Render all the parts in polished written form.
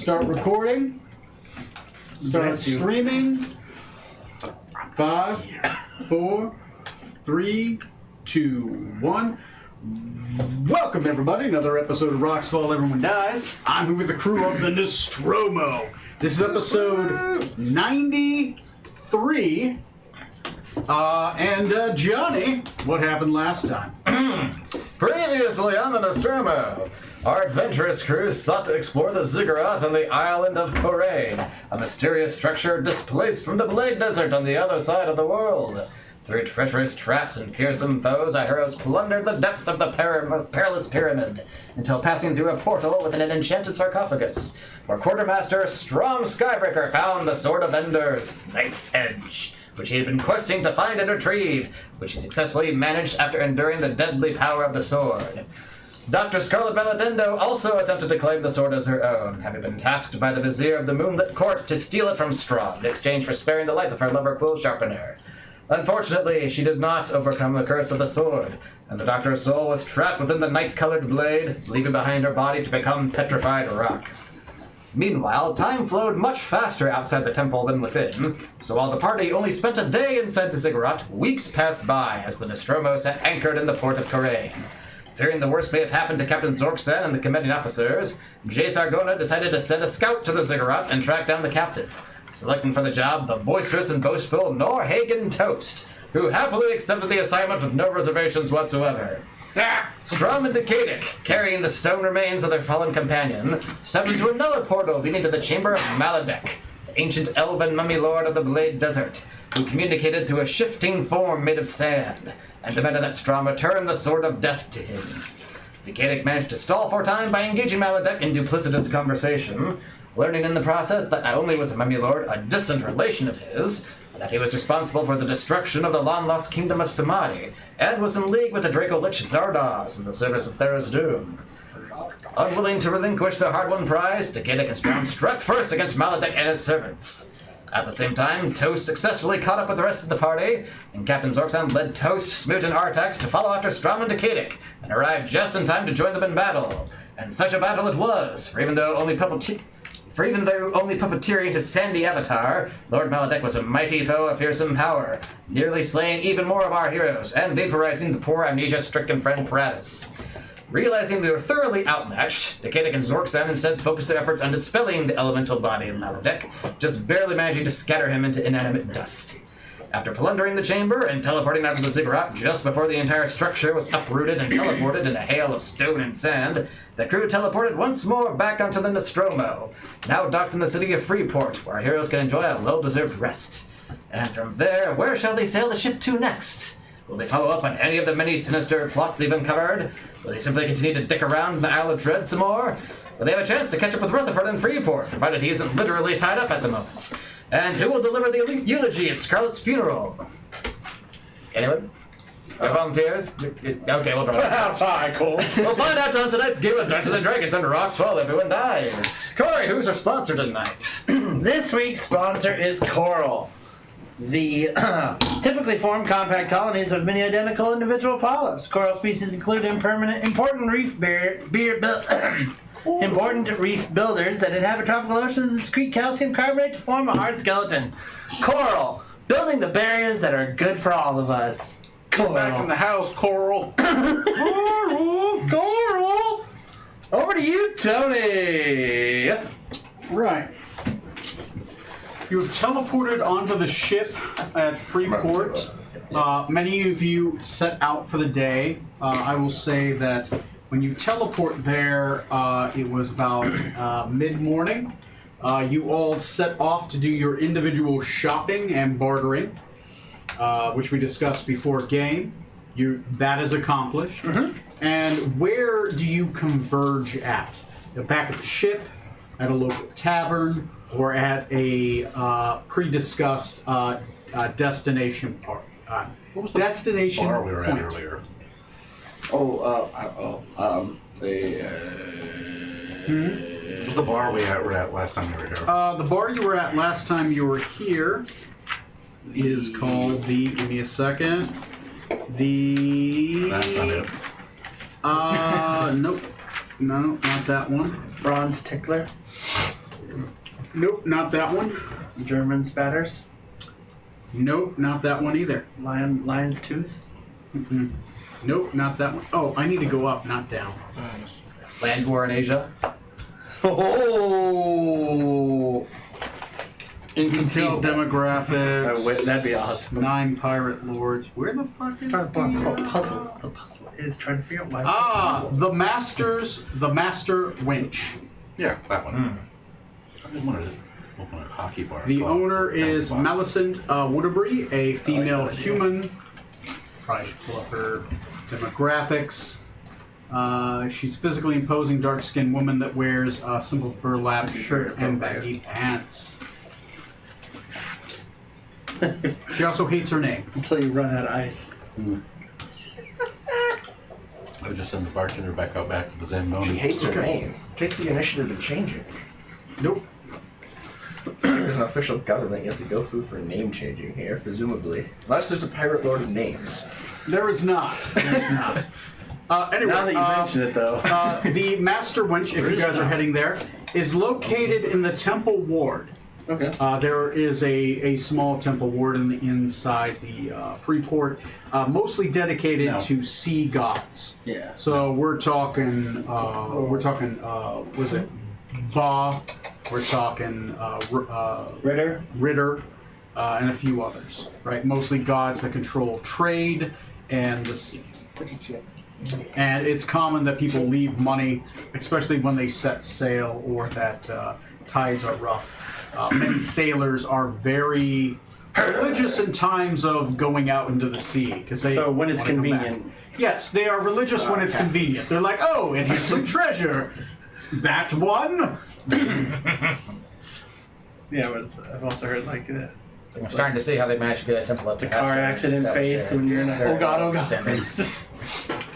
Start recording. Start streaming. 5, 4, 3, 2, 1. Welcome, everybody. Another episode of Rocks Fall, Everyone Dies. I'm here with the crew of the Nostromo. This is episode 93. And Johnny, what happened last time? Previously on the Nostromo, our adventurous crew sought to explore the ziggurat on the island of Korain, a mysterious structure displaced from the Blade Desert on the other side of the world. Through treacherous traps and fearsome foes, our heroes plundered the depths of the perilous pyramid until passing through a portal within an enchanted sarcophagus, where Quartermaster Strom Skybreaker found the Sword of Enders, Night's Edge, which he had been questing to find and retrieve, which he successfully managed after enduring the deadly power of the sword. Dr. Scarlet Maladendo also attempted to claim the sword as her own, having been tasked by the Vizier of the Moonlit Court to steal it from Strom in exchange for sparing the life of her lover Quill Sharpener. Unfortunately, she did not overcome the curse of the sword, and the Doctor's soul was trapped within the night-colored blade, leaving behind her body to become petrified rock. Meanwhile, time flowed much faster outside the temple than within, so while the party only spent a day inside the ziggurat, weeks passed by as the Nostromo sat anchored in the port of Korain. Fearing the worst may have happened to Captain Zorksan and the commanding officers, Jay Sargona decided to send a scout to the ziggurat and track down the captain, selecting for the job the boisterous and boastful Norhagen Toast, who happily accepted the assignment with no reservations whatsoever. Strom and Decadic, carrying the stone remains of their fallen companion, stepped into another portal leading to the Chamber of Maladek, the ancient elven mummy lord of the Blade Desert, who communicated through a shifting form made of sand, and demanded that Strom return the Sword of Death to him. Decadic managed to stall for time by engaging Maladek in duplicitous conversation, learning in the process that not only was the mummy lord a distant relation of his, but that he was responsible for the destruction of the long-lost kingdom of Samadhi, and was in league with the Draco Lich Zardoz in the service of Thera's Doom. Unwilling to relinquish their hard-won prize, Decadic and Strom struck first against Maladek and his servants. At the same time, Toast successfully caught up with the rest of the party, and Captain Zorksan led Toast, Smoot, and Artax to follow after Strom and Decadic, and arrived just in time to join them in battle. And such a battle it was, for even though only puppeteering his sandy avatar, Lord Maladek was a mighty foe of fearsome power, nearly slaying even more of our heroes, and vaporizing the poor amnesia-stricken friend Paratus. Realizing they were thoroughly outmatched, Decadic and Zorksan instead focused their efforts on dispelling the elemental body of Maladek, just barely managing to scatter him into inanimate dust. After plundering the chamber and teleporting out of the ziggurat just before the entire structure was uprooted and teleported in a hail of stone and sand, the crew teleported once more back onto the Nostromo, now docked in the city of Freeport, where our heroes can enjoy a well-deserved rest. And from there, where shall they sail the ship to next? Will they follow up on any of the many sinister plots they've uncovered? Will they simply continue to dick around in the Isle of Dread some more? Will they have a chance to catch up with Rutherford in Freeport, provided he isn't literally tied up at the moment? And who will deliver the eulogy at Scarlet's funeral? Anyone? No volunteers? Okay, we'll draw it. Fine, cool. We'll find out on tonight's game of Dungeons & Dragons under Rocks Fall, Everyone Dies. Corey, who's our sponsor tonight? This week's sponsor is Coral. The typically formed compact colonies of many identical individual polyps. Coral species include important reef important reef builders that inhabit tropical oceans and secrete calcium carbonate to form a hard skeleton. Coral, building the barriers that are good for all of us. Coral. Back in the house, Coral. Coral! Over to you, Tony. Right. You have teleported onto the ship at Freeport. Many of you set out for the day. I will say that when you teleport there, it was about mid-morning. You all set off to do your individual shopping and bartering, which we discussed before game. That is accomplished. Mm-hmm. And where do you converge at? Back at the ship, at a local tavern, or at a pre-discussed destination park? What was the destination bar we were point? at earlier? The bar we were at last time you were here. The bar you were at last time you were here is called the... Give me a second. That's not it. Nope. No, not that one. Bronze Tickler. Nope, not that one. German spatters. Nope, not that one either. Lion's tooth. Nope, not that one. Oh, I need to go up, not down. Land war in Asia. Oh. Intel demographics. Oh, wait, that'd be awesome. 9 pirate lords. Where the fuck is Start a book called the... Puzzles. The puzzle is trying to figure out why. the Master Winch. Yeah, that one. I just wanted to open a hockey bar. The called owner is Box. Millicent Woodbury, a female that idea. human. Probably should pull up her demographics. She's a physically imposing, dark-skinned woman that wears a simple burlap shirt and baggy pants. She also hates her name. Until you run out of ice. I would just send the bartender back out back to the Zamboni. She hates her name. Take the initiative and change it. Nope. There's an official government you have to go through for name changing here, presumably. Unless there's a pirate lord of names. There is not. There is not. Anyway, Now that you mention it, though. the Master Winch, if you guys are heading there, is located in the Temple Ward. Okay. There is a small temple ward inside the Freeport, mostly dedicated to sea gods. Yeah. So we're talking, was it Ba? We're talking Ritter. and a few others, right? Mostly gods that control trade and the sea. And it's common that people leave money, especially when they set sail or that tides are rough. Many sailors are very religious in times of going out into the sea because they. So when it's wanna come back. convenient. Yes, they are religious when it's convenient. They're like, oh, it has some treasure. That one. Yeah, but I've also heard like I'm starting to see how they managed to get a temple up to car accident faith when you're in a. Oh god, oh god.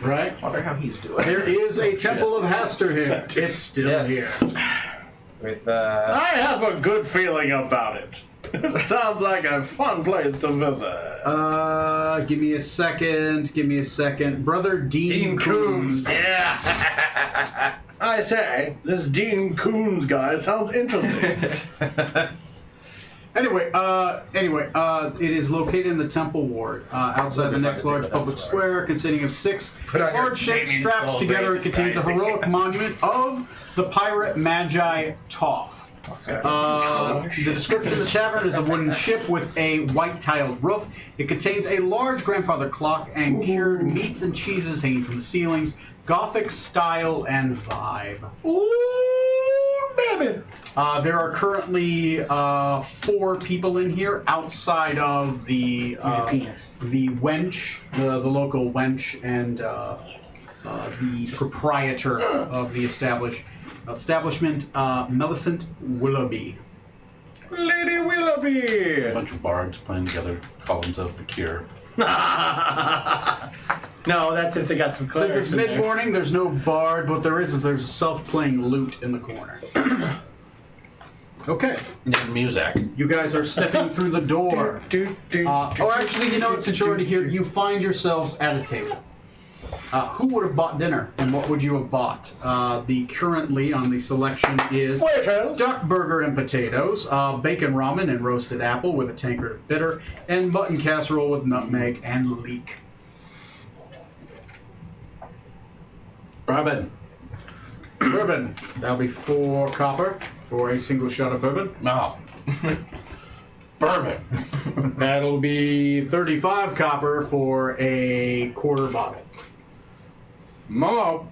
Right. Wonder how he's doing. There is a temple of Hester here. It's still Yes. here. With I have a good feeling about it. It sounds like a fun place to visit. Give me a second. Brother Dean Coombs. Yeah. I say, this Dean Coons guy sounds interesting. Anyway, it is located in the Temple Ward, outside the next large public square, consisting of 6 Put on your large shaped Damien straps skull, together. It Vegas contains a guys. heroic monument of the pirate Magi Toph. The description of the tavern is a wooden ship with a white tiled roof. It contains a large grandfather clock and cured meats and cheeses hanging from the ceilings. Gothic style and vibe. Ooh, baby. There are currently 4 people in here outside of the wench, the local wench, and the proprietor of the establishment, Millicent Willoughby. Lady Willoughby. A bunch of bards playing together, columns of the Cure. No, that's if they got some Since clerics it's in there. mid-morning, there's no bard. What there is there's a self-playing lute in the corner. Okay, And music. you guys are stepping through the door. Actually, you know what? Since you're already here, you find yourselves at a table. Who would have bought dinner, and what would you have bought? The currently on the selection is Waitress. duck burger and potatoes, bacon ramen and roasted apple with a tankard of bitter, and mutton casserole with nutmeg and leek. Robin. Bourbon. That'll be 4 copper for a single shot of bourbon. No. Bourbon. That'll be 35 copper for a quarter bottle. No.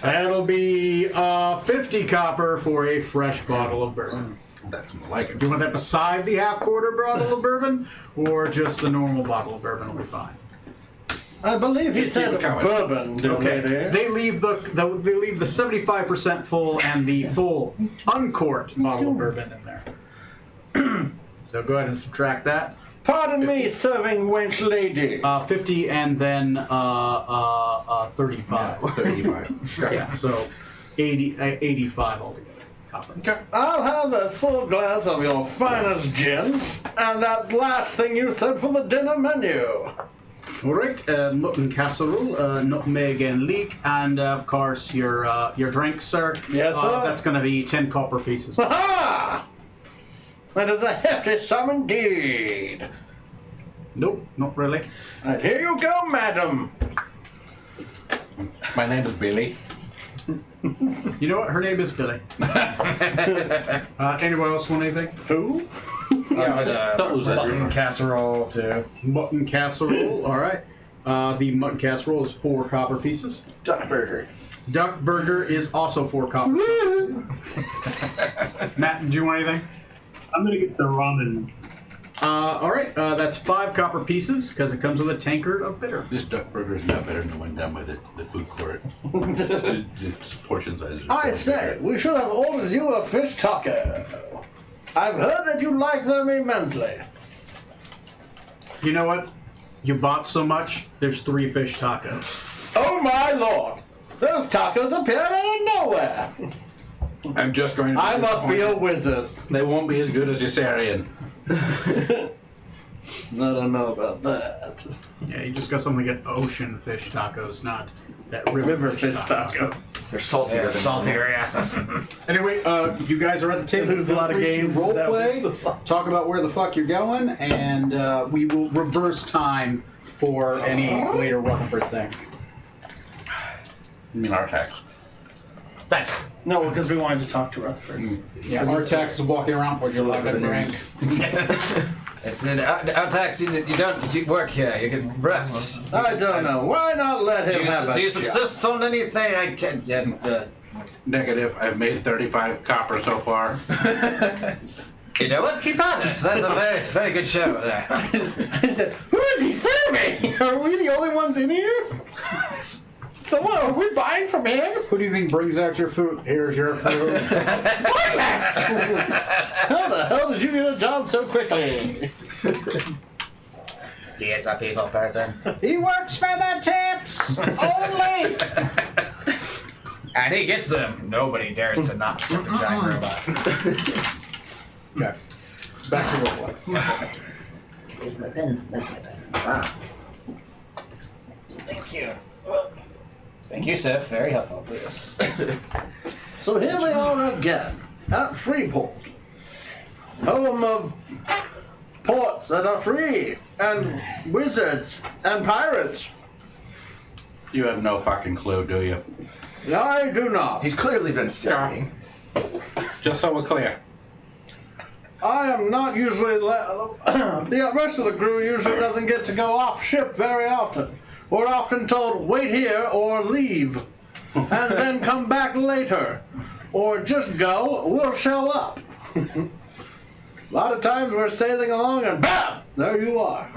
That'll be 50 copper for a fresh bottle of bourbon. That's more like it. Do you want that beside the half-quarter bottle of bourbon, or just the normal bottle of bourbon will be fine? I believe he Keep said it going. bourbon. Okay. They leave the 75% full and the full uncorked bottle of bourbon in there. So go ahead and subtract that. Pardon me, serving wench lady. 50 and then 35. 35. Yeah, so 85 altogether. Copper. Okay. I'll have a full glass of your finest gin, and that last thing you said for the dinner menu. All right, mutton casserole, nutmeg and leek, and of course your drink, sir. Yes, sir. That's going to be 10 copper pieces. Ha! That is a hefty sum indeed. Nope, not really. And here you go, madam. My name is Billy. You know what? Her name is Billy. Anyone else want anything? Who? Don't lose that. Mutton casserole too. Mutton casserole. All right. The mutton casserole is 4 copper pieces. Duck burger. Duck burger is also 4 copper pieces. Matt, do you want anything? I'm gonna get the ramen. All right. That's 5 copper pieces because it comes with a tankard of bitter. This duck burger is not better than the one down by the food court. Its portion size is I far say, bigger. we should have ordered you a fish taco. I've heard that you like them immensely. You know what? You bought so much. There's 3 fish tacos. Oh my lord! Those tacos appeared out of nowhere. I'm just going to. I must be a wizard. They won't be as good as Yossarian. I don't know about that. Yeah, you just got something to get ocean fish tacos, not that River fish taco. They're saltier. Yeah, than saltier, yeah. Anyway, you guys are at the table. There's a lot of Feel free to games. Role That play. was so salty. Talk about where the fuck you're going, and we will reverse time for any later Rutherford thing. I mean, our tax. Thanks. No, because we wanted to talk to Rutherford. Yeah, Artax is walking around with your like a drink. It's an out-tax. You don't work here. You can rest. I don't know. Why not let him have a Do you shot? subsist on anything? I can. Negative. I've made 35 copper so far. You know what? Keep at it. That's a very, very good show there. I said, who is he serving? Are we the only ones in here? Someone, are we buying from him? Who do you think brings out your food? Here's your food. How the hell did you get a job so quickly? He is a people person. He works for the tips only. And he gets them. Nobody dares to not tip the giant robot. Okay, back to role play. Here's my pen. That's my pen. Ah. Thank you. Thank you, Sif. Very helpful. Yes. So here we are again, at Freeport. Home of ports that are free, and wizards, and pirates. You have no fucking clue, do you? I do not. He's clearly been studying. Just so we're clear. I am not usually the rest of the crew usually doesn't get to go off ship very often. We're often told, wait here or leave, and then come back later. Or just go, we'll show up. A lot of times we're sailing along and BAM! There you are.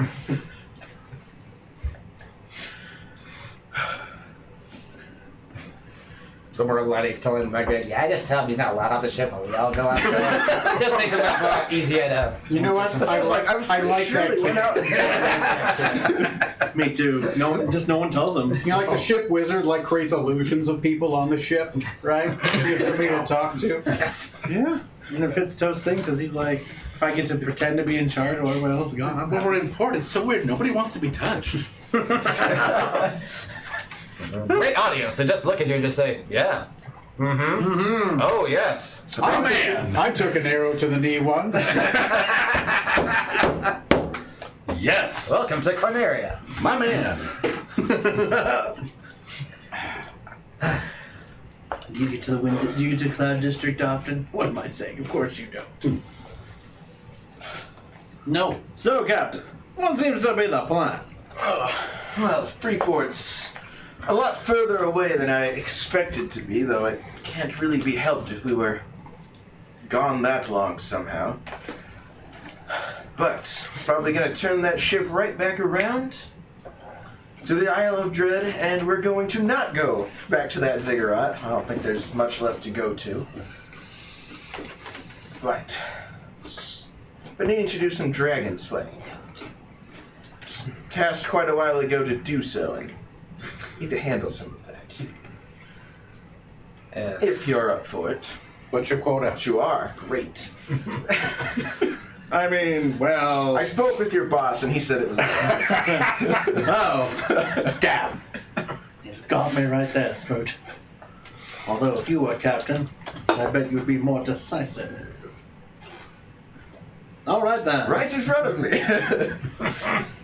Somewhere Letty's telling my good, yeah, just tell him he's not allowed off the ship when we all go out there. It just makes it much more easier to. You know what? I like that. Me too. No one tells them. You know, like the ship wizard, like creates illusions of people on the ship, right? So you have somebody to talk to. Yes. Yeah. And it fits Toast's thing because he's like, if I get to pretend to be in charge while everyone else is gone, I'm But we're in port. It's so weird. Nobody wants to be touched. Great audience to just look at you and just say, yeah. Mm-hmm. Mm-hmm. Oh, yes. I took an arrow to the knee once. Yes. Welcome to Corneria. My man. You get to the wind. You get to Cloud District often. What am I saying? Of course you don't. No. So, Captain, what seems to be the plan? Well, Freeport's a lot further away than I expected to be, though it can't really be helped if we were gone that long somehow. But probably gonna turn that ship right back around to the Isle of Dread, and we're going to not go back to that ziggurat. I don't think there's much left to go to. But been needing to do some dragon slaying. Tasked quite a while ago to do so, and need to handle some of that. Yes. If you're up for it. What's your quota? But you are. Great. I mean, well. I spoke with your boss, and he said it was. Oh, damn. He's got me right there, Smoot. Although if you were captain, I bet you'd be more decisive. All right then. Right in front of me.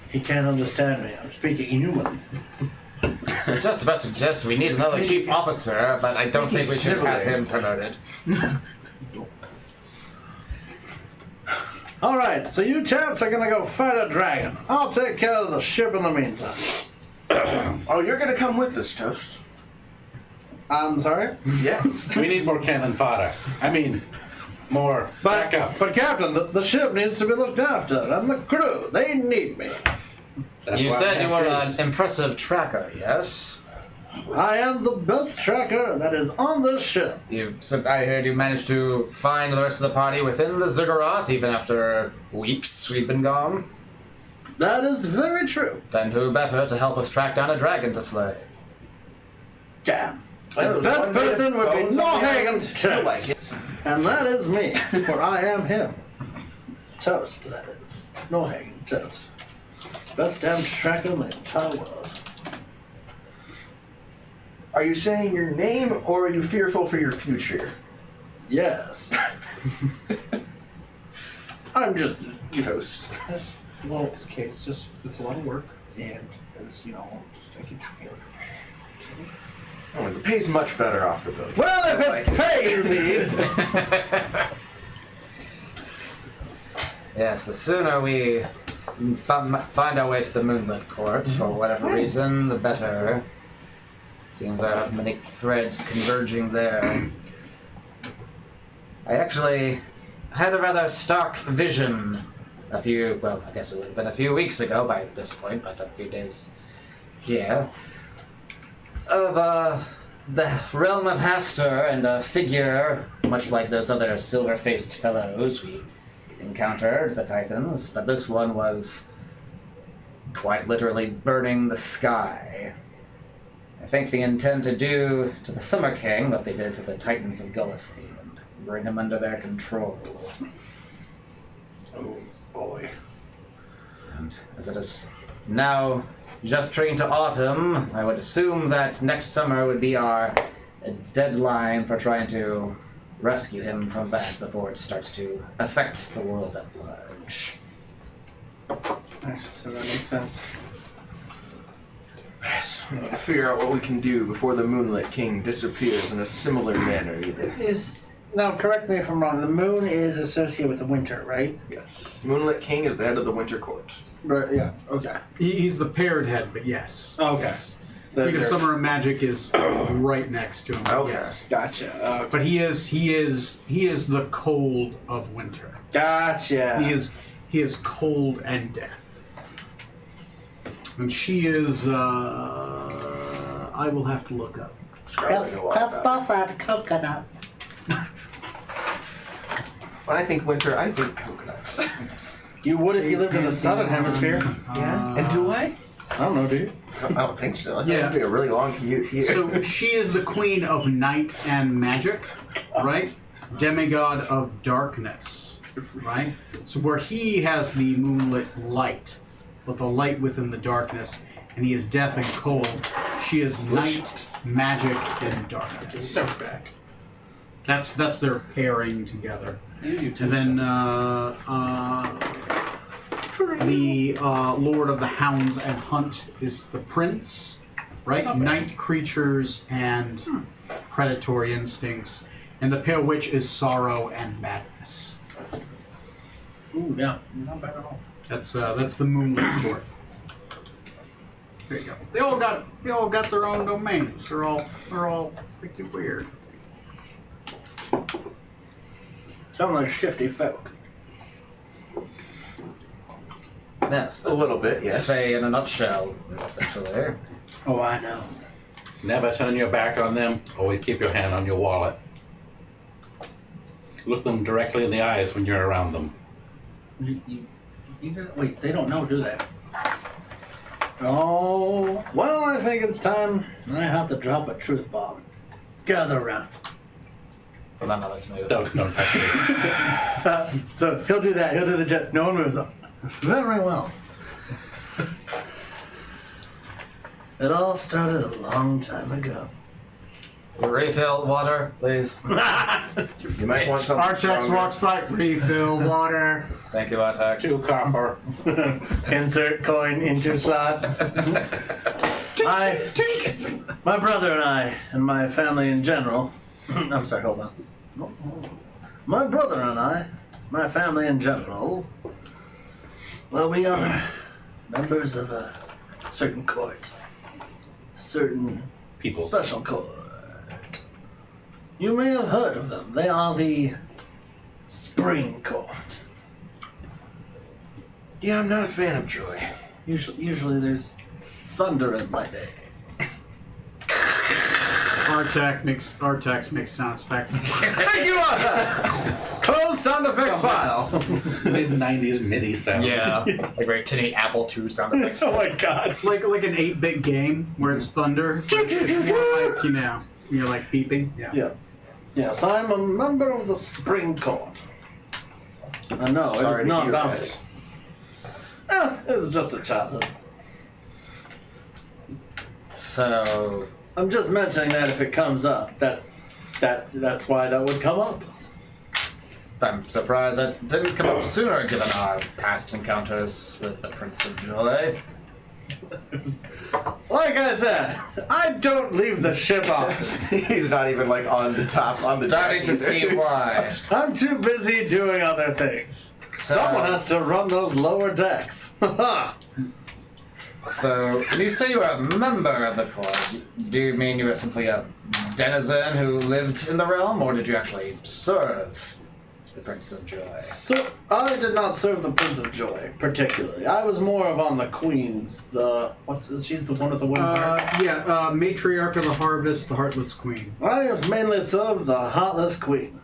He can't understand me. I'm speaking human. So just about to suggest we need another chief officer, but I don't think we should have him promoted. All right, so you chaps are gonna go fight a dragon. I'll take care of the ship in the meantime. Oh, you're gonna come with us, Toast? I'm sorry? Yes. We need more cannon fodder. I mean, more backup. But Captain, the ship needs to be looked after, and the crew, they need me. That's You why said I you have were Jace. an impressive tracker, yes? I am the best tracker that is on this ship. I heard you managed to find the rest of the party within the ziggurat, even after weeks we've been gone. That is very true. Then who better to help us track down a dragon to slay? Damn. Well, The there's best one bit of person would be bones on the Norhagen island. I like Toast. it. And that is me, for I am him. Toast, that is. Norhagen Toast. Best damn tracker in the entire world. Are you saying your name, or are you fearful for your future? Yes. I'm just. Toast. Well, okay, it's a lot of work, and it's, just I can. Oh, the pay's much better off the boat. Well, if it's pay you need. Yes, the sooner we find our way to the Moonlit Court, for whatever reason, the better. Seems there are many threads converging there. I actually had a rather stark vision I guess it would have been a few weeks ago by this point, but a few days here, of the realm of Hastur and a figure, much like those other silver-faced fellows we encountered, the Titans, but this one was quite literally burning the sky. I think they intend to do to the Summer King what they did to the Titans of Gullisy and bring him under their control. Oh, boy. And as it is now just turning to autumn, I would assume that next summer would be our deadline for trying to rescue him from that before it starts to affect the world at large. So that makes sense. Yes. We need to figure out what we can do before the Moonlit King disappears in a similar manner, either. Now, correct me if I'm wrong. The moon is associated with the winter, right? Yes. Moonlit King is the head of the Winter Court. Right. Yeah. Okay. He's the paired head, but yes. Okay. So Queen of there's- Summer and Magic is right next to him. Okay. Yes. Gotcha. But he is the cold of winter. Gotcha. He is cold and death. And she is I will have to look up. Scarlet will walk out. coconut. When I think winter, I think coconuts. You would if you lived in the southern hemisphere. Yeah. And do I? I don't know, do you? I don't think so. I think Yeah. it'd be a really long commute here. So she is the queen of night and magic, right? Demigod of darkness, right? So where he has the moonlit light, but the light within the darkness, and he is death and cold. She is night, magic, and darkness. back. That's their pairing together. And then the Lord of the Hounds and Hunt is the prince, right? Night creatures and predatory instincts. And the Pale Witch is sorrow and madness. Ooh, yeah. Not bad at all. That's the Moonlit Court. There you go. They all got their own domains. They're all pretty weird. Sound like shifty folk. Yes, a little bit, yes. Faye in a nutshell, essentially. Oh, I know. Never turn your back on them. Always keep your hand on your wallet. Look them directly in the eyes when you're around them. Wait, they don't know, do they? Oh, well, I think it's time I have to drop a truth bomb. Gather around. For none of us move. Don't touch me. So he'll do that. He'll do the jet. No one moves up. Very well. It all started a long time ago. Refill water, please. You might want something Artex stronger. walks by, refill water. Thank you, Artex. 2 copper. Insert coin into slot. My brother and I, and my family in general. I'm sorry, hold on. My brother and I, my family in general. Well, we are members of a certain court. Certain People. special court. You may have heard of them. They are the Spring Court. Yeah, I'm not a fan of Joy. Usually there's thunder and lightning. Artex makes sound effects. Thank you, Arta! Close sound effect file. Mid-90s MIDI sounds. Yeah. Like very tinny Apple II sound effects. Oh my god. like an 8-bit game where it's thunder. But it's more like, you're like beeping. Yeah. Yes, I'm a member of the Spring Court. I know, Sorry it's to not hear bouncy. It's just a childhood. So, I'm just mentioning that if it comes up, that's why that would come up. I'm surprised that didn't come up sooner given our past encounters with the Prince of Joy. Like I said, I don't leave the ship off. He's not even like on the top on the Starting deck to either. see why. I'm too busy doing other things. Someone has to run those lower decks. So, when you say you are a member of the court, do you mean you are simply a denizen who lived in the realm, or did you actually serve the Prince of Joy? So I did not serve the Prince of Joy particularly. I was more of on the Queen's. She's the one with the wooden heart. Matriarch of the Harvest, the Heartless Queen. I mainly served the Heartless Queen.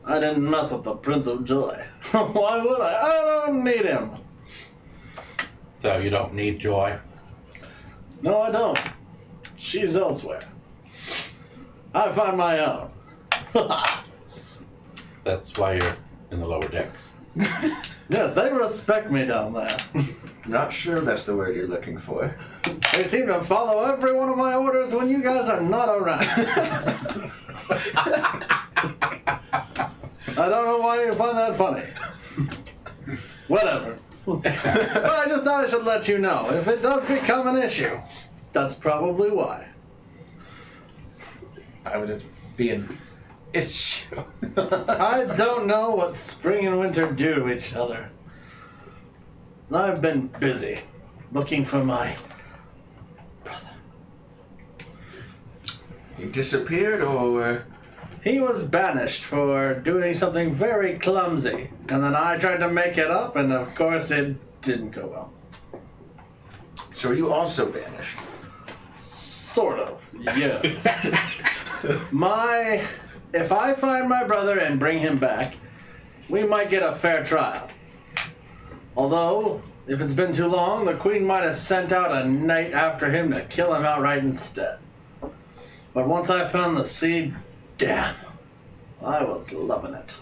I didn't mess with the Prince of Joy. Why would I? I don't need him. So you don't need Joy. No, I don't. She's elsewhere. I find my own. That's why you're in the lower decks. Yes, they respect me down there. Not sure that's the word you're looking for. They seem to follow every one of my orders when you guys are not around. I don't know why you find that funny. Whatever. But I just thought I should let you know. If it does become an issue, that's probably why. Why would it be an issue? I don't know what spring and winter do to each other. I've been busy looking for my brother. He disappeared or He was banished for doing something very clumsy, and then I tried to make it up, and of course it didn't go well. so are you also banished? Sort of, yes. If I find my brother and bring him back, we might get a fair trial. Although, if it's been too long, the Queen might have sent out a knight after him to kill him outright instead. But once I found the seed, damn, I was loving it.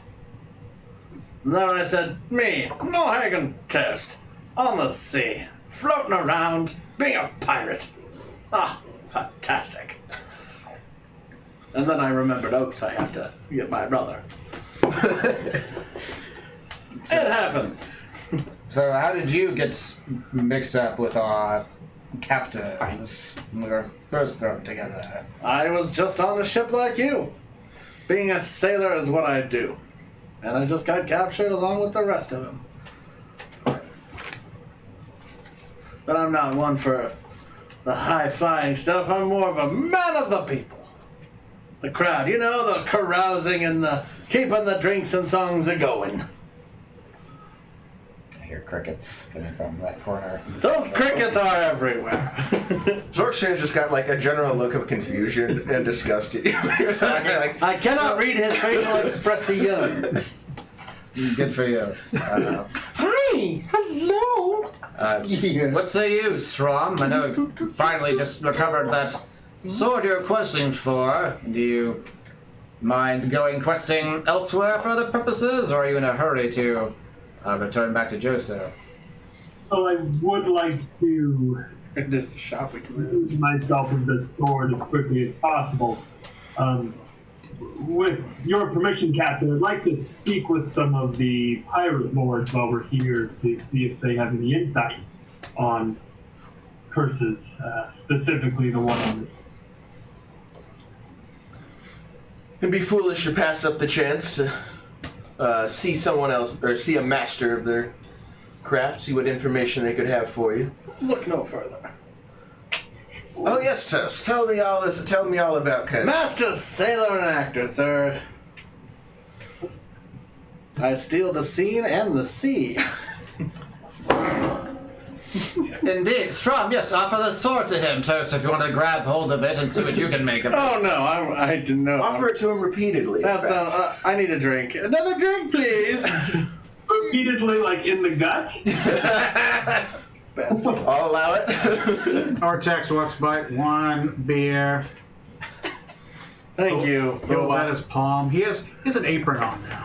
And then I said, me, no Hagen test, on the sea, floating around, being a pirate. Ah, fantastic. And then I remembered, oops, I had to get my brother. It happens. So, how did you get mixed up with our captors when we were first thrown together? I was just on a ship like you. Being a sailor is what I do. And I just got captured along with the rest of them. But I'm not one for the high-flying stuff. I'm more of a man of the people. The crowd, you know, the carousing and the keeping the drinks and songs a-going. I hear crickets coming from that corner. Those crickets are everywhere. Zorkshan just got like a general look of confusion and disgust at you. Like, I cannot read his facial expression. Good for you. Hi, hello. What say you, Strom? I know you finally just recovered that sword you're questing for. Do you mind going questing elsewhere for other purposes, or are you in a hurry to return back to Joso? Well, I would like to There's a shop we can move. move myself into the store as quickly as possible. With your permission, Captain, I'd like to speak with some of the pirate lords while we're here to see if they have any insight on curses, specifically the one on this. It'd be foolish to pass up the chance to see someone else, or see a master of their craft, see what information they could have for you. Look no further. Oh yes, Toast. Tell me all this. Tell me all about curses. Master sailor and actor, sir. I steal the scene and the sea. Indeed, Strum, yes, offer the sword to him, Toast, if you want to grab hold of it and see what you can make of it. Oh no, I didn't know. Offer it to him repeatedly. in That's fact. I need a drink. Another drink, please. Repeatedly, like in the gut. Bastard. I'll allow it. Artax walks by, 1 beer. Thank you. He holds out his palm. He has an apron on now.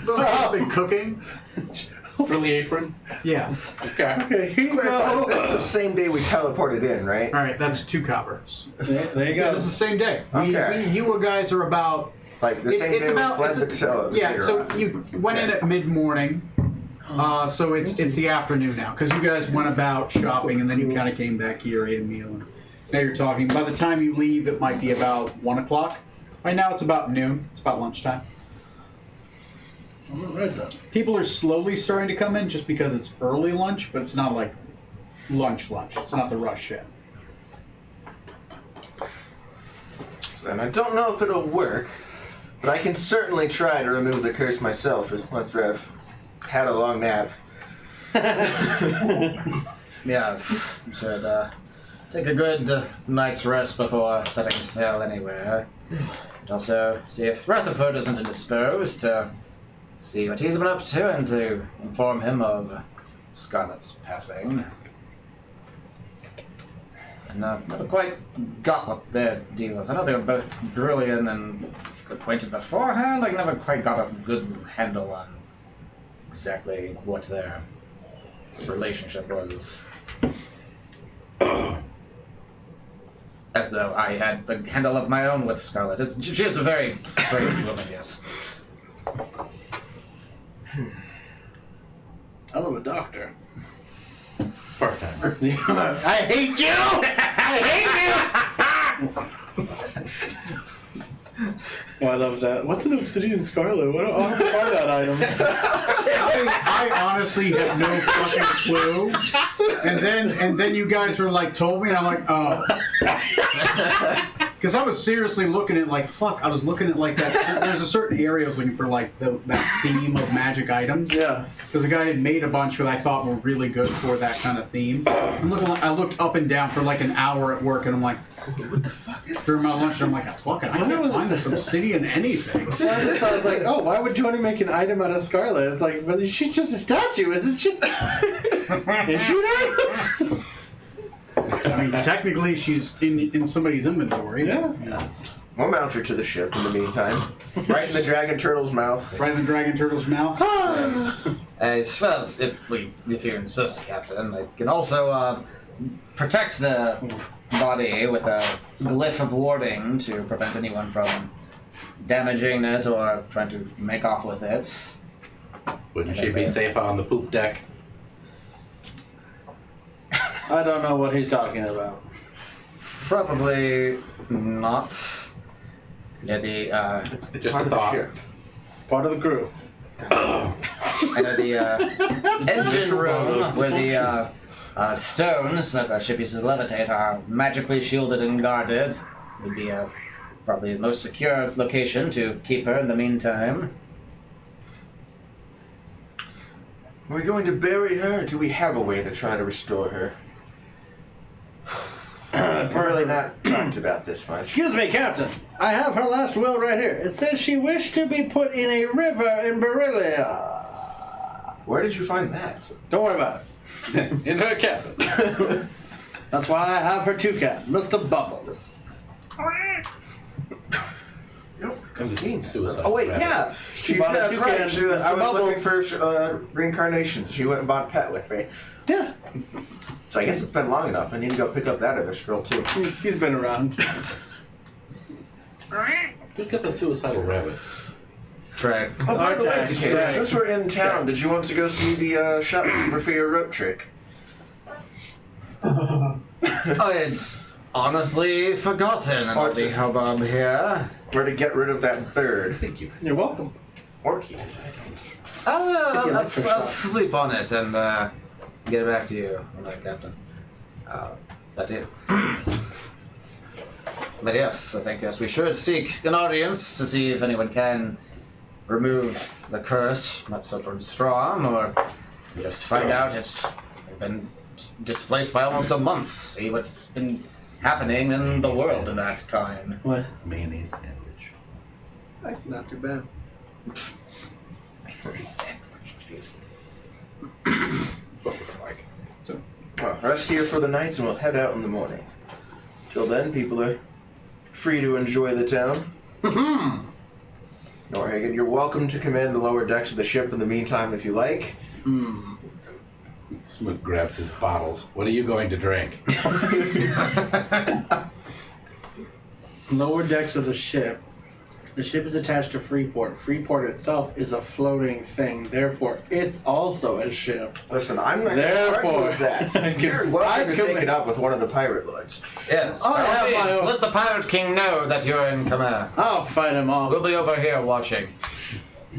Those guys been cooking? Frilly apron. Yes. Okay, here you Clarify, this is go. the same day we teleported in, right? All right, that's 2 coppers. There you Yeah, go. this is the same day. Okay. You guys are about. Like the same day we fled the television. Yeah, so you went in at mid-morning. So it's the afternoon now, because you guys went about shopping and then you kind of came back here, ate a meal, and now you're talking. By the time you leave, it might be about 1 o'clock. Right now, it's about noon. It's about lunchtime. Right then. People are slowly starting to come in just because it's early lunch, but it's not like lunch. It's not the rush yet. And I don't know if it'll work, but I can certainly try to remove the curse myself after I've had a long nap. Yes, you should take a good night's rest before setting sail anywhere. And also see if Rutherford isn't indisposed to see what he's been up to and to inform him of Scarlet's passing. And never quite got what their deal was. I know they were both brilliant and acquainted beforehand. I never quite got a good handle on exactly what their relationship was. As though I had a handle of my own with Scarlet. She is a very strange woman, yes. Hell of a doctor. Part-timer. I hate you! I hate you! Oh, I love that. What's an obsidian scarlet? I'll have to find that item. I honestly have no fucking clue. And then you guys were like told me, and I'm like, oh. Because I was seriously looking at like fuck. I was looking at like that. There's a certain area I was looking for like that theme of magic items. Yeah. Because the guy had made a bunch that I thought were really good for that kind of theme. I looked up and down for like an hour at work, and I'm like, what the fuck is during my lunch? I'm like, fucking, I can't find this obsidian anything. So I was like, oh, why would Johnny make an item out of Scarlet? It's like, well, she's just a statue, isn't she? Is she not? I mean, technically, she's in somebody's inventory. Yeah. We'll mount her to the ship in the meantime. Right in the dragon turtle's mouth. Right in the dragon turtle's mouth. Well, if you insist, Captain, I can also protect the body with a glyph of warding to prevent anyone from damaging it or trying to make off with it. Wouldn't she be safe on the poop deck? I don't know what he's talking about. Probably not. Near the It's Just part a of the thought. ship. Part of the crew. I know the engine room where the stones that the ship uses to levitate are magically shielded and guarded. Would be probably the most secure location to keep her in the meantime. Are we going to bury her, or do we have a way to try to restore her? We're really not talked about this much. Excuse me, Captain. I have her last will right here. It says she wished to be put in a river in Beryllia. Where did you find that? Don't worry about it. In her cabin. That's why I have her toucan, Mr. Bubbles. Suicide. Oh wait, rabbit. yeah. She, bought a that's toucan, right. She was, Mr. I was looking Bubbles. for reincarnations. She went and bought a pet with me. Yeah, So I guess it's been long enough. I need to go pick up that other scroll too. he's been around. Who's got the suicidal rabbit? Trey. Oh, by the way, Okay, Decatur, right. since we're in town, did you want to go see the shopkeeper for your rope trick? I'd honestly forgotten about the hubbub here. Or to get rid of that bird? Thank you. You're welcome. Or keep it? Let's sleep on it and get back to you on that, Captain. That it. But yes, I think yes, we should seek an audience to see if anyone can remove the curse, not so from Strom, or just find out it's been displaced by almost a month. See what's been happening in the world in that time. What? Mayonnaise sandwich. Not too bad. Jeez. What looks like. Well, rest here for the night and we'll head out in the morning. Till then, people are free to enjoy the town. Norhagen, you're welcome to command the lower decks of the ship in the meantime if you like. Smoot grabs his bottles. What are you going to drink? Lower decks of the ship. The ship is attached to Freeport. Freeport itself is a floating thing, therefore it's also a ship. Listen, I'm not going to Therefore, argue with that. I can- You're I welcome to can- take it up with one of the pirate lords. Yes, I by all have my means, own- let the Pirate King know that you're in command. I'll fight him off. We'll be over here watching.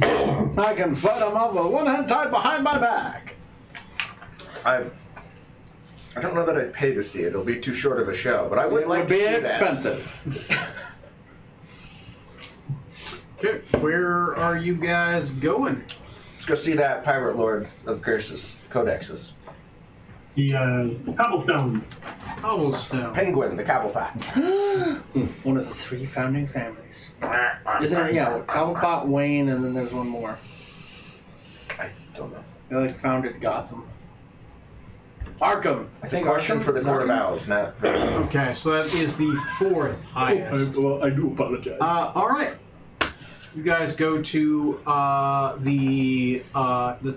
I can fight him off with one hand tied behind my back. I don't know that I'd pay to see it. It'll be too short of a show, but I would It like would to be see expensive. Okay, where are you guys going? that. Let's go see that pirate lord of curses, codexes. The cobblestone. Cobblestone. Penguin, the Cobblepot. One of the 3 founding families. Isn't it? Yeah, well, Cobblepot, Wayne, and then there's one more. I don't know. They like founded Gotham. Arkham. It's a question for the Court of Owls, not for... Okay, so that is the 4th highest. I do apologize. All right. You guys go to the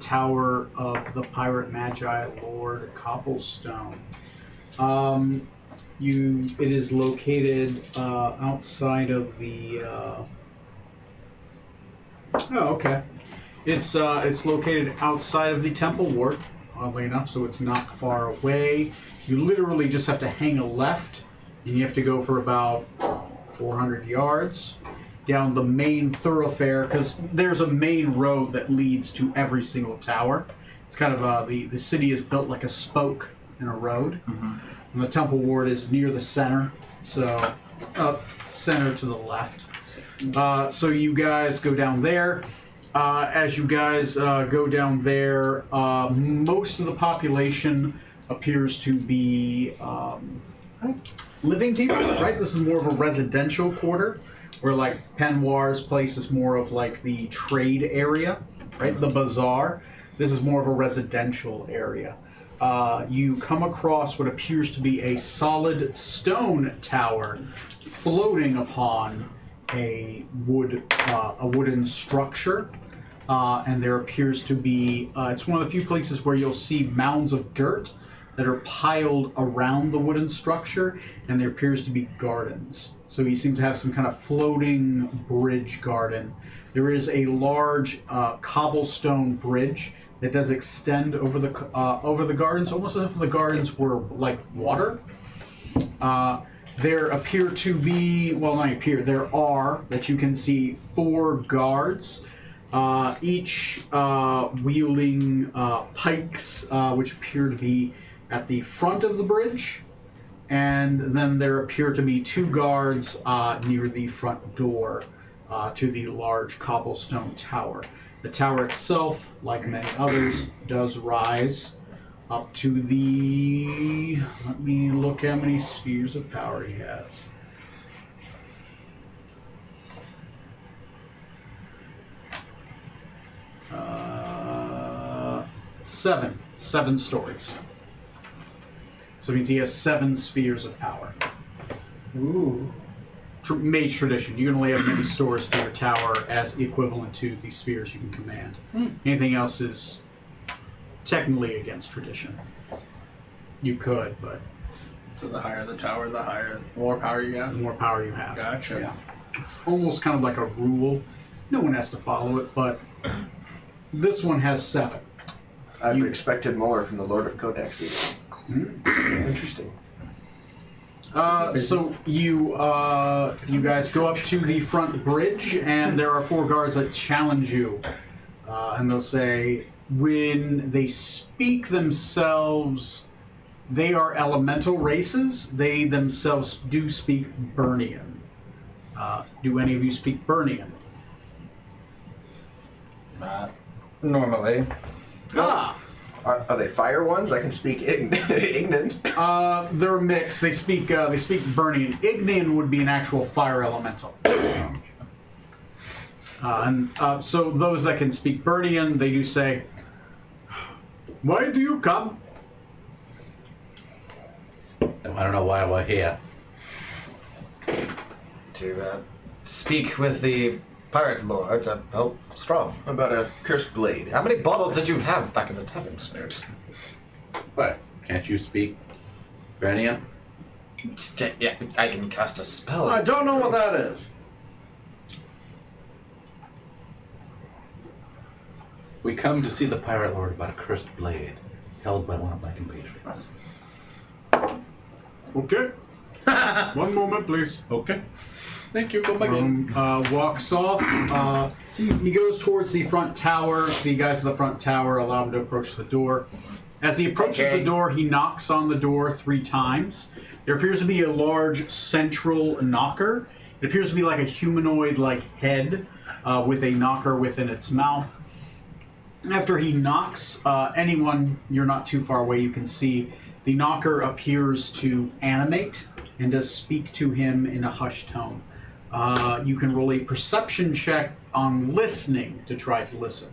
tower of the pirate magi Lord Cobblestone. It is located outside of the. Okay. It's located outside of the Temple Ward, oddly enough, so it's not far away. You literally just have to hang a left, and you have to go for about 400 yards down the main thoroughfare, because there's a main road that leads to every single tower. It's kind of the city is built like a spoke in a road, and the Temple Ward is near the center, so center to the left. So you guys go down there. As you guys go down there, most of the population appears to be living people, right? This is more of a residential quarter, where like Penwar's place is more of like the trade area, right? The bazaar. This is more of a residential area. You come across what appears to be a solid stone tower floating upon a wooden structure, and there appears to be. It's one of the few places where you'll see mounds of dirt that are piled around the wooden structure, and there appears to be gardens. So he seems to have some kind of floating bridge garden. There is a large cobblestone bridge that does extend over the gardens, almost as if the gardens were like water. There appear to be, well, not appear, there are, that you can see, 4 guards, each wielding pikes, which appear to be at the front of the bridge. And then there appear to be 2 guards near the front door to the large cobblestone tower. The tower itself, like many others, does rise up to the... Let me look how many spheres of power he has. Seven stories. So it means he has 7 spheres of power. Ooh. mage tradition. You can only have many stores to your tower as equivalent to the spheres you can command. Anything else is technically against tradition. You could, but So the higher the tower, the more power you got. the more power you have. Gotcha. Yeah. It's almost kind of like a rule. No one has to follow it, but this one has 7. I've expected more from the Lord of Codexes. Interesting. So you guys go up to the front bridge, and there are 4 guards that challenge you, and they'll say, when they speak themselves, they are elemental races. They themselves do speak Burnian. Do any of you speak Burnian? Normally. Ah. Are they fire ones? I can speak Ignan. They're a mix. They speak Burnian. Ignan would be an actual fire elemental. So those that can speak Burnian, they do say, "Why do you come?" I don't know why we're here. To speak with the pirate lord to help Strong. About a cursed blade. How many bottles did you have back in the tavern, Snoot? What? Can't you speak Bernian? Yeah, I can cast a spell. I don't know what that is. We come to see the pirate lord about a cursed blade held by one of my compatriots. Okay. One moment, please. Okay. Thank you. Go back in. Walks off. He goes towards the front tower. The guys at the front tower allow him to approach the door. As he approaches the door, he knocks on the door 3 times. There appears to be a large central knocker. It appears to be like a humanoid-like head with a knocker within its mouth. After he knocks, anyone you're not too far away, you can see the knocker appears to animate and does speak to him in a hushed tone. You can roll a perception check on listening to try to listen.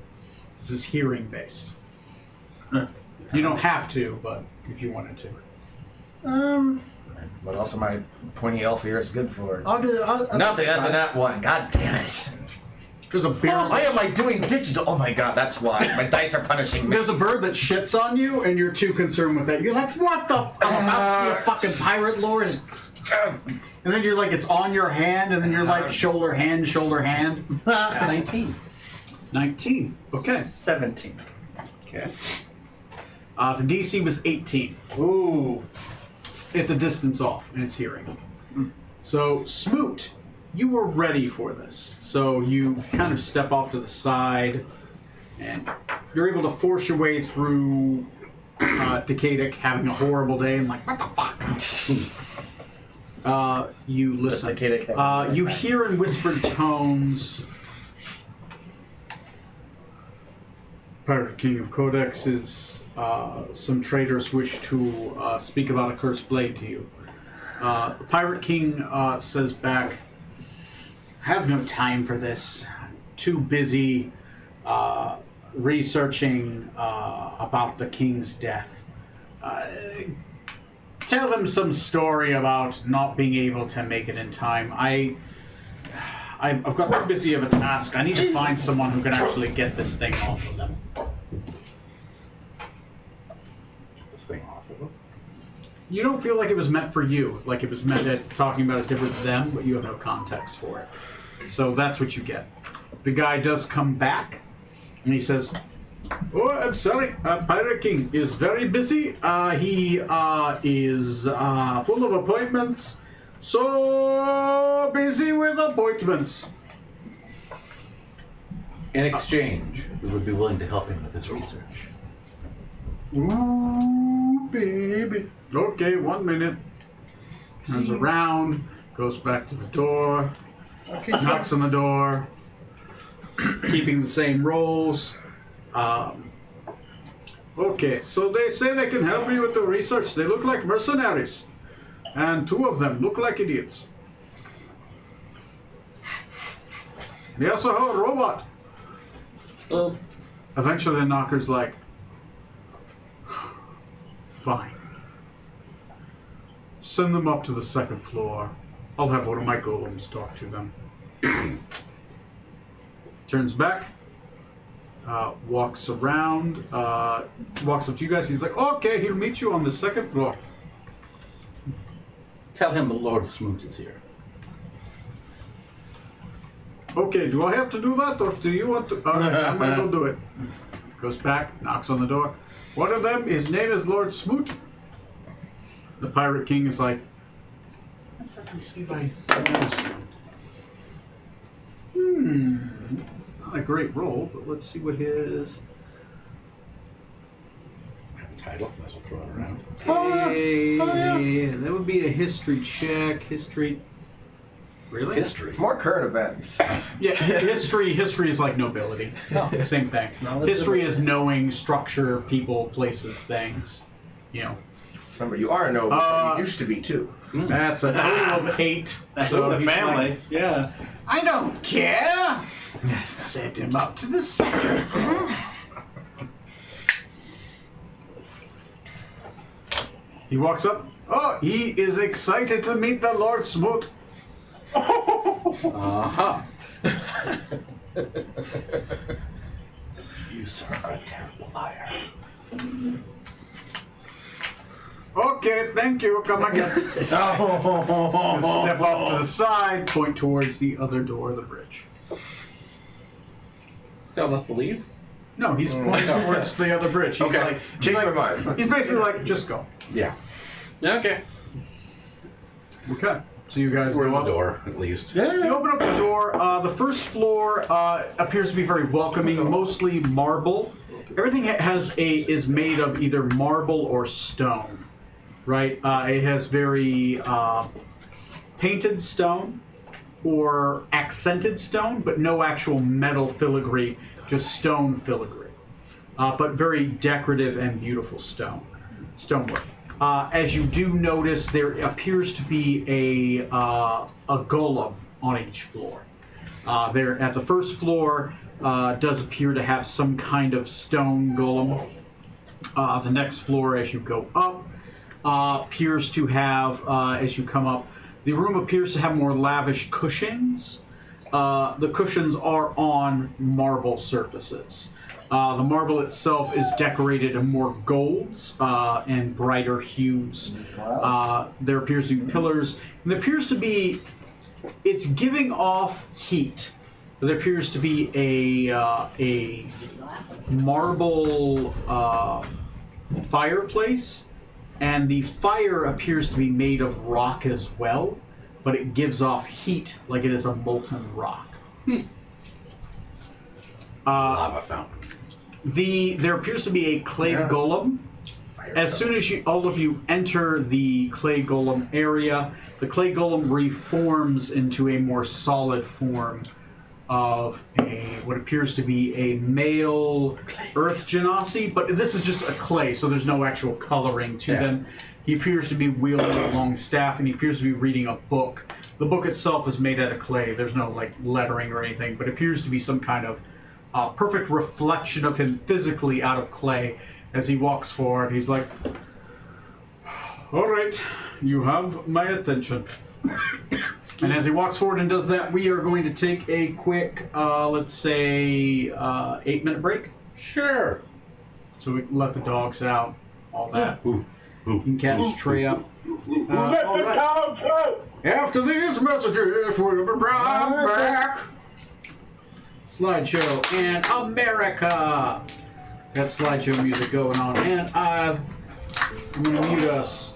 This is hearing based. You don't have to, but if you wanted to. What else am I pointy elf ears good for? I'll Nothing, that's a nat 1. God damn it. There's a bear. Why am I doing digital? Oh my god, that's why. My dice are punishing me. There's a bird that shits on you, and you're too concerned with that. You're like, what the? I'm about to see a fucking pirate lord. And then you're like, it's on your hand, and then you're like, shoulder, hand, shoulder, hand. 19. 19. Okay. 17. Okay. The DC was 18. Ooh. It's a distance off, and it's hearing. So, Smoot, you were ready for this. So you kind of step off to the side, and you're able to force your way through Decadic having a horrible day, and like, what the fuck? You listen. You hear in whispered tones, Pirate King of Codexes, some traders wish to speak about a cursed blade to you. The Pirate King says back, have no time for this. Too busy researching about the king's death. Tell them some story about not being able to make it in time. I've got too busy of a task. I need to find someone who can actually get this thing off of them. This thing off of him. You don't feel like it was meant for you, like it was meant at talking about it different to them, but you have no context for it. So that's what you get. The guy does come back, and he says, "Oh, I'm sorry. Pirate King is very busy. He is full of appointments. So busy with appointments." In exchange, we would be willing to help him with his research. Ooh, baby. Okay, 1 minute. Turns around, goes back to the door, knocks on the door, keeping the same rolls. Okay, so they say they can help me with the research. They look like mercenaries. And 2 of them look like idiots. They also have a robot. Eventually the knocker's like, fine. Send them up to the 2nd floor. I'll have one of my golems talk to them. Turns back, walks around, walks up to you guys. He's like, okay, he'll meet you on the second floor. Tell him Lord Smoot is here. Okay, do I have to do that, or do you want to? All right, I'm gonna go do it. Goes back, knocks on the door. One of them, his name is Lord Smoot. The Pirate King is like, let me see if I not a great roll, but let's see what his. Title, might as well throw it around. That would be a history check. History. Really? History. It's more current events. Yeah, history is like nobility. Same thing. History is knowing structure, people, places, things. You know. Remember, you are a noble, but you used to be too. That's a total of 8. So the he's family. like, Yeah. I don't care. Send him up to the second floor. He walks up. Oh, he is excited to meet the Lord Smoot. Uh-huh. You sir are a terrible liar. Okay, thank you. Come again. Step off to the side, point towards the other door of the bridge. Tell us to leave? No, he's pointing towards the other bridge. He's Okay. like, Change my mind. he's basically like, just go. Yeah. Okay. Okay. So you guys We're go in up. the door, at least. You open up the door. The first floor appears to be very welcoming, mostly marble. Everything is made of either marble or stone, right? It has very painted stone or accented stone, but no actual metal filigree, just stone filigree. But very decorative and beautiful stonework. As you do notice, there appears to be a golem on each floor. There at the first floor does appear to have some kind of stone golem. The next floor, as you go up, appears to have, as you come up, the room appears to have more lavish cushions. The cushions are on marble surfaces. The marble itself is decorated in more golds and brighter hues. There appears to be pillars, and there appears to be, it's giving off heat. There appears to be a marble fireplace, and the fire appears to be made of rock as well, but it gives off heat like it is a molten rock. Lava fountain. There appears to be a clay golem. As soon as all of you enter the clay golem area, the clay golem reforms into a more solid form of what appears to be a male earth genasi, but this is just a clay, so there's no actual coloring to them. He appears to be wielding a long staff, and he appears to be reading a book. The book itself is made out of clay. There's no lettering or anything, but it appears to be some kind of perfect reflection of him physically out of clay. As he walks forward, he's like, all right, you have my attention. And as he walks forward and does that, we are going to take a quick, let's say, 8-minute break. Sure. So we can let the dogs out, all that. Ooh. You can catch Trey up. All right. After these messages, we'll be right back. Slideshow and America. Got slideshow music going on, and I'm going to mute us.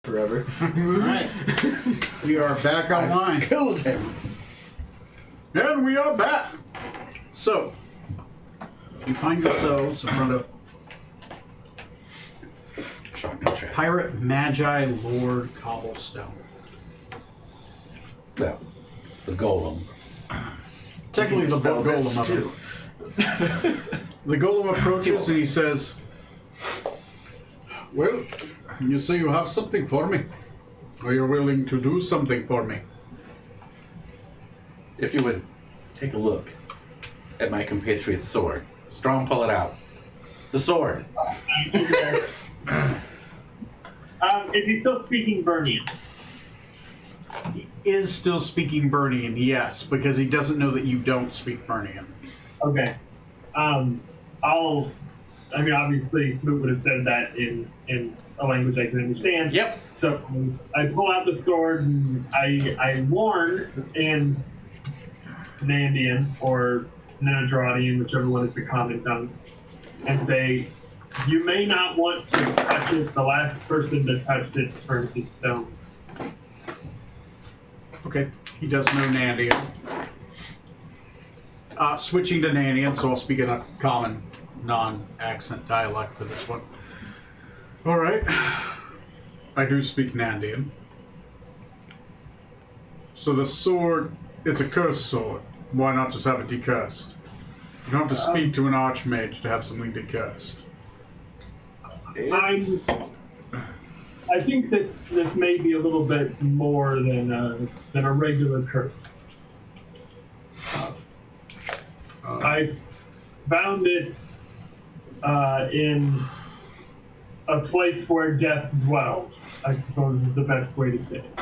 Forever. Alright. We are back online. Killed him. And we are back. So, you find yourselves in front of Shotgun trap. Pirate Magi Lord Cobblestone. Well, the golem. Technically the Spell this golem of too. it. The golem approaches and he says, "Well, you say you have something for me. Are you willing to do something for me?" If you would take a look at my compatriot's sword. Strong, pull it out. The sword. Is he still speaking Burnian? He is still speaking Burnian, yes, because he doesn't know that you don't speak Burnian. Okay. Obviously, Smoot would have said that in a language I can understand. Yep. So I pull out the sword and I warn, and Nandian or Nenadradian, whichever one is the common tongue, and say, "You may not want to touch it. The last person that touched it turned to stone." Okay, he does know Nandian. Switching to Nandian, so I'll speak in a common, non-accent dialect for this one. All right, I do speak Nandian. So the sword, it's a cursed sword. Why not just have it decursed? You don't have to speak to an archmage to have something decursed. I think this may be a little bit more than a regular curse. I've found it in a place where death dwells, I suppose is the best way to say it.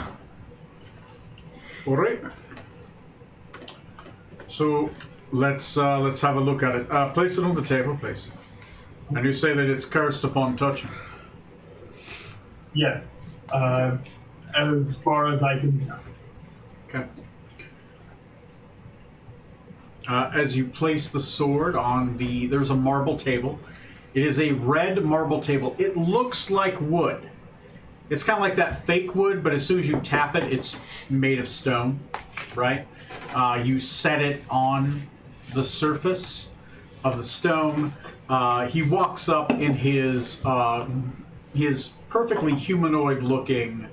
All right. So let's have a look at it. Place it on the table, please. And you say that it's cursed upon touching. Yes, as far as I can tell. Okay. As you place the sword on there's a marble table. It is a red marble table. It looks like wood. It's kind of like that fake wood, but as soon as you tap it, it's made of stone, right? You set it on the surface of the stone. He walks up in his perfectly humanoid-looking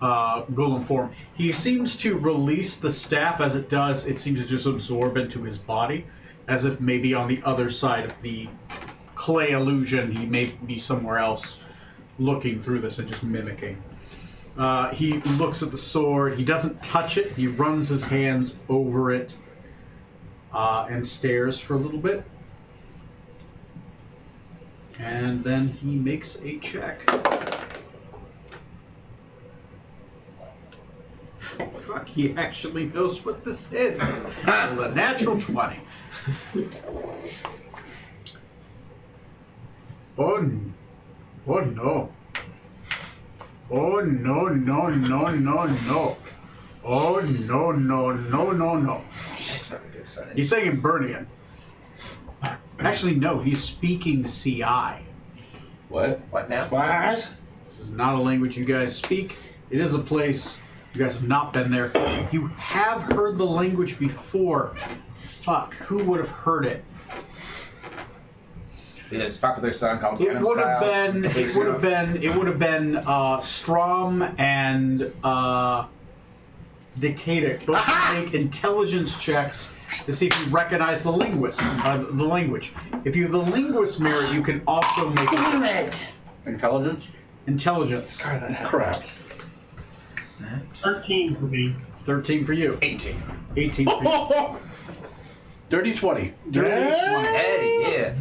golem form. He seems to release the staff. As it does, it seems to just absorb into his body, as if maybe on the other side of the clay illusion, he may be somewhere else looking through this and just mimicking. He looks at the sword. He doesn't touch it. He runs his hands over it and stares for a little bit. And then he makes a check. Fuck, he actually knows what this is. Well, a natural 20. Oh no. Oh no. Oh no, no, no, no, no. Oh no, no, no, no, no. That's not a good sign. He's saying in Burnian. Actually, no, he's speaking CI. What? What now? What? This is not a language you guys speak. It is a place you guys have not been there. You have heard the language before. Fuck, who would have heard it? See, there's a popular song called It Gangnam would have Style. been. It would have been Strom and Decadic. Both make intelligence checks to see if you recognize the the language. If you have the linguist merit, you can also make Damn it! Intelligence? intelligence. Crap. 13 for me. 13 for you. 18. 18 for you. Dirty 20. Hey, yeah.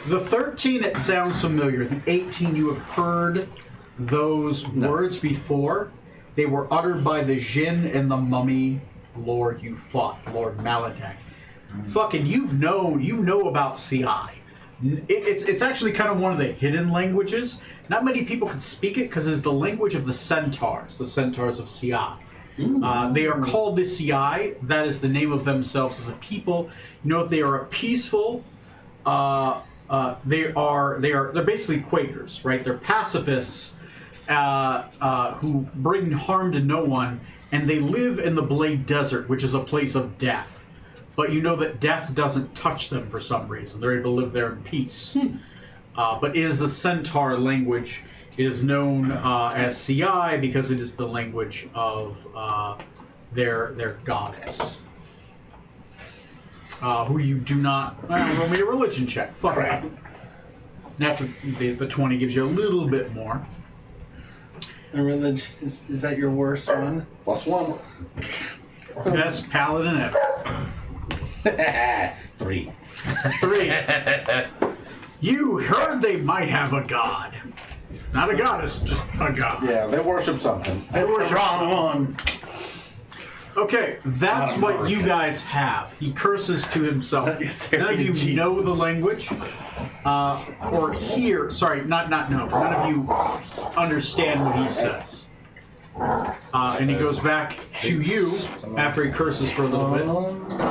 The 13, it sounds familiar. The 18, you have heard those words before. They were uttered by the Jinn and the mummy lord you fought, Lord Maladak. Fucking, you know about CI. It's actually kind of one of the hidden languages. Not many people can speak it because it's the language of the centaurs of CI. They are called the CI. That is the name of themselves as a people. You know, they are a peaceful. They're basically Quakers, right? They're pacifists who bring harm to no one, and they live in the Blade Desert, which is a place of death. But you know that death doesn't touch them for some reason. They're able to live there in peace. But it is the Centaur language. It is known as CI because it is the language of their goddess. Who you do not... roll me a religion check. Fuck it. Natural, the 20 gives you a little bit more. A religion is that your worst one? +1. Best paladin ever. 3. 3. You heard they might have a god. Not a goddess, just a god. Yeah, they worship something. That's the wrong one. Okay, that's what you guys have. He curses to himself. Yes, None of you Jesus. know the language, or hear. Sorry, not know. None of you understand what he says. And he goes back to you after he curses for a little bit.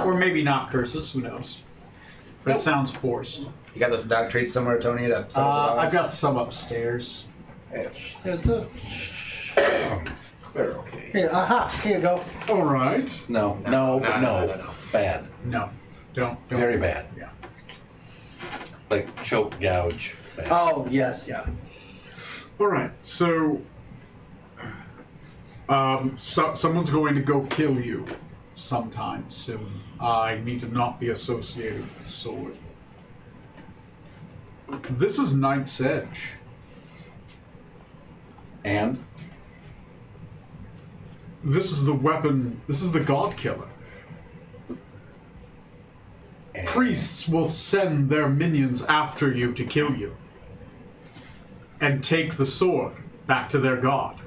Or maybe not curses, who knows. But it sounds forced. You got those dog treats somewhere, Tony, to settle the dogs? I've got some upstairs. We're okay. Here, here you go. Alright. No. Bad. No. Don't. Very bad. Yeah. Like choke, gouge. Bad. Oh, yes, yeah. Alright, so someone's going to go kill you sometime soon. I need to not be associated with the sword. This is Knight's Edge. And This is the weapon, this is the God Killer. Priests will send their minions after you to kill you. And take the sword back to their god.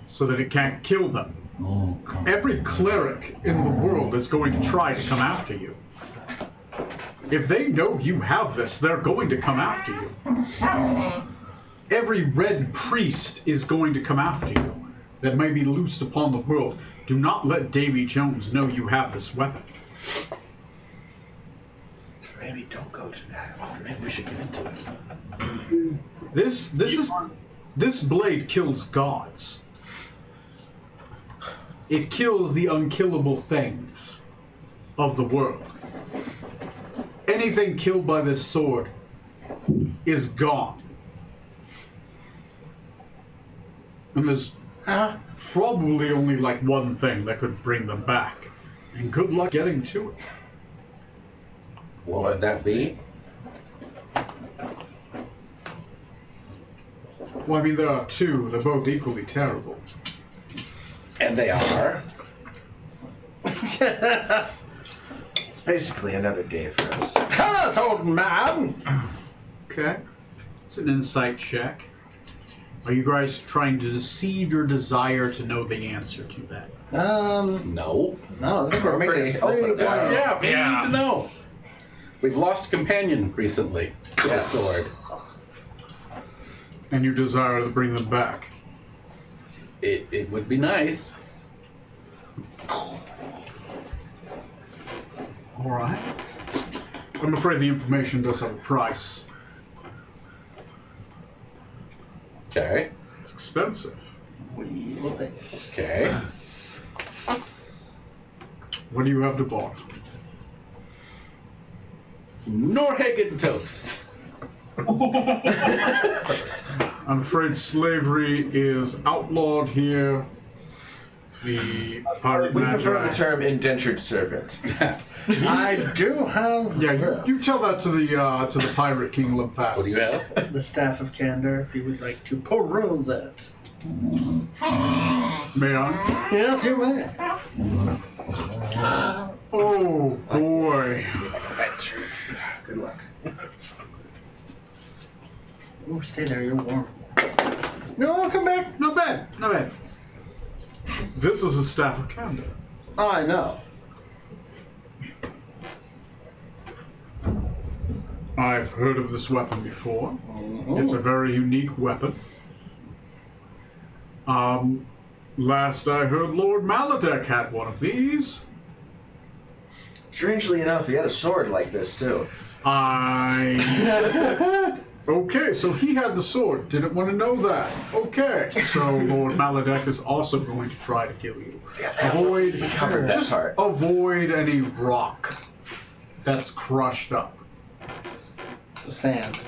So that it can't kill them. Every cleric in the world is going to try to come after you. If they know you have this, they're going to come after you. Every red priest is going to come after you that may be loosed upon the world. Do not let Davy Jones know you have this weapon. Maybe don't go to that. maybe we should give it to him. This blade kills gods. It kills the unkillable things of the world. Anything killed by this sword is gone. And there's probably only like one thing that could bring them back. And good luck getting to it. What would that be? Well, I mean, there are two. They're both equally terrible. And they are. It's basically another day for us. Tell us, old man! Okay. It's an insight check. Are you guys trying to deceive your desire to know the answer to that? No. No, I think we're Pretty making open. Yeah, we need to know. We've lost a companion recently to the sword. And you desire to bring them back. It would be nice. Alright. I'm afraid the information does have a price. Okay. It's expensive. We will pay. Okay. What do you have to buy? Norhagen toast. I'm afraid slavery is outlawed here. The pirate We prefer the magic. term indentured servant. I do have Yeah, this. you tell that to the pirate king Lymphatis. What do you have? The Staff of Candor, if you would like to peruse it. May I? Yes, you may. Oh boy. Good luck. Oh, stay there, you're warm. No, come back. Not bad. Not bad. This is a staff of candor. I know. I've heard of this weapon before. It's a very unique weapon. Last I heard, Lord Maladek had one of these. Strangely enough, he had a sword like this too. Okay, so he had the sword. Didn't want to know that. Okay, so Lord Maladek is also going to try to kill you. Avoid, covered that just part. avoid any rock that's crushed up. So sand.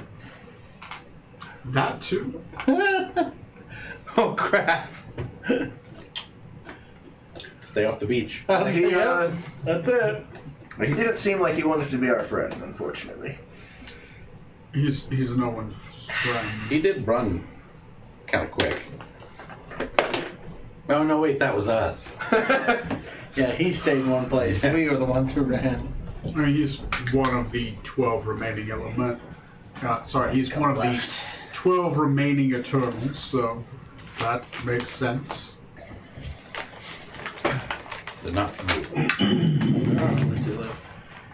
That too. Oh crap. Stay off the beach. He, That's it. he didn't seem like he wanted to be our friend, unfortunately. He's no one's friend. He did run kind of quick. Oh, no, wait, that was us. Yeah, he stayed in one place. We were the ones who ran. I mean, he's one of the 12 remaining element. Sorry, he's one of the 12 remaining Eternals, so that makes sense. They're not from you.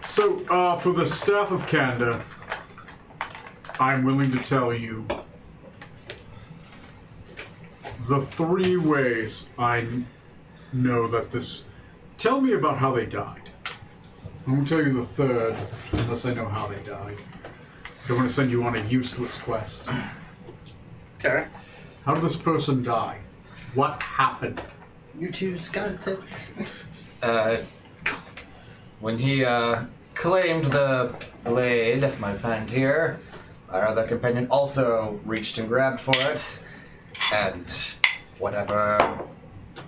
So, for the Staff of Candor, I'm willing to tell you the three ways know that this. Tell me about how they died. I won't tell you the third unless I know how they died. I don't want to send you on a useless quest. Okay. How did this person die? What happened? You two's got it. When he claimed the blade, my friend here, our other companion also reached and grabbed for it, and whatever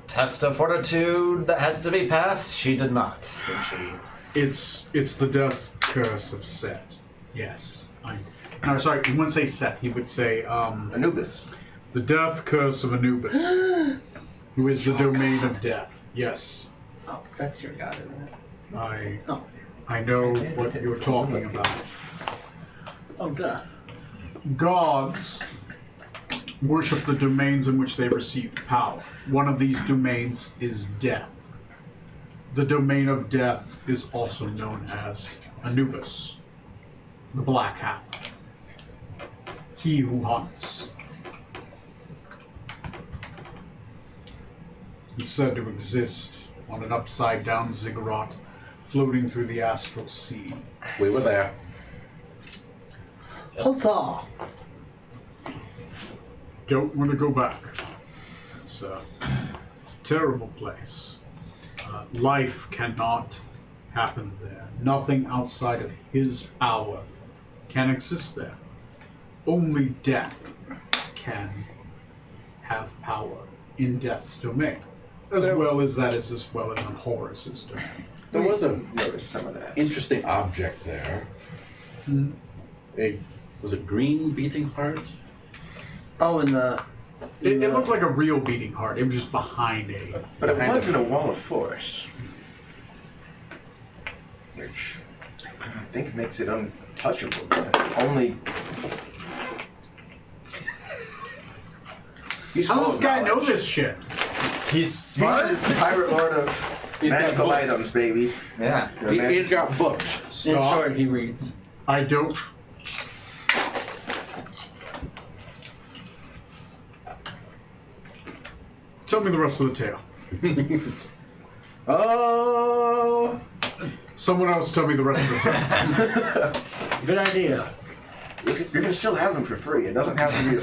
test of fortitude that had to be passed, she did not. And she... It's the death curse of Set. Yes. No, sorry, he wouldn't say Set. He would say Anubis. the death curse of Anubis, who is the domain of death. Yes, Oh, that's your god, isn't it? Oh. I know what you're talking about. Oh, duh. Gods worship the domains in which they receive power. One of these domains is death. The domain of death is also known as Anubis, the Black Hound. He who hunts. He's said to exist on an upside-down ziggurat floating through the astral sea. We were there. Huzzah! Don't want to go back. It's a terrible place. Life cannot happen there. Nothing outside of his power can exist there. Only death can have power in death's domain, as well as in Horus's domain. There was a Notice some of that. interesting object there. Was it green beating heart? Oh, and the... It looked like a real beating heart. It was just behind a. But it wasn't a wall of force. Which I think makes it untouchable. If only. He's How full does this of guy know knowledge. this shit? He's smart? Pirate Lord of He's got magical books. items, baby. Yeah. You're a man- He's got books. In Stop. short, he reads. I don't. Tell me the rest of the tale. Oh, Someone else tell me the rest of the tale. good idea. You can still have them for free. It doesn't have to be a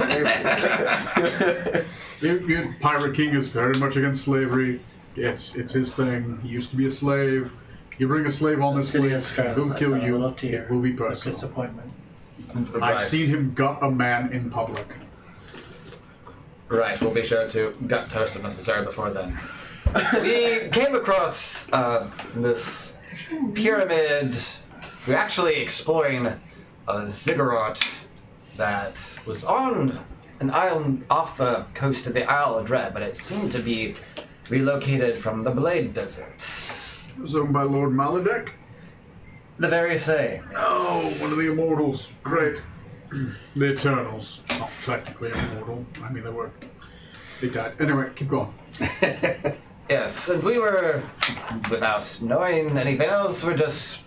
slave. Pirate King is very much against slavery. It's his thing. He used to be a slave. You bring a slave on this Obsidian list, Scarlet, he'll that's kill all I you. love to hear. It will be With personal. disappointment. I've seen him gut a man in public. Right, we'll be sure to gut toast if necessary before then. We came across this pyramid. We're actually exploring a ziggurat that was on an island off the coast of the Isle of Dread, but it seemed to be relocated from the Blade Desert. It was owned by Lord Maladek. The very same. Oh, one of the immortals. Great. The Eternals. Not technically immortal. I mean, they died. Anyway, keep going. Yes, and we were, without knowing anything else, we're just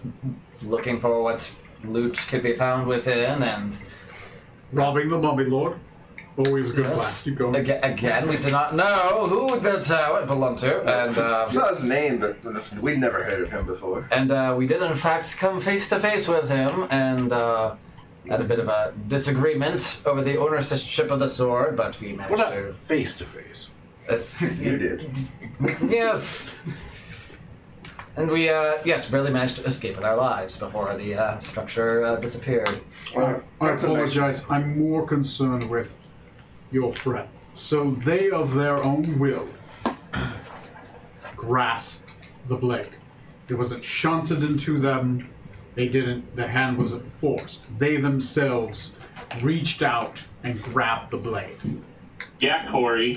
looking for what loot could be found within, and Robbing the Mummy Lord. Always a good plan. Keep going. Again, we do not know who the tower belonged to, and Saw his name, but we'd never heard of him before. we did in fact come face to face with him, and had a bit of a disagreement over the ownership of the sword, but we managed What to. about face to face? You did. Yes. And we, barely managed to escape with our lives before the structure disappeared. Well, I that's a nice- apologize. I'm more concerned with your friend. So they, of their own will, grasped the blade. It wasn't shunted into them. They didn't. The hand wasn't forced. They themselves reached out and grabbed the blade. Yeah, Corey.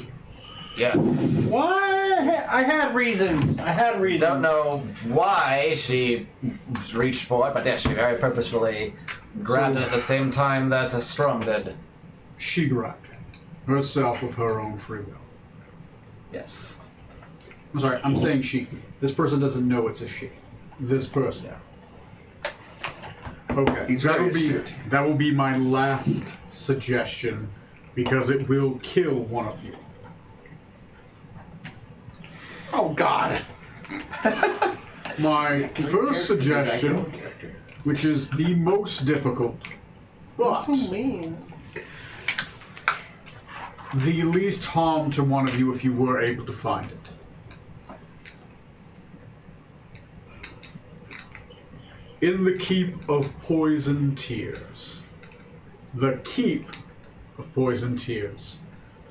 Yes. What? I had reasons. Don't know why she reached for it, but yeah, she very purposefully grabbed it at the same time that Strom did. She grabbed it herself of her own free will. Yes. I'm sorry. I'm saying she. This person doesn't know it's a she. This person. Okay. He's very astute. That will be my last suggestion, because it will kill one of you. Oh God. My first suggestion, which is the most difficult, but mean. the least harm to one of you if you were able to find it. In the Keep of Poison Tears. The Keep of Poison Tears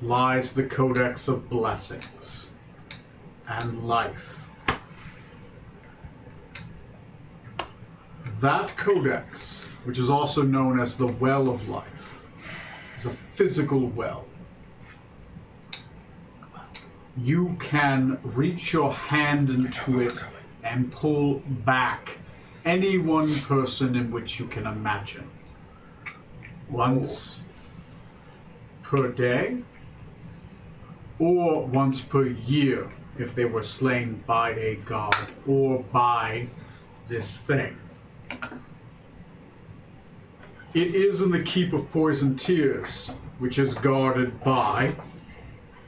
lies the Codex of Blessings and Life. That codex, which is also known as the Well of Life, is a physical well. You can reach your hand into it and pull back any one person in which you can imagine. Once per day, or once per year if they were slain by a god or by this thing. It is in the Keep of Poison Tears, which is guarded by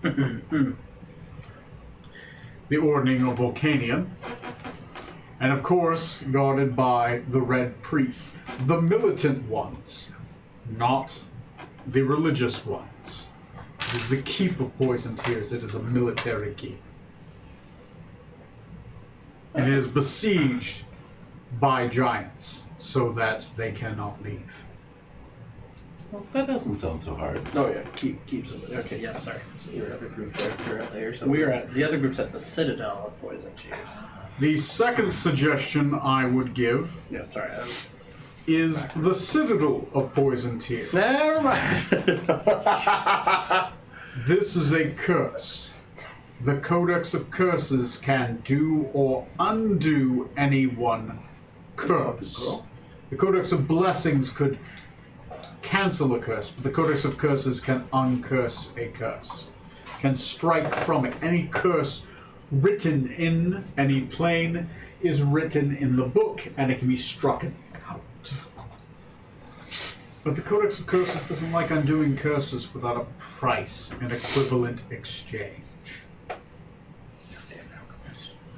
the Ordning of Volcanion, and of course guarded by the Red Priests, the militant ones, not the religious ones. It is the Keep of Poison Tears. It is a military keep. And it is besieged by giants so that they cannot leave. Well, that doesn't sound so hard. Oh yeah, keep somebody. Okay, yeah, sorry. So your other group there currently or something? We're at the other group's at the Citadel of Poison Tears. The second suggestion I would give Yeah, sorry. is the Citadel of Poison Tears. Never mind. This is a curse. The Codex of Curses can do or undo any one curse. The Codex of Blessings could cancel a curse, but the Codex of Curses can uncurse a curse. Can strike from it. Any curse written in any plane is written in the book, and it can be struck out. But the Codex of Curses doesn't like undoing curses without a price and equivalent exchange.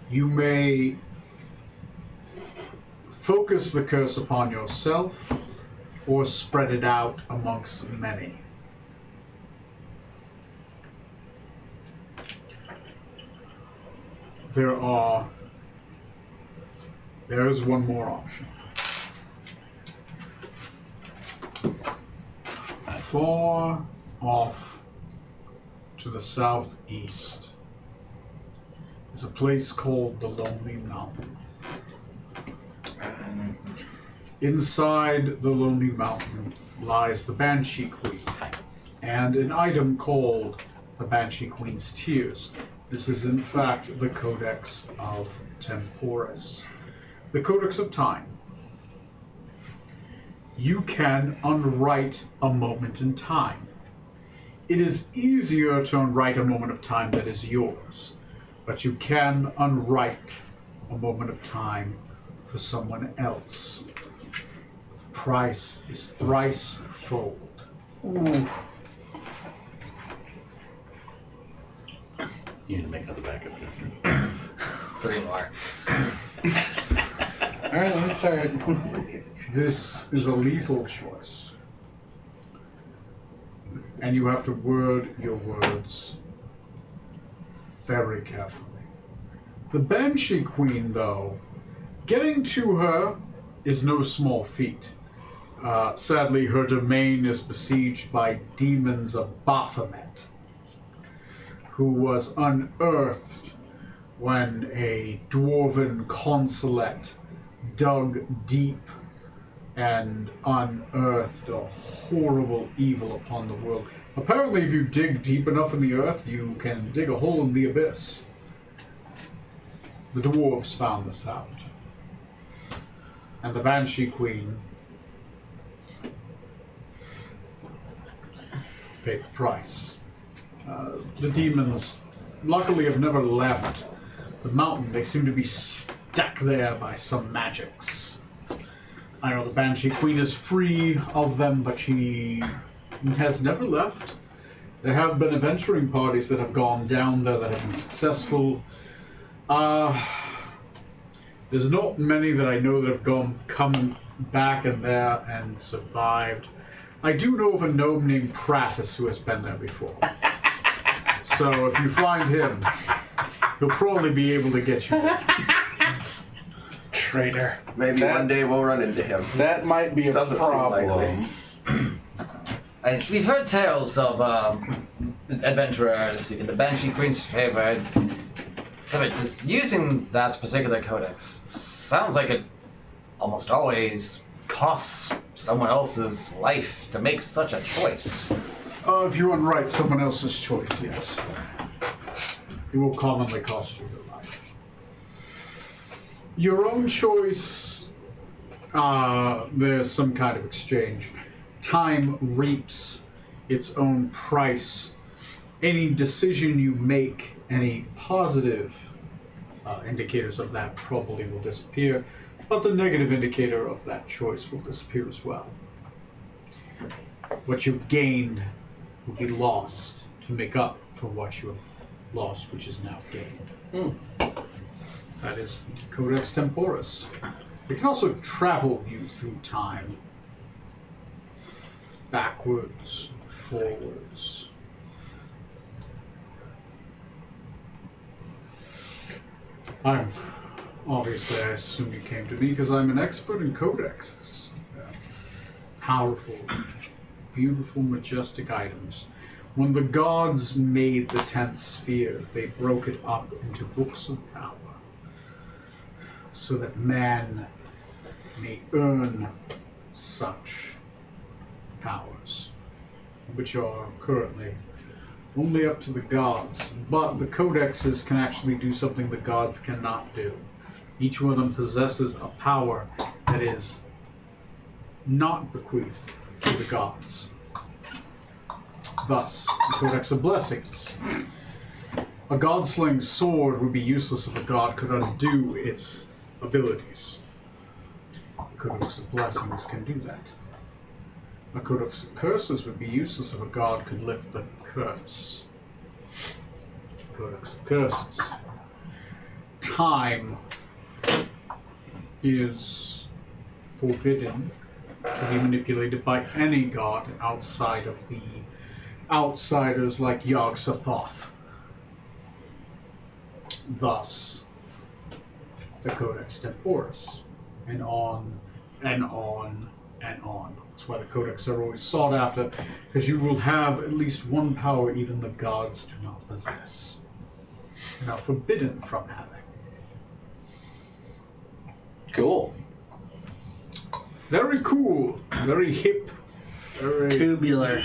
You may focus the curse upon yourself or spread it out amongst many. There is one more option. Far off to the southeast is a place called the Lonely Mountain. Inside the Lonely Mountain lies the Banshee Queen and an item called the Banshee Queen's Tears. This is in fact the Codex of Temporis, the Codex of Time. You can unwrite a moment in time. It is easier to unwrite a moment of time that is yours, but you can unwrite a moment of time for someone else. The price is thrice fold. You need to make another backup chapter. 3 more. Alright, let me start. This is a lethal choice. And you have to word your words very carefully. The Banshee Queen, though, getting to her is no small feat. Sadly, her domain is besieged by demons of Baphomet, who was unearthed when a dwarven consulate dug deep and unearthed a horrible evil upon the world. Apparently, if you dig deep enough in the earth, you can dig a hole in the abyss. The dwarves found this out. And the Banshee Queen paid the price. The demons, luckily, have never left the mountain. They seem to be stuck there by some magics. I know the Banshee Queen is free of them, but she has never left. There have been adventuring parties that have gone down there that have been successful. There's not many that I know that have come back in there and survived. I do know of a gnome named Pratis who has been there before. So if you find him, he'll probably be able to get you. Traitor. Maybe one day we'll run into him. That might be a Doesn't seem problem. likely. We've heard tales of adventurers in the Banshee Queen's favor. So just using that particular codex sounds like it almost always costs someone else's life to make such a choice. If you unwrite someone else's choice, yes. It will commonly cost you your life. Your own choice, there's some kind of exchange. Time reaps its own price. Any decision you make, any positive indicators of that probably will disappear, but the negative indicator of that choice will disappear as well. What you've gained will be lost to make up for what you have lost, which is now gained. That is Codex Temporis. It can also travel you through time. Backwards, forwards. Obviously, I assume you came to me because I'm an expert in codexes. Powerful, beautiful, majestic items. When the gods made the 10th sphere, they broke it up into books of power so that man may earn such powers, which are currently only up to the gods. But the codexes can actually do something the gods cannot do. Each one of them possesses a power that is not bequeathed to the gods. Thus, the Codex of Blessings. A god-slaying sword would be useless if a god could undo its abilities. The Codex of Blessings can do that. A Codex of Curses would be useless if a god could lift the curse. Codex of Curses. Time is forbidden to be manipulated by any god outside of the outsiders like Yog-Sothoth. Thus, the Codex Temporis, and on and on and on. That's why the codex are always sought after, because you will have at least one power even the gods do not possess. And are forbidden from having. Cool. Very cool, very hip, very... Tubular.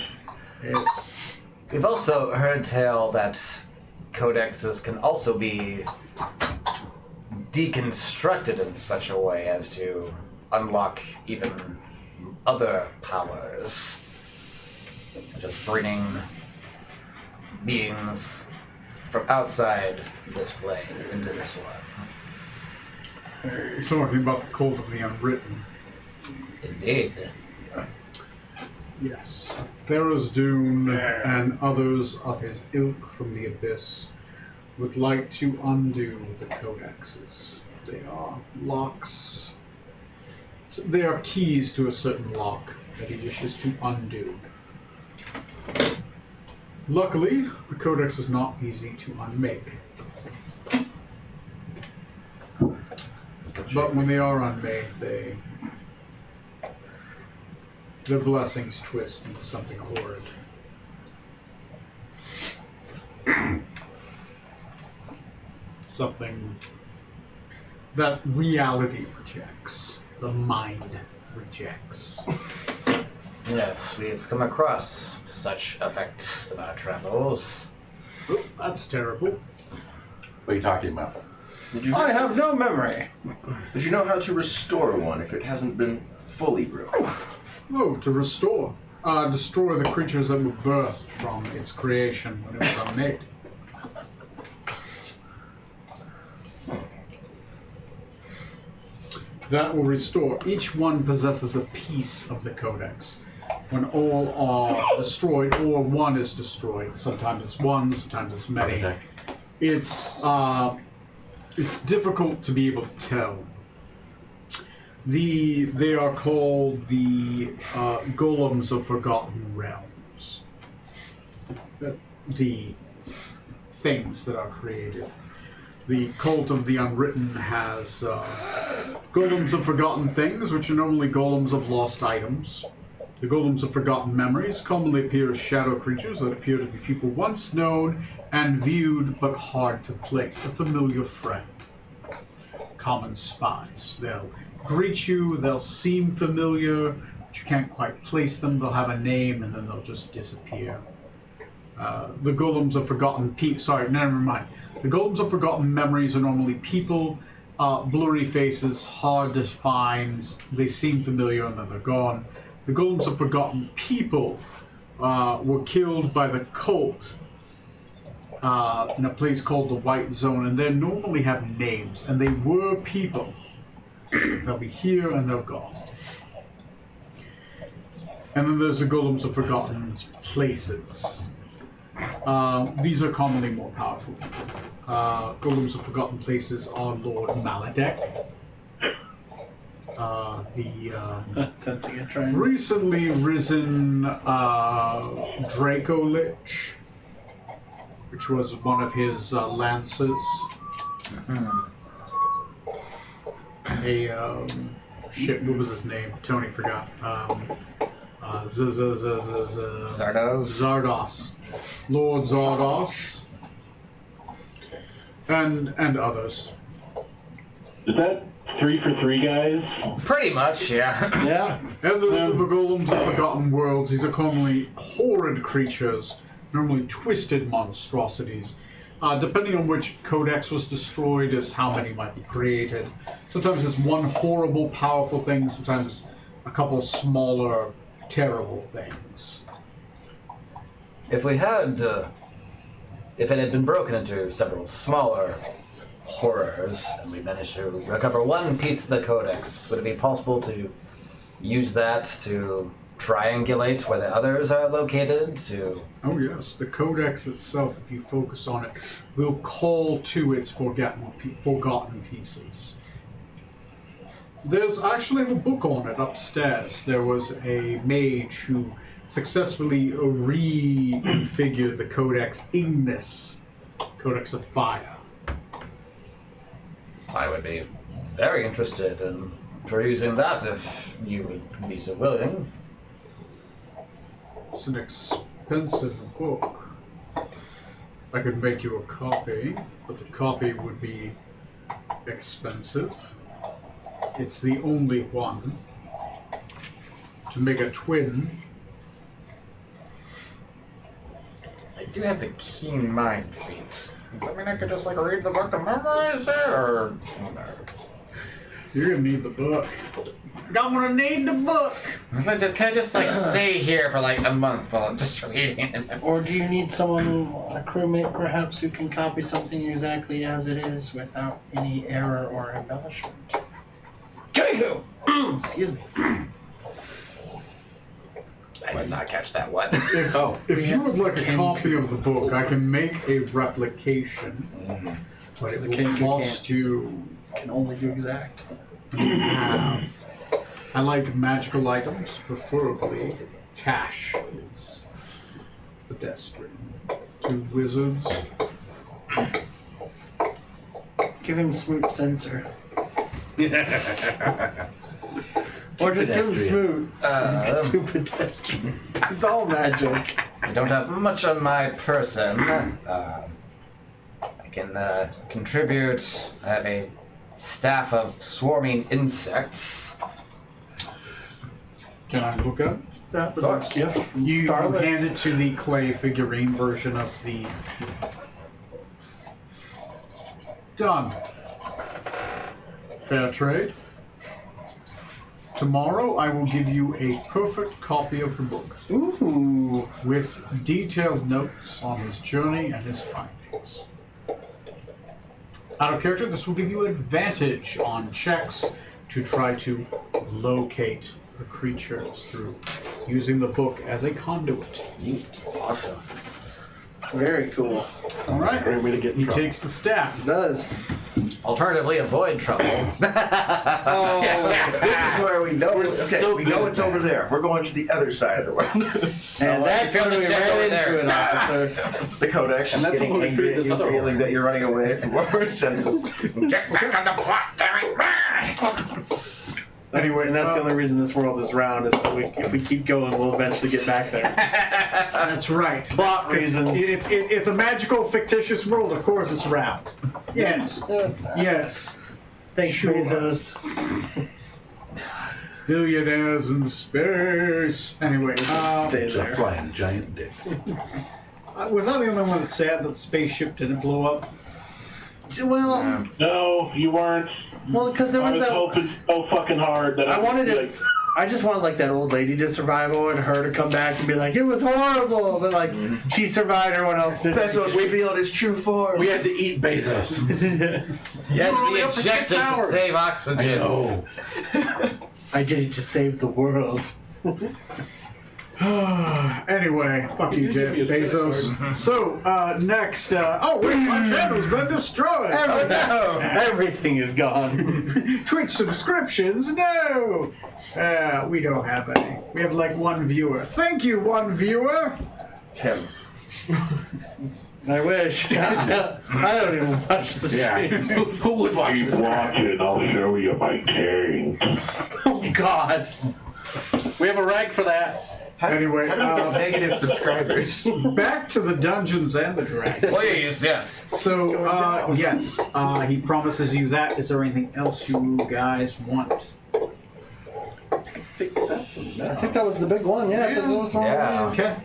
Yes. We've also heard tell that codexes can also be deconstructed in such a way as to unlock even other powers, such as bringing beings from outside this plane into this one. You're talking about the Code of the Unwritten. Indeed. Yes. Tharizdun and others of his ilk from the Abyss would like to undo the codexes. They are locks. They are keys to a certain lock that he wishes to undo. Luckily, the codex is not easy to unmake. But when they are unmade, their blessings twist into something horrid. Something that reality rejects, the mind rejects. Yes, we've come across such effects in our travels. Oh, that's terrible. What are you talking about? I have no memory. Did you know how to restore one if it hasn't been fully broken? Oh, to restore. Destroy the creatures that were birthed from its creation when it was unmade. That will restore. Each one possesses a piece of the codex. When all are destroyed, or one is destroyed, sometimes it's one, sometimes it's many. Heart attack. It's It's difficult to be able to tell. They are called the Golems of Forgotten Realms. The things that are created. The Cult of the Unwritten has Golems of Forgotten Things, which are normally Golems of Lost Items. The Golems of Forgotten Memories commonly appear as shadow creatures that appear to be people once known and viewed, but hard to place. A familiar friend. Common spies. They'll greet you, they'll seem familiar, but you can't quite place them. They'll have a name, and then they'll just disappear. The Golems of Forgotten sorry, never mind. The Golems of Forgotten Memories are normally people, blurry faces, hard to find. They seem familiar and then they're gone. The Golems of Forgotten People were killed by the cult in a place called the White Zone, and they normally have names, and they were people. They'll be here and they're gone. And then there's the Golems of Forgotten Places. These are commonly more powerful. Golems of Forgotten Places are Lord Maladek. Sensing a trend. Recently risen Draco Lich, which was one of his lancers. Shit, what was his name? Tony forgot. Zardos. Lord Zardos. And others. Is that 3 for 3 guys? Pretty much, yeah. Yeah. And there's the Golems of Forgotten Worlds. These are commonly horrid creatures, normally twisted monstrosities. Depending on which codex was destroyed is how many might be created. Sometimes it's one horrible, powerful thing, sometimes a couple smaller, terrible things. If we had, if it had been broken into several smaller horrors, and we managed to recover one piece of the codex, would it be possible to use that to triangulate where the others are located? Oh yes, the codex itself, if you focus on it, will call to its forgotten pieces. There's actually a book on it upstairs. There was a mage who successfully reconfigured the Codex Ignis, Codex of Fire. I would be very interested in perusing that if you would be so willing. It's an expensive book. I could make you a copy, but the copy would be expensive. It's the only one. To make a twin. I do have the keen mind feat. I mean, I could just read the book and memorize it, or... You're gonna need the book. I'm gonna need the book! Can I just stay here for a month while I'm just reading it? Or do you need someone, a crewmate perhaps, who can copy something exactly as it is without any error or embellishment? Jacob! Excuse me. I did not catch that one. If you would like a copy of the book, I can make a replication, but it will cost you. Can only do exact. I like magical items, preferably cash is pedestrian. 2 wizards. Give him smooth sensor. Or just give him smooth. He's too pedestrian. It's all magic. I don't have much on my person. I can contribute. I have a staff of swarming insects. Can I look at it? That was course. a gift from You Scarlet. hand it to the clay figurine version of the. Done. Fair trade. Tomorrow I will give you a perfect copy of the book. Ooh. With detailed notes on his journey and his findings. Out of character, this will give you advantage on checks to try to locate the creatures through using the book as a conduit. Awesome. Very cool. All right. Great way to get He drunk. takes the staff. It does. Alternatively, avoid trouble. This is where we know. We're Okay, so we good know at it's that. over there. We're going to the other side of the world. And that's you when found we the check over ran there. into it, officer. The Codex is that's getting when we angry figured at this you, other feeling one. that you're running away from our senses. Get back on the plot, damn it! Anyway, and that's the only reason this world is round is so if we keep going, we'll eventually get back there. That's right. Plot reasons. It's a magical, fictitious world. Of course, it's round. Yes. Yes. Thanks, Sure. Bezos. Billionaires in space. Anyway, Stay there. Flying giant dicks. was I the only one that's sad that the spaceship didn't blow up? Well, No, you weren't. because there I was was that. hoping so fucking hard that I wanted to. it. I just wanted like that old lady to survive and her to come back and be like, it was horrible, but like she survived, everyone else did. Bezos revealed his true form. We had to eat Bezos. You had to only be up for 6 ejected to hours. save oxygen. Oh. I did it to save the world. Anyway, fuck you, You Jeff did give me a Bezos. So, next, oh wait, my channel's been destroyed! Everything is gone. Twitch subscriptions, no! We don't have any. We have like one viewer. Thank you, one viewer! It's him. I wish. I don't even watch the stream. Who would watch Keep this? watching, I'll show you my cane. Oh God. We have a rank for that. Anyway, How do we get negative subscribers? back to the Dungeons and the Dragons. Please, yes. So, yes, he promises you that. Is there anything else you guys want? I think that was the big one. Yeah. That was one. Yeah. Okay.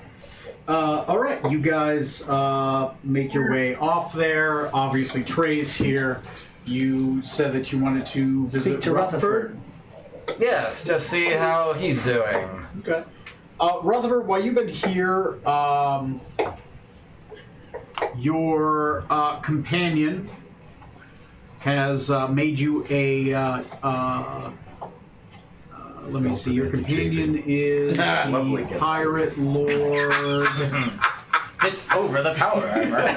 All right, you guys make your way off there. Obviously, Trey's here. You said that you wanted to visit Speak to Rutherford. Yes, just see how he's doing. Okay. Rutherford, while you've been here, your companion has made you a. Let me see. Your companion is Lovely. the pirate lord. It's over the power armor.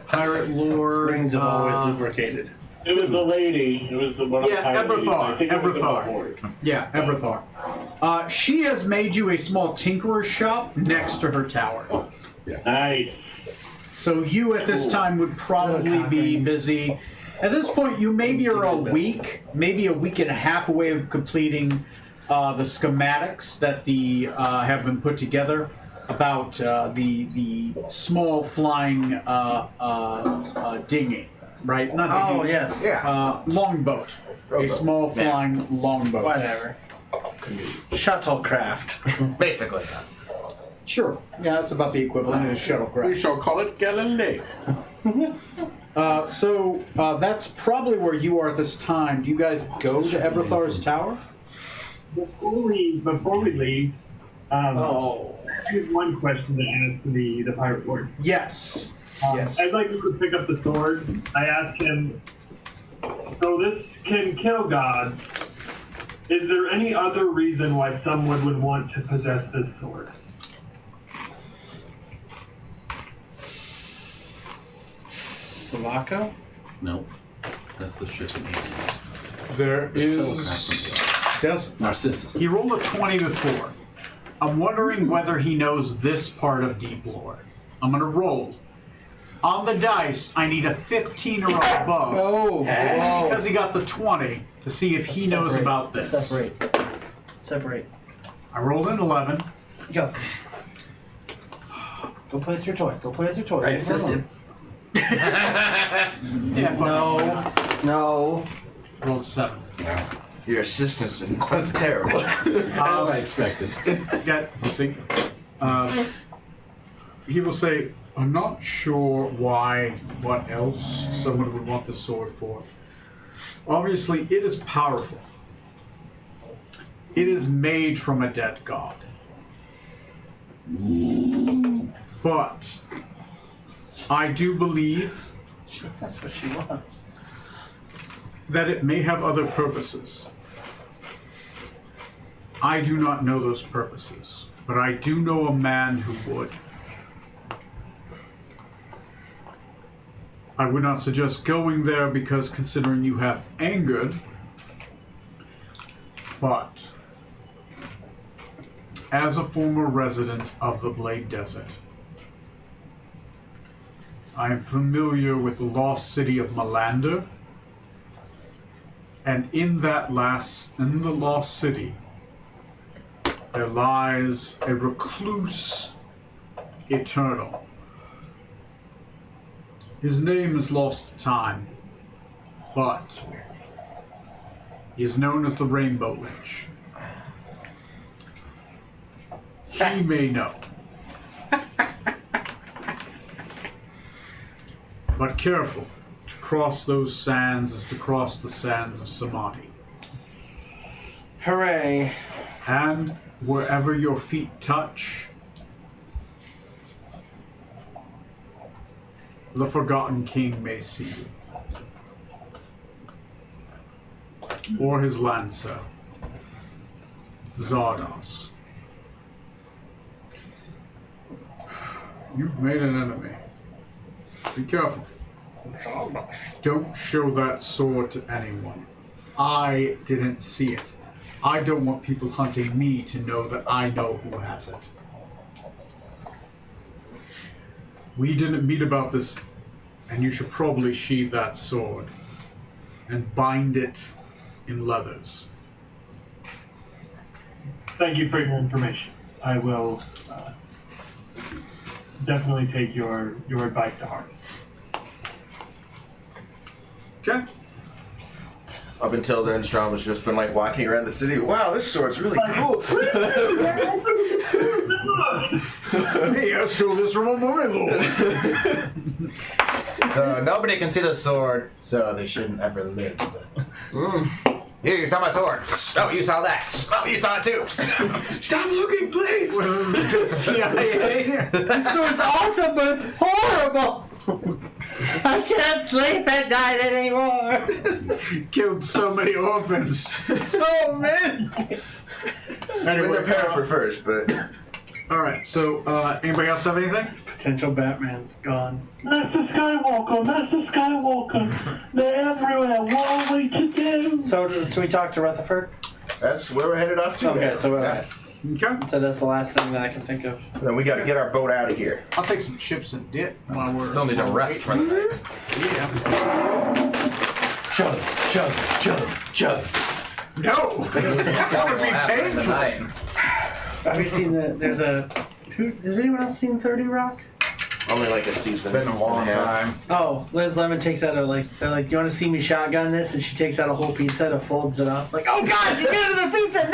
Pirate lord. Rings have always lubricated. It was a lady. It was the one of the Yeah, pirate ladies. Eberthar, I think it was the Eberthar. board. Yeah, Eberthar. She has made you a small tinkerer's shop next to her tower. Nice. So you at this time would probably Little cock be rings. busy. At this point, you maybe are a week, maybe a week and a half away of completing the schematics that the have been put together about the small flying dinghy, right? Not Oh dinghy. yes. Yeah. Longboat. A small flying longboat. Whatever. Shuttlecraft. Basically. Sure. Yeah, that's about the equivalent of a shuttlecraft. We shall call it Galileo. So that's probably where you are at this time. Do you guys go to Eberthar's tower? Before we leave, I have one question to ask the pirate lord. Yes. Yes. As I go to pick up the sword, I ask him, so this can kill gods. Is there any other reason why someone would want to possess this sword? Sulaco? No. That's the ship in Hades. There Phil is. Crackman. Does Narcissus. he rolled a 20 before? I'm wondering whether he knows this part of Deep Lore. I'm gonna roll. On the dice, I need a 15 or above. Oh. Because he got the 20 to see if he knows about this. Separate. I rolled an 11. Go. Go play with your toy. Go play with your toy. I assisted. Yeah, fuck No. Rolled a 7. Your assistance was terrible. As I expected. See, he will say, I'm not sure why, what else someone would want the sword for. Obviously, it is powerful. It is made from a dead god. But I do believe That's what she wants. that it may have other purposes. I do not know those purposes, but I do know a man who would. I would not suggest going there because considering you have angered, but as a former resident of the Blade Desert, I am familiar with the lost city of Melander, and in the lost city, there lies a recluse eternal. His name is lost to time, but he is known as the Rainbow Lich. He may know. But careful, to cross those sands is to cross the sands of Samadhi. Hooray. And wherever your feet touch, the Forgotten King may see you. Or his Lancer, Zardos. You've made an enemy. Be careful. Don't show that sword to anyone. I didn't see it. I don't want people hunting me to know that I know who has it. We didn't meet about this, and you should probably sheathe that sword and bind it in leathers. Thank you for your information. I will definitely take your advice to heart. Okay. Up until then, Strom has just been like walking around the city. Wow, this sword's really cool. Hey, I stole this from my lord. So nobody can see the sword, so they shouldn't ever live. Here, you saw my sword. Oh, you saw that. Oh, you saw it too. Stop looking, please. CIA. This sword's awesome, but it's horrible. I can't sleep at night anymore. Killed so many orphans. So many. I mean, their parents were first, but all right. So, anybody else have anything? Potential Batman's gone. Master Skywalker, they're everywhere. What are we to do? So we talked to Rutherford? that's where we're headed off to. Okay, so we're Okay. So that's the last thing that I can think of. Then we got to get our boat out of here. I'll take some chips and dip while we're. Still need to rest for the night. Chug. No. That would be painful. Have you seen has anyone else seen 30 Rock? Only like a season. It's been a long time. Oh, Liz Lemon takes out they're like, you want to see me shotgun this? And she takes out a whole pizza and folds it up. Like, oh God, she's getting to the pizza,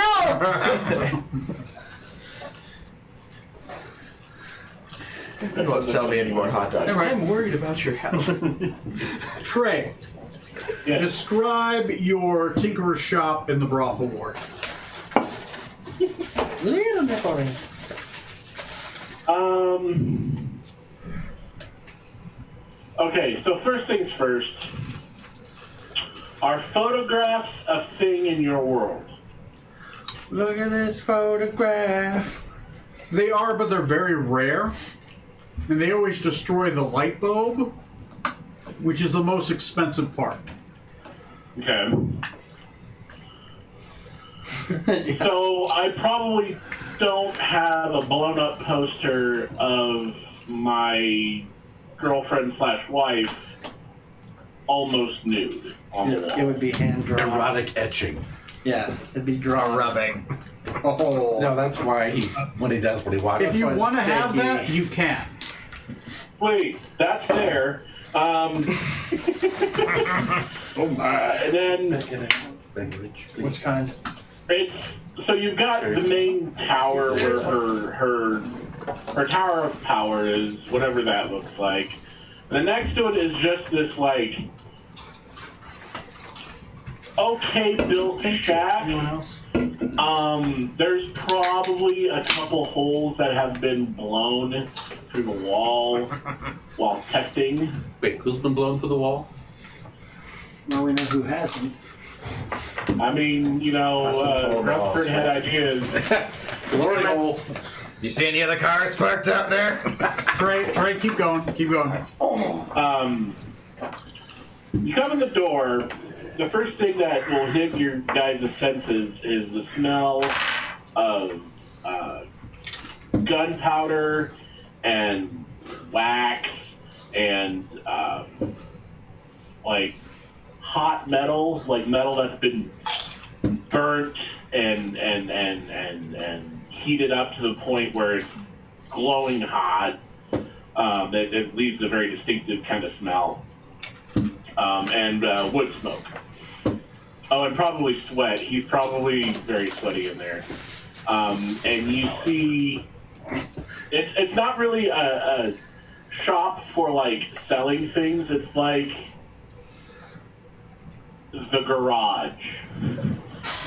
no! Don't sell me any more hot dogs. All right. I'm worried about your health. Trey, Yes. describe your tinkerer's shop in the brothel ward. Little nipple rings. Okay, so first things first. Are photographs a thing in your world? Look at this photograph. They are, but they're very rare. And they always destroy the light bulb, which is the most expensive part. Okay. So I probably don't have a blown up poster of my girlfriend / wife almost nude on the wall. It would be hand drawn. Erotic etching. Yeah, it'd be drawn. Rubbing. Oh. No, that's why when he walks. If you why it's want to have sticky. that, you can. Wait, that's fair. And then Which kind? it's so you've got the main tower where her tower of power is, whatever that looks like. The next to it is just this like okay built shack. Anyone else? There's probably a couple holes that have been blown through the wall while testing. Wait, who's been blown through the wall? Well, we know who hasn't. I mean, Rutherford had ideas. You see any other cars parked out there? Trey, keep going. You come in the door. The first thing that will hit your guys' senses is the smell of gunpowder and wax and like hot metal, like metal that's been burnt and heated up to the point where it's glowing hot. It leaves a very distinctive kind of smell. And wood smoke. Oh, and probably sweat. He's probably very sweaty in there. And you see, it's not really a shop for like selling things. It's like the garage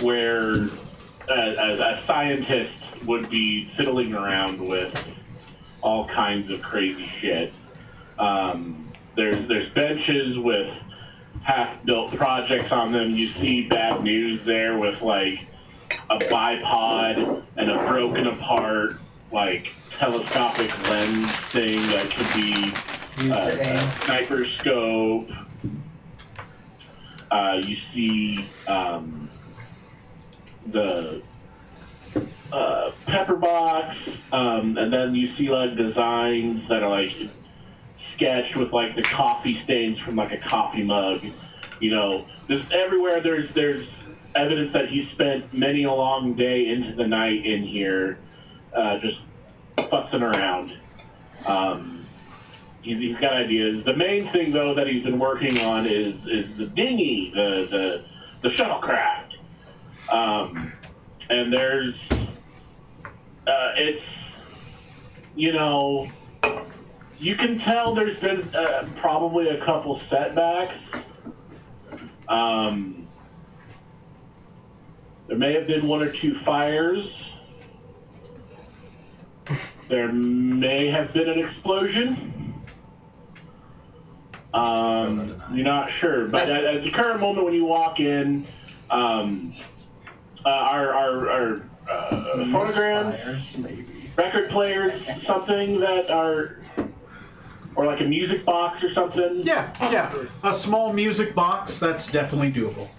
where a scientist would be fiddling around with all kinds of crazy shit. There's benches with half-built projects on them. You see bad news there with like a bipod and a broken apart like telescopic lens thing that could be a sniper scope. You see the pepper box, and then you see like designs that are like sketched with like the coffee stains from like a coffee mug. You know, just everywhere there's evidence that he spent many a long day into the night in here, just futzing around. He's got ideas. The main thing though that he's been working on is the dinghy, the shuttlecraft. And there's it's, you know, you can tell there's been probably a couple setbacks. There may have been one or two fires. There may have been an explosion. You're not sure, but at the current moment when you walk in, our phonograms, record players, something that are, or like a music box or something. Yeah. A small music box, that's definitely doable.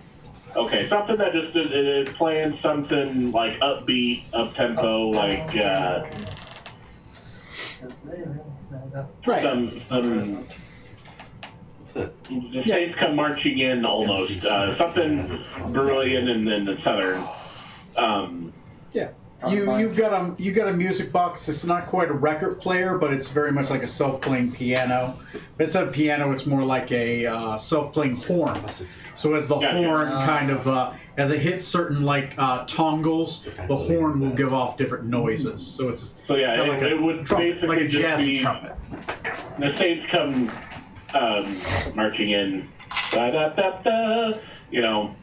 Okay, something that just is playing something like upbeat, up-tempo, like some the Saints Come Marching In almost. Something brilliant and then the Southern. Yeah. You've got a music box. It's not quite a record player, but it's very much like a self-playing piano. But instead of piano, it's more like a self-playing horn. So as the horn kind of as it hits certain like tongles, the horn will give off different noises. So it's it would trumpet, basically like a just jazz be trumpet. the Saints come marching in. Da, da, da, da, you know,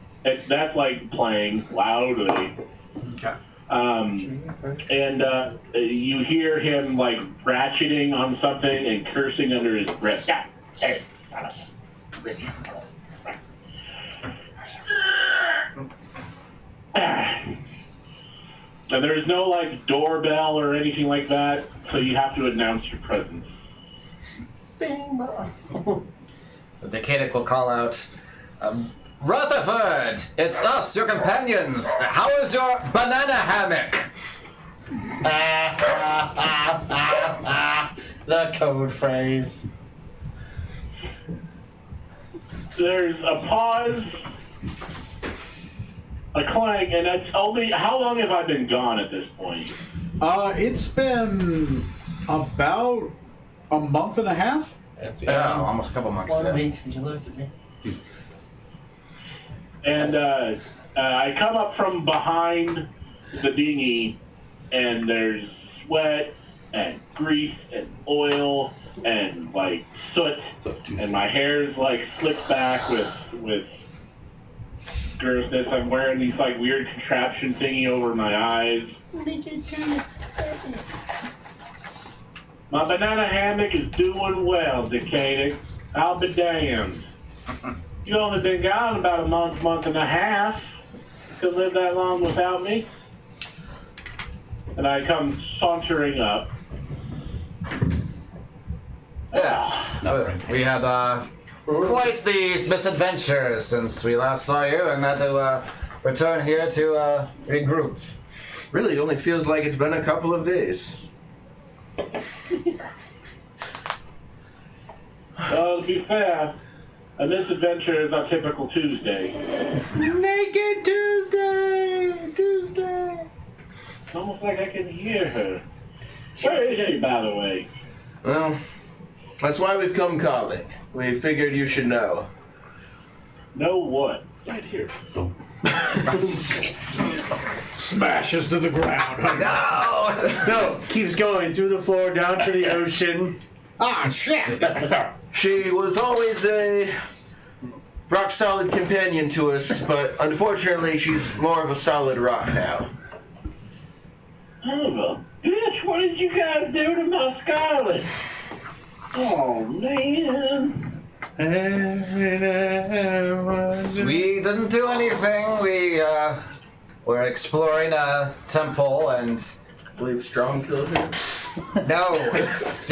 that's like playing loudly. Okay. And you hear him like ratcheting on something and cursing under his breath. Yeah, hey, son of a bitch. And there's no like doorbell or anything like that, so you have to announce your presence. Bing bong. The Decadic will call out, Rutherford! It's us, your companions! How is your banana hammock? The code phrase. There's a pause, a clang, and that's only. How long have I been gone at this point? It's been about a month and a half. That's Almost a couple months. 1 there. week since you looked at me. And I come up from behind the dinghy, and there's sweat and grease and oil and like soot, and my hair's like slicked back with grossness. I'm wearing these like weird contraption thingy over my eyes. My banana hammock is doing well, Decadic. I'll be damned. You only been gone about a month and a half. Could live that long without me. And I come sauntering up. Yeah. We had quite the misadventure since we last saw you, and had to return here to regroup. Really, only feels like it's been a couple of days. Well, to be fair, a misadventure is our typical Tuesday. Naked Tuesday! Tuesday! It's almost like I can hear her. Where is she, by the way? Well, that's why we've come calling. We figured you should know. Know what? Right here. Thump. Smashes to the ground. No, keeps going through the floor down to the ocean. Ah, shit! She was always a rock-solid companion to us, but unfortunately she's more of a solid rock now. Son of a bitch, what did you guys do to my Scarlet? Oh, man. We didn't do anything. We were exploring a temple, and I believe Strong killed him. no, it's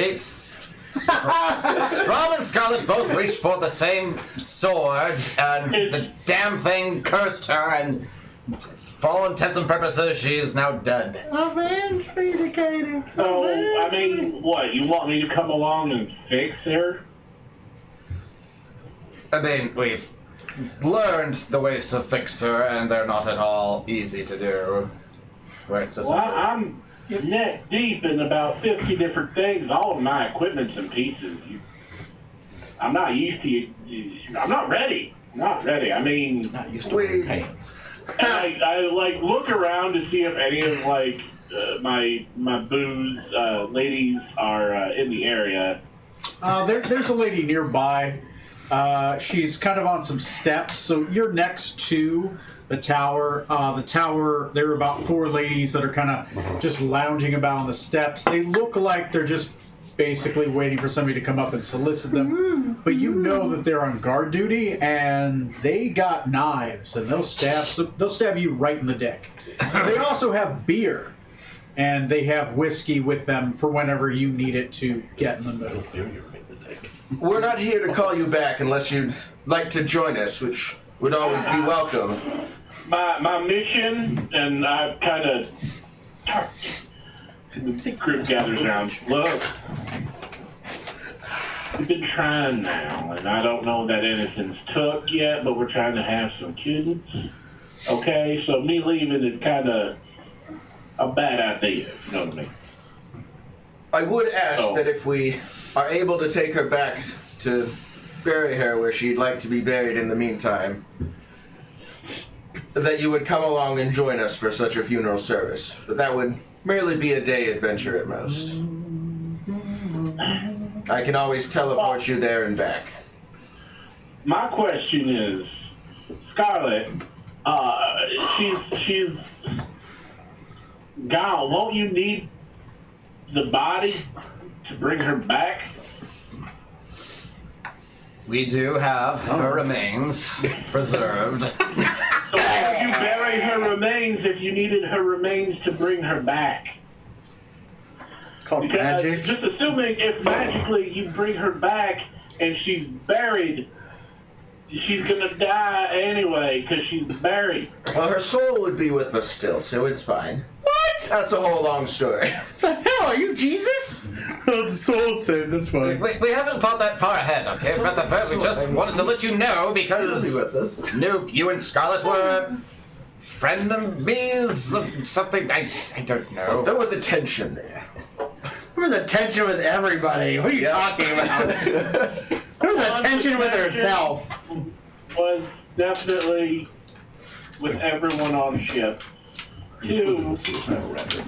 Strom and Scarlet both reached for the same sword, and the damn thing cursed her, and for all intents and purposes, she is now dead. Avenge me, Decatur. So, I mean, what, you want me to come along and fix her? I mean, we've learned the ways to fix her, and they're not at all easy to do. Right, so Well, I'm neck deep in about 50 different things. All of my equipment's in pieces. I'm not used to I'm not ready. Not ready. I mean, Not used to wearing pants. and I like look around to see if any of like my booze ladies are in the area. There's a lady nearby. She's kind of on some steps, so you're next to the tower. There are about 4 ladies that are kind of just lounging about on the steps. They look like they're just basically waiting for somebody to come up and solicit them. But you know that they're on guard duty, and they got knives, and they'll stab you right in the dick. They also have beer, and they have whiskey with them for whenever you need it to get in the mood. Here you're right in the dick. We're not here to call you back unless you'd like to join us, which would always be welcome. My mission, and I kind of the group gathers around. Look, we've been trying now, and I don't know that anything's took yet, but we're trying to have some kids. Okay, so me leaving is kind of a bad idea, if you know what I mean. I would ask that if we are able to take her back to bury her where she'd like to be buried in the meantime, that you would come along and join us for such a funeral service. But that would merely be a day adventure at most. I can always teleport you there and back. My question is, Scarlet, she's gone. Won't you need the body to bring her back? we do have her remains preserved. So why would you bury her remains if you needed her remains to bring her back? It's called Because magic. just assuming if magically you bring her back and she's buried, she's gonna die anyway because she's buried. Well, her soul would be with us still, so it's fine. What? That's a whole long story. The hell, are you Jesus? Oh, the soul saved, that's fine. We haven't thought that far ahead, okay, Rutherford? We just wanted to let you know because us. you and Scarlet were frenemies, something, I don't know. There was a tension there. There was a tension with everybody. What are you talking about? There was a tension with herself. Was definitely with everyone on ship. Two, The suicidal rapper.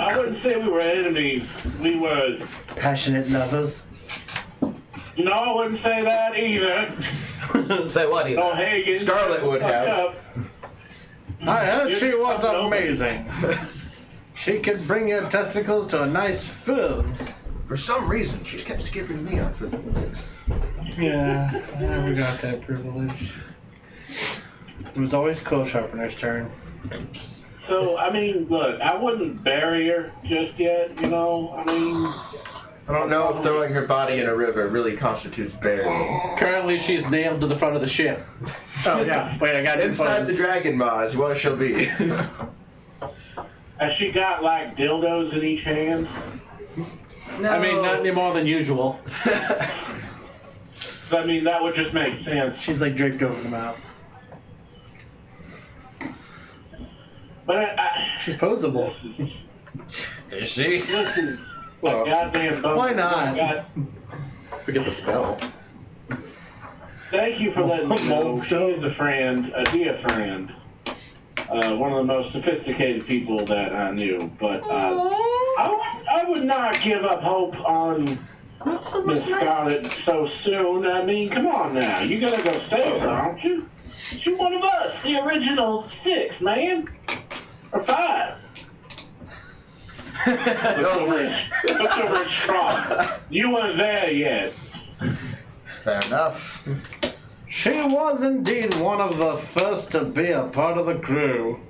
I wouldn't say we were enemies. We were. Passionate lovers. No, I wouldn't say that either. Say what, either? No, Hagen. Scarlet would fuck have. up. I heard she was Something over. amazing. She could bring your testicles to a nice fuzz. For some reason, she kept skipping me on physical days. Yeah, I never got that privilege. It was always Coal Sharpener's turn. So, I mean, look, I wouldn't bury her just yet, you know? I mean, I don't know if throwing her body in a river really constitutes burying. Currently, she's nailed to the front of the ship. Oh yeah. Wait, I got it. Inside the dragon maw what she'll be. Has she got like dildos in each hand? No. I mean, not any more than usual. I mean, that would just make sense. She's like draped over the mouth. But She's posable. Is she? this is a goddamn bummer. Why not? Forget the spell. Thank you for letting me know. Mold She stone. is a friend, a dear friend. One of the most sophisticated people that I knew. But I would not give up hope on That's so Miss Scarlet so soon. I mean, come on now. You gotta go save her, aren't you? She's one of us, the original 6, man. Or 5. Looks over at Strong. You weren't there yet. Fair enough. She was indeed one of the first to be a part of the crew.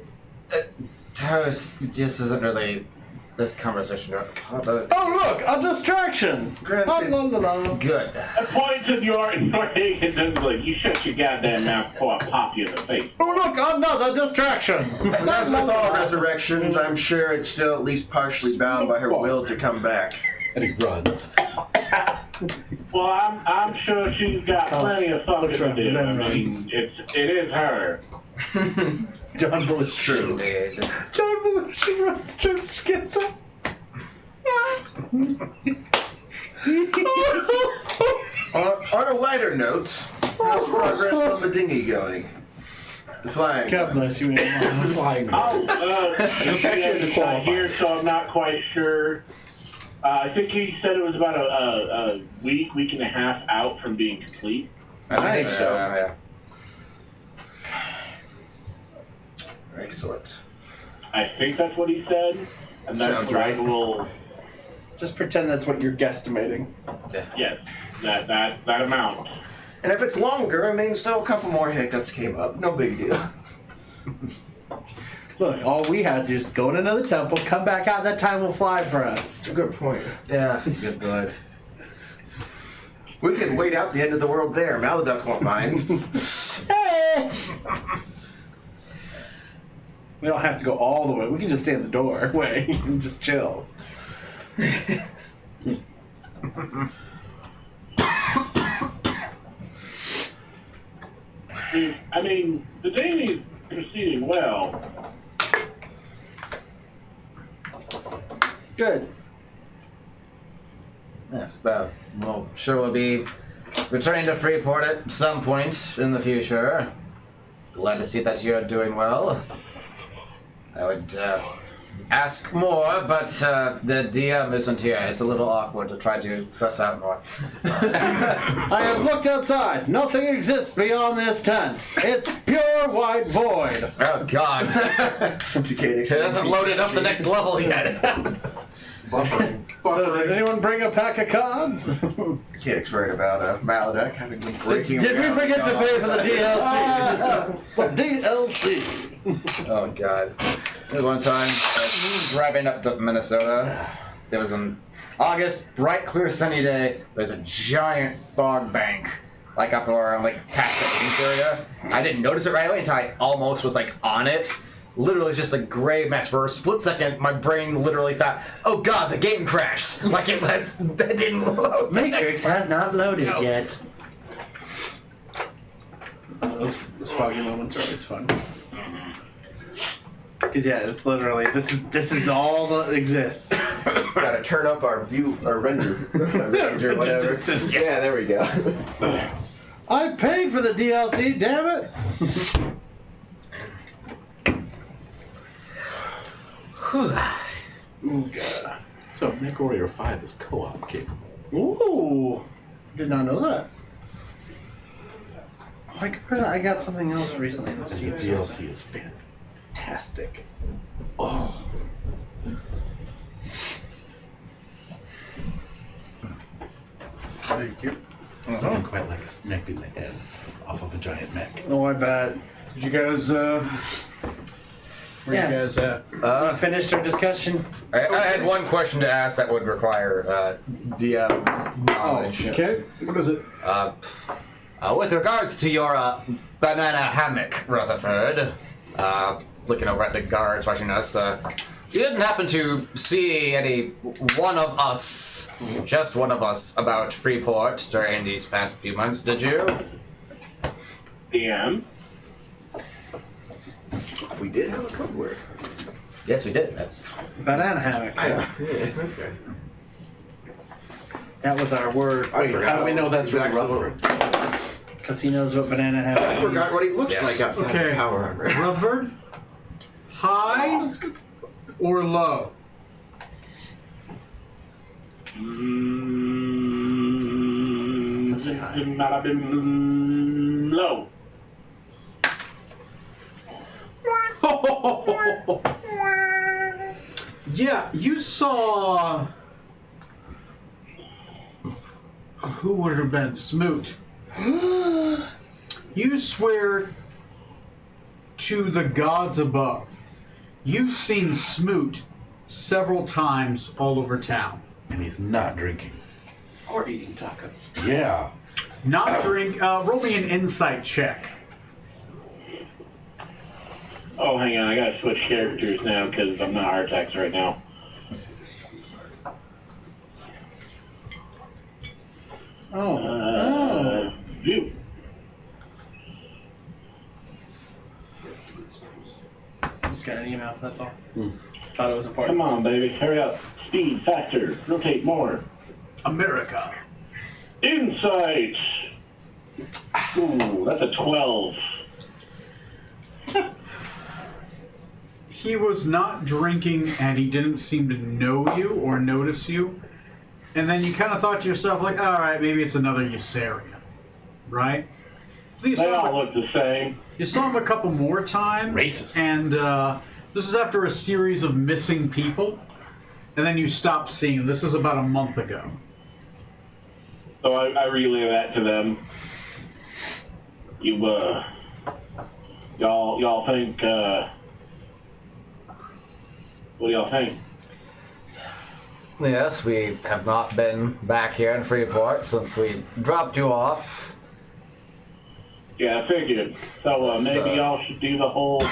Toast, this isn't really the conversation. Oh, look, a distraction. Granted. La, la, la, la. Good. I point to your hand and like, you shut your goddamn mouth before I pop you in the face. Oh, look, another distraction. And as with all resurrections, I'm sure it's still at least partially bound by her will to come back. And he runs. Well, I'm sure she's got plenty of fucking to do. I mean, it is her. John Bullish. True. Indeed. John Belushi runs through Skizza. On a lighter note, how's progress on the dinghy going? The flying. God bless you, Anna. Flying. Oh, she hasn't got here, so I'm not quite sure. I think he said it was about a week and a half out from being complete. I think so. Yeah. Excellent. I think that's what he said, and that's Sounds what I right. will. Just pretend that's what you're guesstimating. Yes, that amount. And if it's longer, I mean, still a couple more hiccups came up. No big deal. Look, all we had to do is go in another temple, come back out, that time will fly for us. It's a good point. Yeah, good. We can wait out the end of the world there. Maladuck won't mind. Hey! We don't have to go all the way. We can just stay in the doorway and just chill. I mean, the dinghy's proceeding well. Good. Yes, well, sure we'll be returning to Freeport at some point in the future. Glad to see that you're doing well. I would ask more, but the DM isn't here. It's a little awkward to try to suss out more. I have looked outside. Nothing exists beyond this tent. It's pure white void. Oh God! It It hasn't loaded up the next level yet. So did anyone bring a pack of cards? Kid's worried about Maladuck having been breaking Did we around forget to the pay for the office. DLC? Oh God! There was one time driving up to Minnesota. There was an August, bright, clear, sunny day. There's a giant fog bank, like up or like past the Ames area. I didn't notice it right away until I almost was like on it. Literally just a gray mess. For a split second, my brain literally thought, "Oh God, the game crashed!" Like it didn't load. Matrix has not loaded yet. Those foggy moments are always fun. Cause yeah, it's literally this is all that exists. Gotta turn up our view, our render, range or whatever. Distance. Yeah, there we go. I paid for the DLC, damn it! Ooh, God. So MechWarrior 5 is co-op capable. Ooh, did not know that. I got something else recently in the And the Steam. DLC is fantastic. Oh. Thank you. Nothing quite like a smack in the head off of a giant mech. Oh, I bet. Did you guys Where you Yes. guys at? Finished our discussion. I had one question to ask that would require DM knowledge. Okay. What is it? With regards to your banana hammock, Rutherford, looking over at the guards watching us, you didn't happen to see one of us, just one of us, about Freeport during these past few months, did you? DM. We did have a code word. Yes, we did. That's Banana hammock. Okay. That was our word. I Wait, forgot how do we know that's exactly really Rutherford? Because he knows what banana hammock I forgot what he looks like outside Okay. the power armor. Rutherford? High or low? Might have been low. Yeah, you saw. Who would it have been? Smoot. You swear to the gods above. You've seen Smoot several times all over town. And he's not drinking. Or eating tacos. Yeah. Not drink. Roll me an insight check. Oh, hang on. I gotta switch characters now because I'm not Artax right now. View. Just got an email, that's all. Thought it was important. Come on, baby. Hurry up. Speed, faster. Rotate more. America. Insight. Ooh, that's a 12. He was not drinking and he didn't seem to know you or notice you. And then you kind of thought to yourself, like, all right, maybe it's another Ysarian, right? You They saw, all him, look the same. you saw him a couple more times. Racist. And this is after a series of missing people. And then you stopped seeing him. This was about a month ago. So I relay that to them. You, y'all think, what do y'all think? Yes, we have not been back here in Freeport since we dropped you off. Yeah, I figured. So maybe y'all should do the whole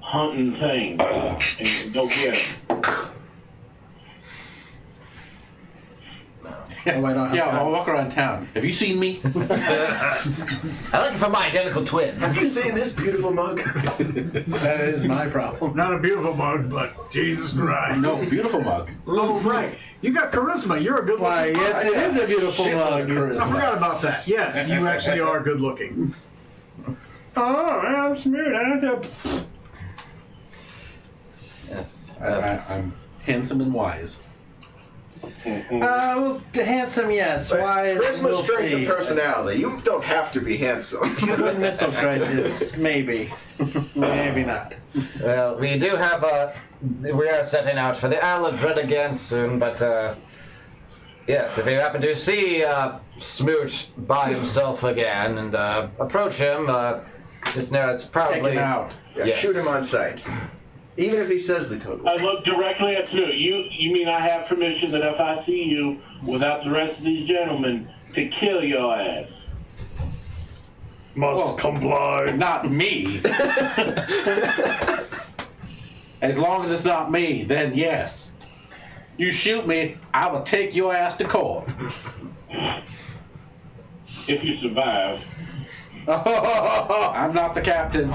hunting thing and go get him. Oh, I don't have Yeah, I'll guns. walk around town. Have you seen me? I'm looking for my identical twin. Have you seen this beautiful mug? That is my problem. Not a beautiful mug, but Jesus Christ. No, beautiful mug. Oh, right. You got charisma. You're a good Why, looking. yes, it is a beautiful Shitload mug. of charisma. I forgot about that. Yes, you actually are good looking. Oh, I'm smooth. I don't have Yes. I'm handsome and wise. well, handsome, yes. Wise, Charisma, we'll strength, see. and personality. You don't have to be handsome. Cuban Missile Crisis, maybe. Maybe not. Well, we do have we are setting out for the Isle of Dread again soon, but yes, if you happen to see Smoot by himself again and approach him, just know it's Take probably him out. Yeah, Yes. shoot him on sight. Even if he says the code I word. look directly at Snoot. You mean I have permission that if I see you without the rest of these gentlemen to kill your ass? Must comply. Not me. As long as it's not me, then yes. You shoot me, I will take your ass to court. If you survive. I'm not the captain.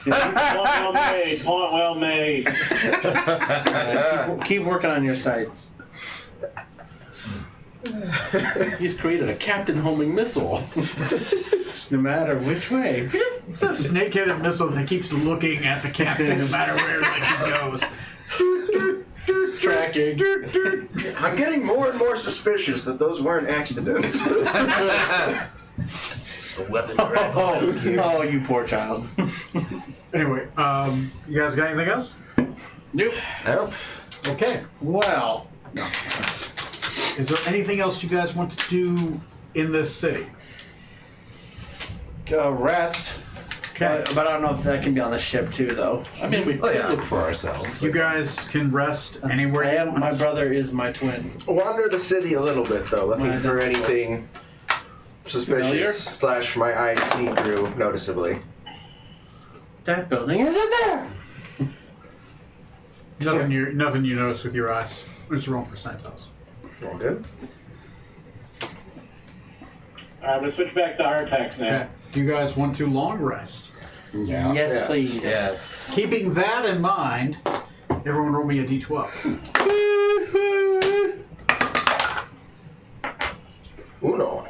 Point well made. Point well made. Keep working on your sights. He's created a captain homing missile. No matter which way. It's a snake-headed missile that keeps looking at the captain no matter where he goes. Tracking. I'm getting more and more suspicious that those weren't accidents. Oh, you poor child. Anyway, you guys got anything else? Nope. Nope. Okay. Well, Is there anything else you guys want to do in this city? rest. Okay. But I don't know if that can be on the ship too, though. I mean, we could yeah. look for ourselves. You guys can rest anywhere I you am, want. my brother is my twin. Wander the city a little bit though, looking for anything Familiar? suspicious / my eyes see through noticeably. That building isn't there. Nothing you notice with your eyes. It's wrong percentiles. All good. I'm gonna switch back to Artax now. Okay. Do you guys want to long rest? Yeah. Yes, Yes. please. Yes. Keeping that in mind, everyone roll me a d12. Uno.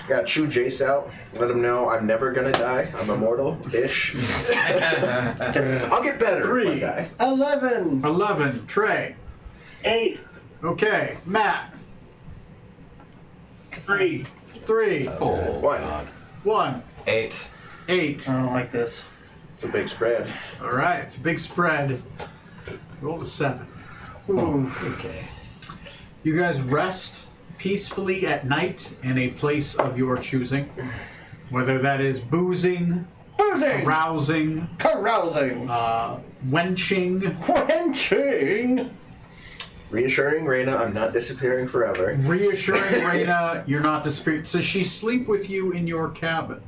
Got Chew Jace out. Let him know I'm never gonna die. I'm immortal-ish. I'll get better if I 3. die. 11. 11. Trey. 8, Okay. Matt. 3. 3. Oh, One. God. 1. 8. 8. I don't like this. It's a big spread. All right. It's a big spread. Roll a 7. Okay. You guys rest peacefully at night in a place of your choosing, whether that is boozing, Boozing. carousing, Carousing. wenching, Quenching. Reassuring Reyna I'm not disappearing forever. reassuring Reyna you're not disappearing. So she sleep with you in your cabin.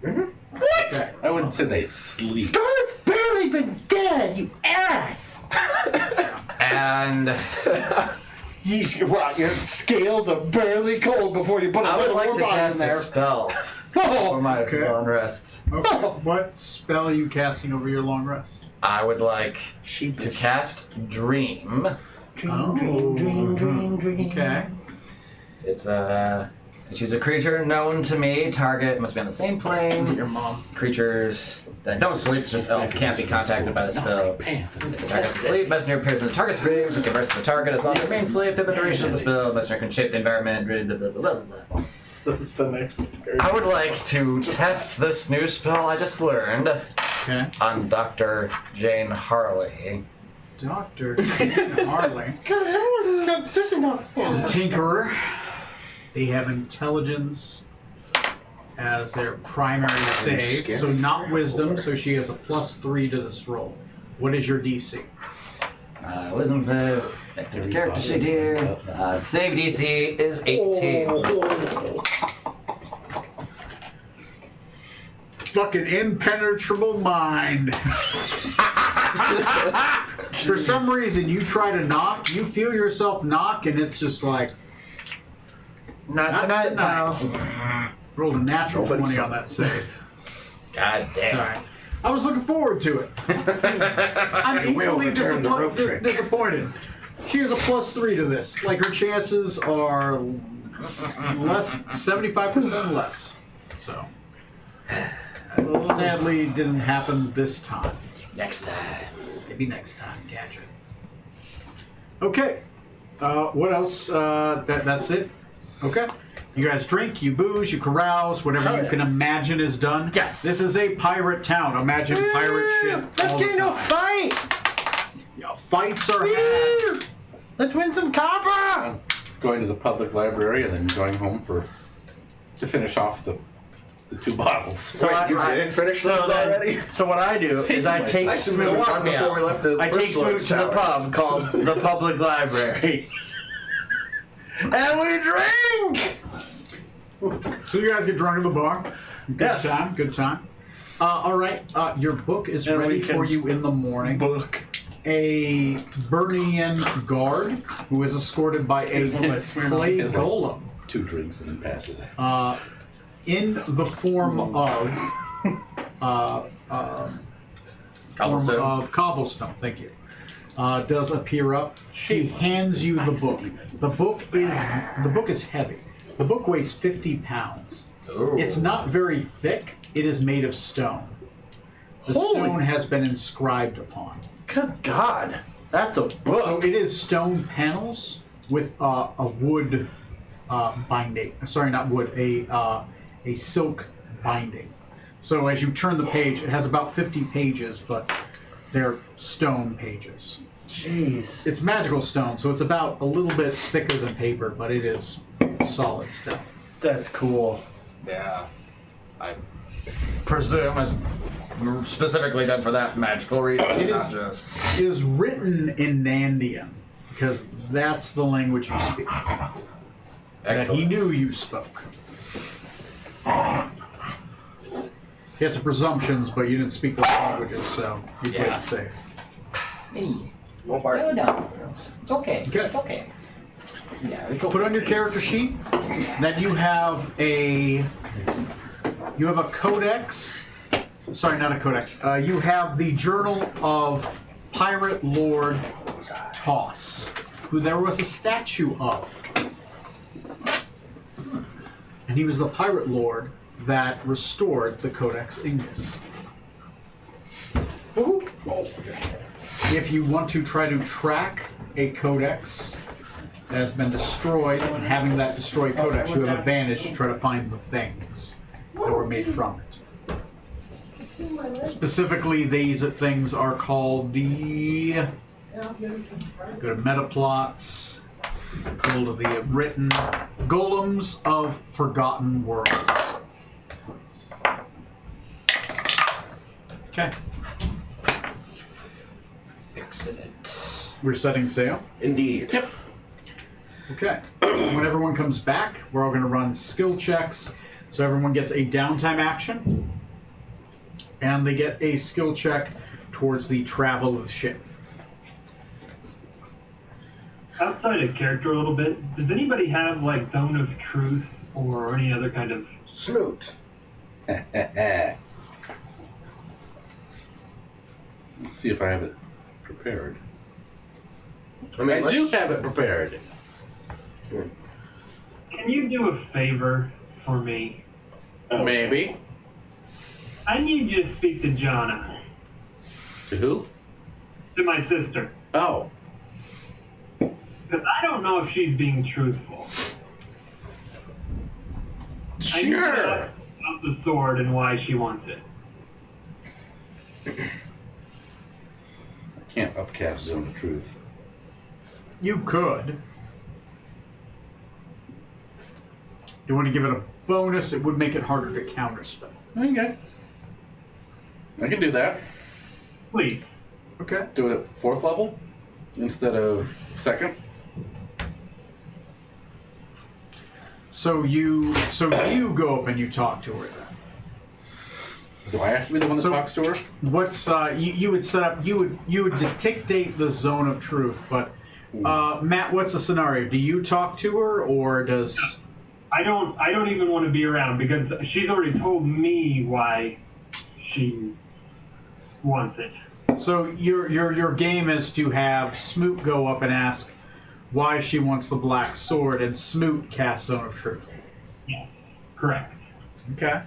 What? Okay. I wouldn't say they sleep. Scarlett's barely been dead, you ass. And What? Your scales are barely cold before you put a I would little like more to body in cast a there. spell for Oh, my Okay. long rest. Okay. What spell are you casting over your long rest? I would like sheep. to cast Dream. Dream. Okay. It's choose a creature known to me. Target must be on the same plane. Your mom. Creatures that don't sleep, just else can't be contacted by the spell. If the target's asleep, messenger appears in the target's dreams and converses with the target as long as it remains asleep through the duration of the spell. Messenger can shape the environment. Blah, blah, blah, blah, blah. That's the next. I would like to test this new spell I just learned Okay. on Dr. Jane Harley. Dr. Harley. God, everyone's got this enough fun. Tinkerer. They have intelligence as their primary save, scary. so not wisdom, so she has a +3 to this roll. What is your DC? Wisdom save. Active character sheet here. Save DC is 18. Fucking impenetrable mind. For some reason, you try to knock, you feel yourself knock, and it's just like, Not tonight, pal. rolled a natural Nobody's 20 on that save. God damn. Sorry. I was looking forward to it. I'm will equally return the rope trick. disappointed. She has a +3 to this. Like, her chances are less, 75% less. So, sadly, didn't happen this time. Next time. Maybe next time, Gadget. Okay. What else? That's it? Okay. You guys drink, you booze, you carouse, whatever you can imagine is done. Yes. This is a pirate town. Imagine pirate ship. Let's all get the into a time. fight. Yeah, fights are had. Let's win some copper. Going to the public library and then going home to finish off the 2 bottles. So Wait, you didn't finish those already? So what I do is I take I assume we were done before we left the I take first floor Smoot to the tower. pub called the Public Library. And we drink! So you guys get drunk in the bar. Good Yes. time, good time. All right, your book is And ready we can for you in the morning. Book. A Burnian guard who is escorted by a one of my Smirnoff. clay It's like- golem 2 drinks and then passes out. in the form of cobblestone. Thank you. Does appear up. He hands you the book. The book is heavy. The book weighs 50 pounds. Ooh. It's not very thick. It is made of stone. The Holy- stone has been inscribed upon. Good God. That's a So book. it is stone panels with a wood binding. Sorry, not wood. A silk binding. So as you turn the page, it has about 50 pages, but they're stone pages. Jeez. It's magical stone, so it's about a little bit thicker than paper, but it is solid stuff. That's cool. Yeah. I presume is specifically done for that magical reason. It not is- just. Is written in Nandian because that's the language you speak. That Excellent. he knew you spoke. He had some presumptions, but you didn't speak those languages, so you played Yeah. it safe. Hey, Won't bark. slow down, girls. It's okay. Okay. It's okay. Yeah, it's okay. Put on your character sheet. Then you have a codex. Sorry, not a codex. You have the Journal of Pirate Lord Toss, who there was a statue of. And he was the pirate lord that restored the Codex Ingus. If you want to try to track a codex that has been destroyed, and having that destroyed codex, you have advantage to try to find the things that were made from it. Specifically, these things are called the... Go to Metaplots. Go to the written Golems of Forgotten Worlds. Okay. Excellent. We're setting sail. Indeed. Yep. Okay. When everyone comes back, we're all going to run skill checks. So everyone gets a downtime action. And they get a skill check towards the travel of the ship. Outside of character a little bit, does anybody have like Zone of Truth or any other kind of? Smoot. Let's see if I have it prepared. I mean, I do have it prepared. Can you do a favor for me? Maybe. I need you to speak to Jonna, To who? to my sister, Oh. because I don't know if she's being truthful. I need to ask about the sword and why she wants it. I can't upcast Zone of Truth. You could. You want to give it a bonus, it would make it harder to counterspell. Okay. I can do that. Please. Okay. Do it at 4th level instead of 2nd. So you go up and you talk to her then. Do I have to be the one that So- talks to her? What's you would set up you would dictate the zone of truth, but Matt, what's the scenario? Do you talk to her or does I don't even want to be around because she's already told me why she wants it. so your game is to have Smoot go up and ask why she wants the black sword and Smoot cast Zone of Truth. Yes, correct. Okay.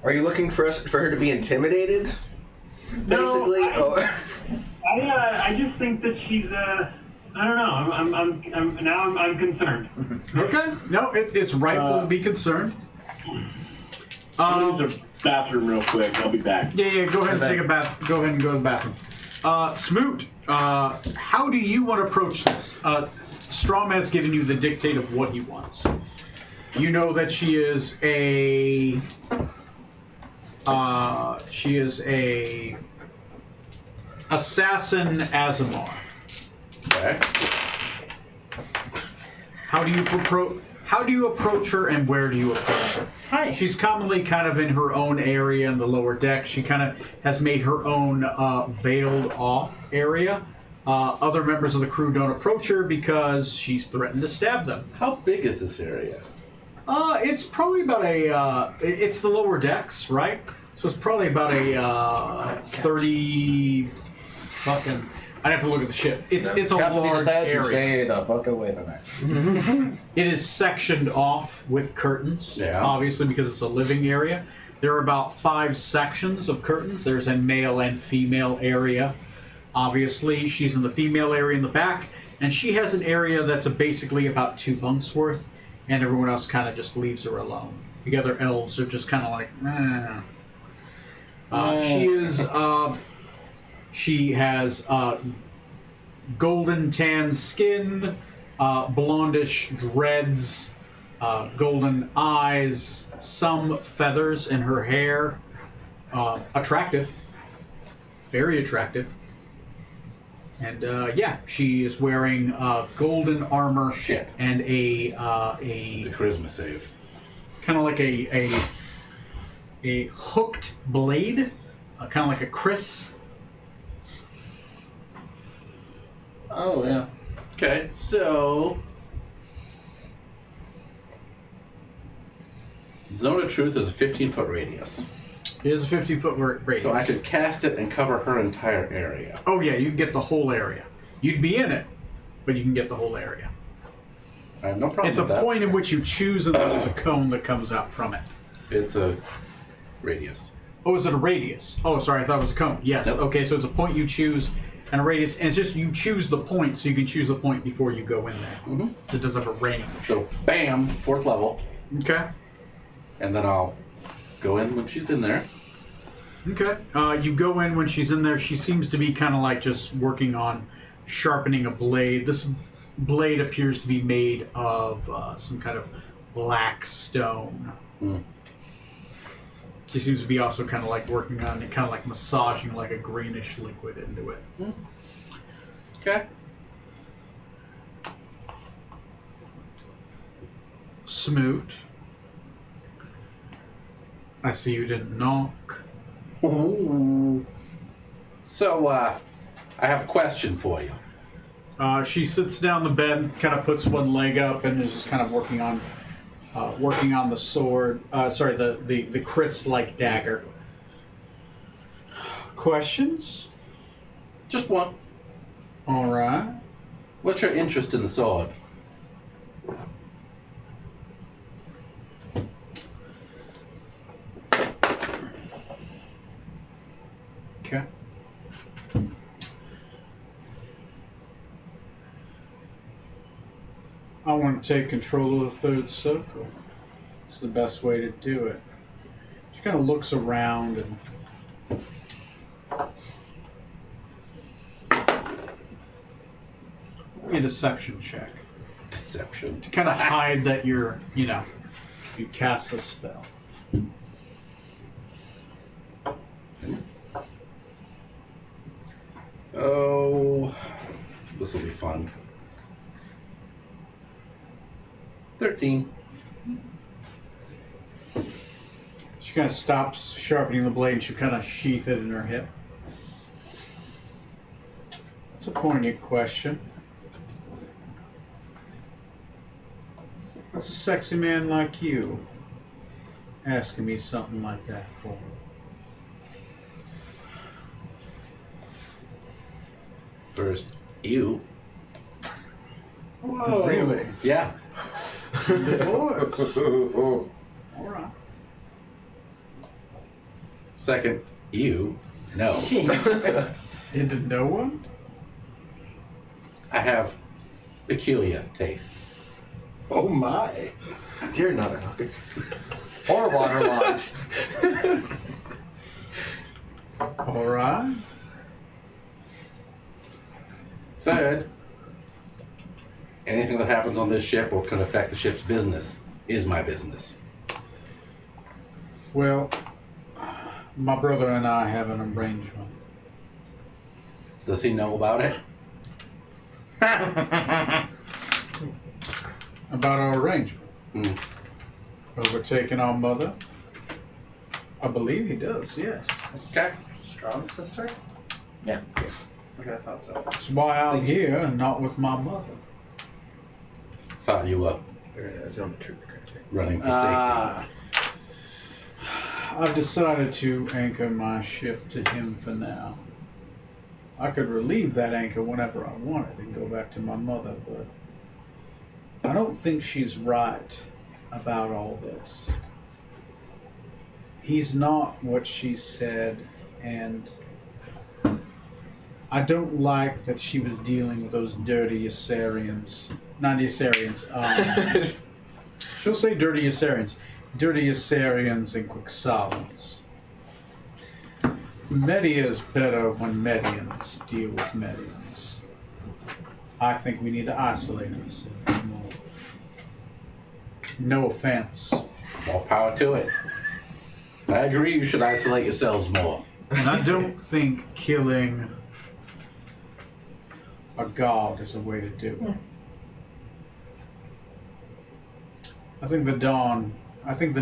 Are you looking for her to be intimidated? Basically, No, or I just think that she's I don't know. I'm concerned. Okay. No, it's rightful to be concerned. I'm gonna use a bathroom real quick. I'll be back. Yeah, go ahead and take a bath. Go ahead and go to the bathroom. Smoot, how do you want to approach this? Strawman has given you the dictate of what he wants. You know that she is a assassin Azamar. Okay. How do you approach her and where do you approach her? Hi. She's commonly kind of in her own area in the lower deck. She kind of has made her own veiled off area. Other members of the crew don't approach her because she's threatened to stab them. How big is this area? It's probably about it's the lower decks, right? So it's probably about a 30 fucking... I'd have to look at the ship. It's a Captain large decided to area. stay the fuck away from it. It is sectioned off with curtains, Yeah. obviously because it's a living area. There are about 5 sections of curtains. There's a male and female area. Obviously, she's in the female area in the back, and she has an area that's basically about 2 bunks worth, and everyone else kind of just leaves her alone. The other elves are just kind of like, She has golden tan skin, blondish dreads, golden eyes, some feathers in her hair. Attractive. Very attractive. And yeah, she is wearing golden armor. Shit. And It's a charisma save. kind of like a hooked blade, kind of like a kriss. Oh yeah. Okay, so Zone of Truth is a 15-foot radius. It is a 15-foot radius. So I could cast it and cover her entire area. Oh yeah, you can get the whole area. You'd be in it, but you can get the whole area. I have no problem It's a with that. point in which you choose, and then there's a cone that comes out from it. It's a radius. Oh, is it a radius? Oh, sorry, I thought it was a cone. Yes. Nope. Okay, so it's a point you choose and a radius, and it's just you choose the point, so you can choose the point before you go in there. Mm-hmm. So it does have a range. So, bam, 4th level. Okay. And then I'll go in when she's in there. Okay. You go in when she's in there. She seems to be kind of like just working on sharpening a blade. This blade appears to be made of some kind of black stone. Mm. She seems to be also kind of like working on it, kind of like massaging like a greenish liquid into it. Okay. Smoot. I see you didn't knock. So, I have a question for you. She sits down the bed, kind of puts one leg up, and is just kind of working on the sword. Sorry, the Chris-like dagger. Questions? Just one. All right. What's your interest in the sword? Okay. I want to take control of the third circle. It's the best way to do it. She kind of looks around and a deception check Deception. to kind of hide that you're, you cast a spell. Oh, this will be fun. 13. She kind of stops sharpening the blade and she kind of sheath it in her hip. That's a poignant question. What's a sexy man like you asking me something like that for? First, you. Whoa. Really? Yeah. All right. Second, you. No. Into no one? I have peculiar tastes. Oh my. You're not a hooker. Or waterlogged. All right. Third, anything that happens on this ship or could affect the ship's business is my business. Well, my brother and I have an arrangement. Does he know about it? About our arrangement. Hmm. Overtaking our mother? I believe he does, yes. Okay. Strong sister? Yeah. Okay, I thought so. That's why I'm here and not with my mother. Thought you were Zone of Truth, correct. running for safety. I've decided to anchor my ship to him for now. I could relieve that anchor whenever I wanted and go back to my mother, but I don't think she's right about all this. He's not what she said, and I don't like that she was dealing with those dirty Ysarians. Not Ysarians. She'll say dirty Ysarians. Dirty Ysarians and Quicksolvents. Media's better when Medians deal with Medians. I think we need to isolate ourselves more. No offense. More power to it. I agree you should isolate yourselves more. And I don't think killing a god is a way to do it. I think the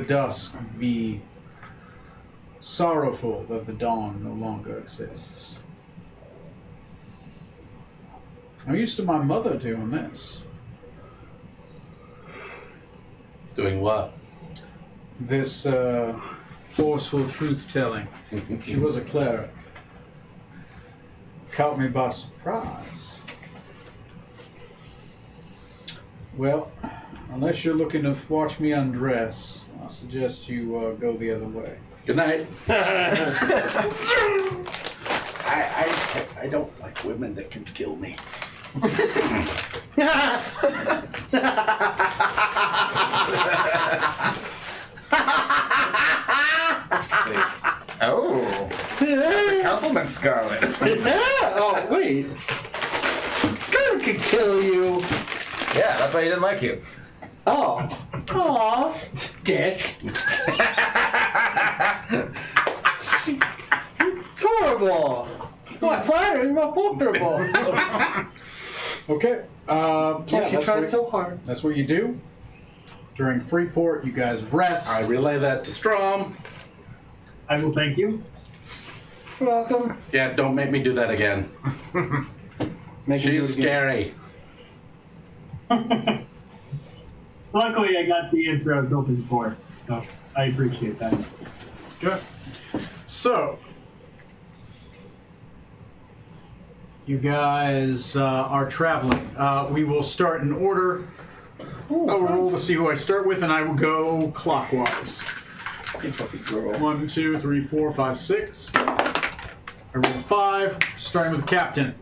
dusk be sorrowful that the dawn no longer exists. I'm used to my mother doing this. Doing what? This forceful truth-telling. She was a cleric. Caught me by surprise. Well, unless you're looking to watch me undress, I suggest you go the other way. Good night. I don't like women that can kill me. Oh, that's a compliment, Scarlet. Oh, wait. Scarlet could kill you. Yeah, that's why he didn't like you. Oh. Aw. Dick. It's horrible. Not flattering, but horrible. Okay. She tried so hard. That's what you do. During Freeport, you guys rest. I relay that to Strom. I will thank you. You're welcome. Yeah, don't make me do that again. Make him do She's it again. scary. Luckily, I got the answer I was hoping for, so I appreciate that. Good. So, you guys are traveling. We will start in order. I will roll to see who I start with, and I will go clockwise. 1, 2, 3, 4, 5, 6. I roll 5, starting with the captain.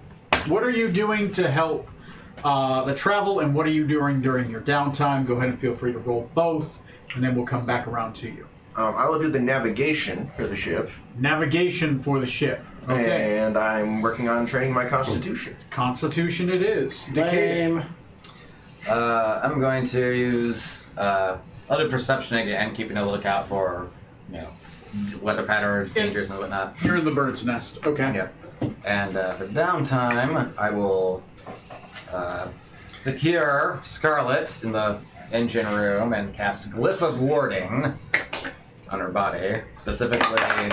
What are you doing to help the travel, and what are you doing during your downtime? Go ahead and feel free to roll both, and then we'll come back around to you. I will do the navigation for the ship, Navigation for the ship. Okay. and I'm working on training my constitution. Constitution it is. Lame. I'm going to use I'll do perception again, keeping a lookout for weather patterns, dangers, and whatnot. You're in the bird's nest. Okay. Yep. And for downtime, I will secure Scarlet in the engine room and cast Glyph of Warding on her body, specifically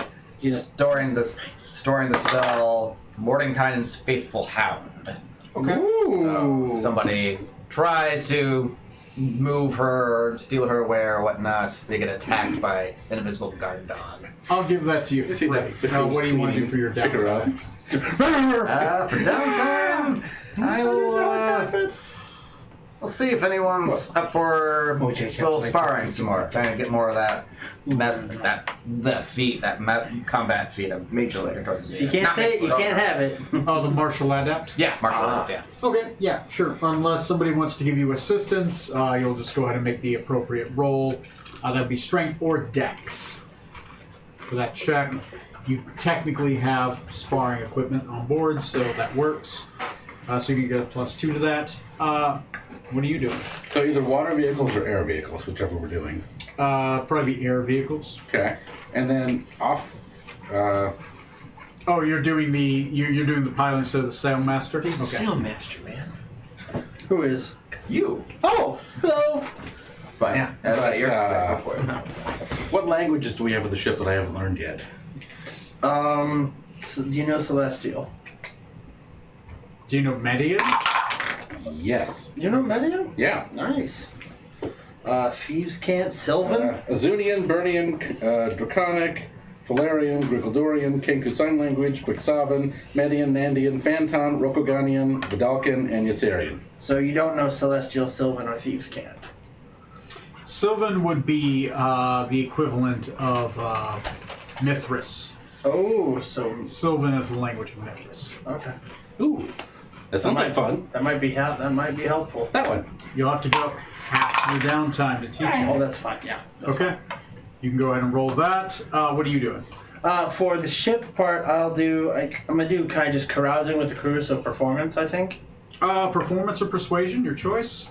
storing the spell Mordenkainen's Faithful Hound. Okay. So somebody tries to move her, steal her away or whatnot, they get attacked by an invisible guard dog. I'll give that to you for free. What do you want to do for your Pick her up. downtime? For downtime, I will. We'll see if anyone's up for a little sparring some more. Trying to get more of that combat feat. Mage Slayer. You can't say it, you can't have it. Oh, the martial adept? Yeah, martial art. Yeah. Okay, yeah, sure. Unless somebody wants to give you assistance, you'll just go ahead and make the appropriate roll. That'd be strength or dex. For that check, you technically have sparring equipment on board, so that works. So you can get a +2 to that. What are you doing? So either water vehicles or air vehicles, whichever we're doing. Probably air vehicles. Okay. And then off. Oh, you're doing you're doing the pilot instead of the sailmaster. He's the Okay. sailmaster, man. Who is? You. Oh, hello. But yeah, that's But, you're uh, go for it. What languages do we have of the ship that I haven't learned yet? So, do you know Celestial? Do you know Median? Yes. You know Median? Yeah. Nice. Thieves' Cant, Sylvan? Azunian, Burnian, Draconic, Falarian, Grigaldorian, Kenku Sign Language, Quixavan, Median, Nandian, Phanton, Rokoganian, Vidalcan, and Ysarian. So you don't know Celestial, Sylvan, or Thieves' Cant? Sylvan would be the equivalent of Mithras. Oh, so Sylvan is the language of Mithras. okay. Ooh. That sounds like fun. That might be helpful. That one. You'll have to go half your downtime to teach Oh, you. that's fine. Yeah. Okay. You can go ahead and roll that. What are you doing? For the ship part, I'm gonna do kind of just carousing with the crew, so performance, I think. Performance or persuasion, your choice.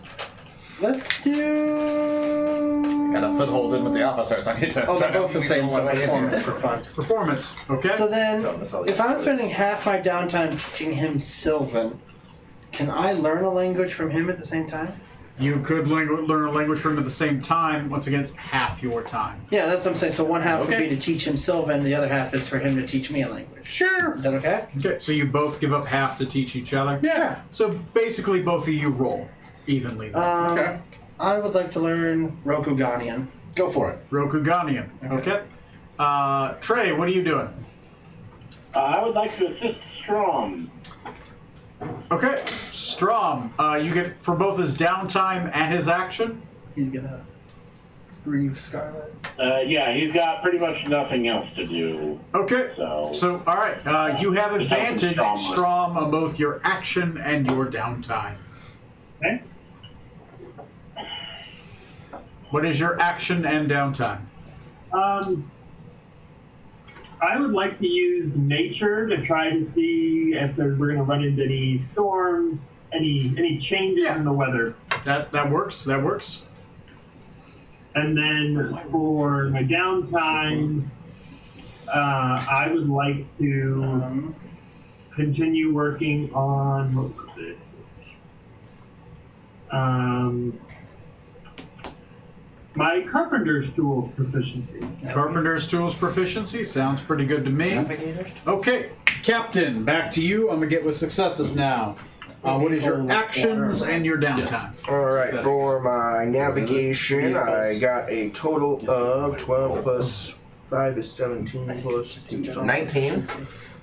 Let's do. Got a foothold in with the officers. I need to. Oh, try they're to both the lead same, them so away. performance for fun. Performance. Okay. So then, Tell them to sell if I'm these spending services. half my downtime teaching him Sylvan, can I learn a language from him at the same time? You could learn a language from him at the same time. Once again, it's half your time. Yeah, that's what I'm saying. So one half would Okay. be to teach him Sylvan, the other half is for him to teach me a language. Sure. Is that okay? Okay. So you both give up half to teach each other. Yeah. So basically, both of you roll evenly. Okay. I would like to learn Rokuganian. Go for it. Rokuganian. Okay. Trey, what are you doing? I would like to assist Strom. Okay. Strom, you get for both his downtime and his action. He's gonna grieve Scarlet. Yeah, he's got pretty much nothing else to do. Okay. So all right. You have Just helping advantage, Strom. Strom, on both your action and your downtime. Okay. What is your action and downtime? I would like to use nature to try to see if we're going to run into any storms, any changes in the weather. That works. That works. And then for my downtime, I would like to continue working on what was it? My carpenter's tools proficiency. Carpenter's tools proficiency sounds pretty good to me. Navigator? Okay, Captain, back to you. I'm gonna get with successes now. What is your actions and your downtime? All right, for my navigation, I got a total of 12 plus 5 is 17 plus 2, so 19.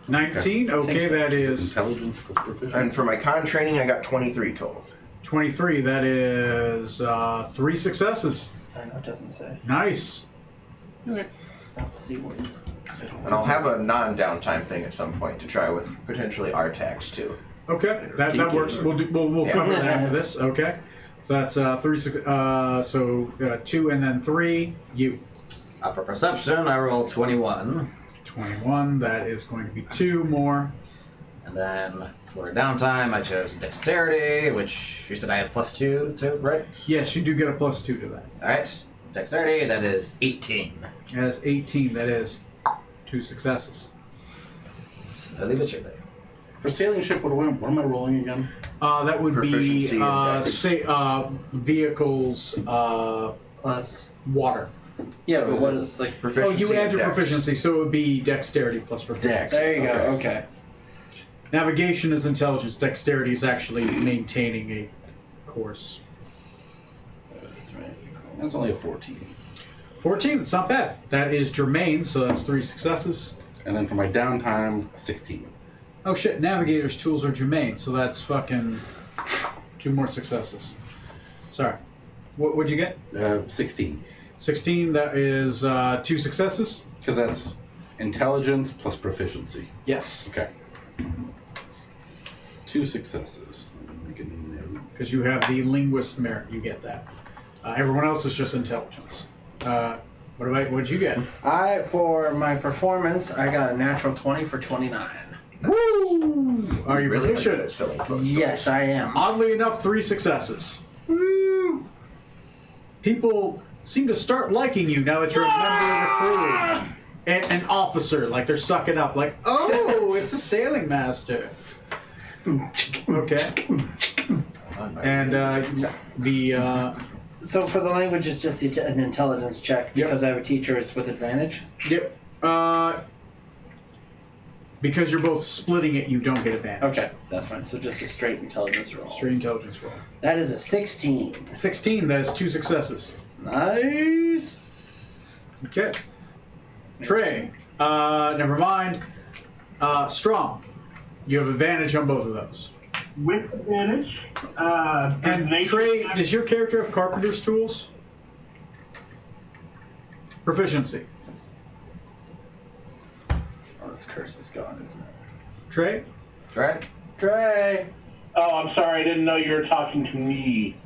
19. Okay, that is Intelligence plus proficiency. And for my con training, I got 23 total. 23. That is 3 successes. I know it doesn't say. Nice. Let's see what. And I'll have a non-downtime thing at some point to try with potentially Artax too. Okay, that works. We'll Yeah. cover that after this. Okay, so that's 3. 2 and then 3. You. For perception, I roll 21. 21. That is going to be 2 more. And then for downtime, I chose dexterity, which you said I had +2 to, right? Yes, you do get a +2 to that. Alright. Dexterity, that is 18. As 18, that is 2 successes. Slowly but surely. For sailing ship, what am I rolling again? That would be Proficiency and dex. vehicles Plus. water. Yeah, but what is like. Proficiency Oh, you add and your dex. proficiency, so it would be dexterity plus proficiency. Dex. There you go. Okay. Navigation is intelligence. Dexterity is actually maintaining a course. That's only a 14. 14, it's not bad. That is germane, so that's 3 successes. And then for my downtime, 16. Oh shit, navigator's tools are germane, so that's fucking 2 more successes. Sorry. What'd you get? 16. 16, that is 2 successes? Because that's intelligence plus proficiency. Yes, Okay. 2 successes. Make a note. because you have the linguist merit, you get that. Everyone else is just intelligence. What'd you get? For my performance, I got a natural 20 for 29. Woo! Are you Really? proficient? It's still in close. Yes, I am. Oddly enough, 3 successes. Woo! People seem to start liking you now that you're a member of the crew. And an officer, like they're sucking up, like, oh, it's a sailing master. Okay. And So for the language, it's just an intelligence check. Because I have a teacher, it's with advantage. yep. Because you're both splitting it, you don't get advantage. Okay, that's fine. So just a straight intelligence roll. Straight intelligence roll. That is a 16. 16, that is 2 successes. Nice. Okay. Trey, never mind. Strong, you have advantage on both of those. With advantage. And Trey, does your character have carpenter's tools? Proficiency. Oh, this curse is gone, isn't it? Trey? Right? Trey. Oh, I'm sorry. I didn't know you were talking to me.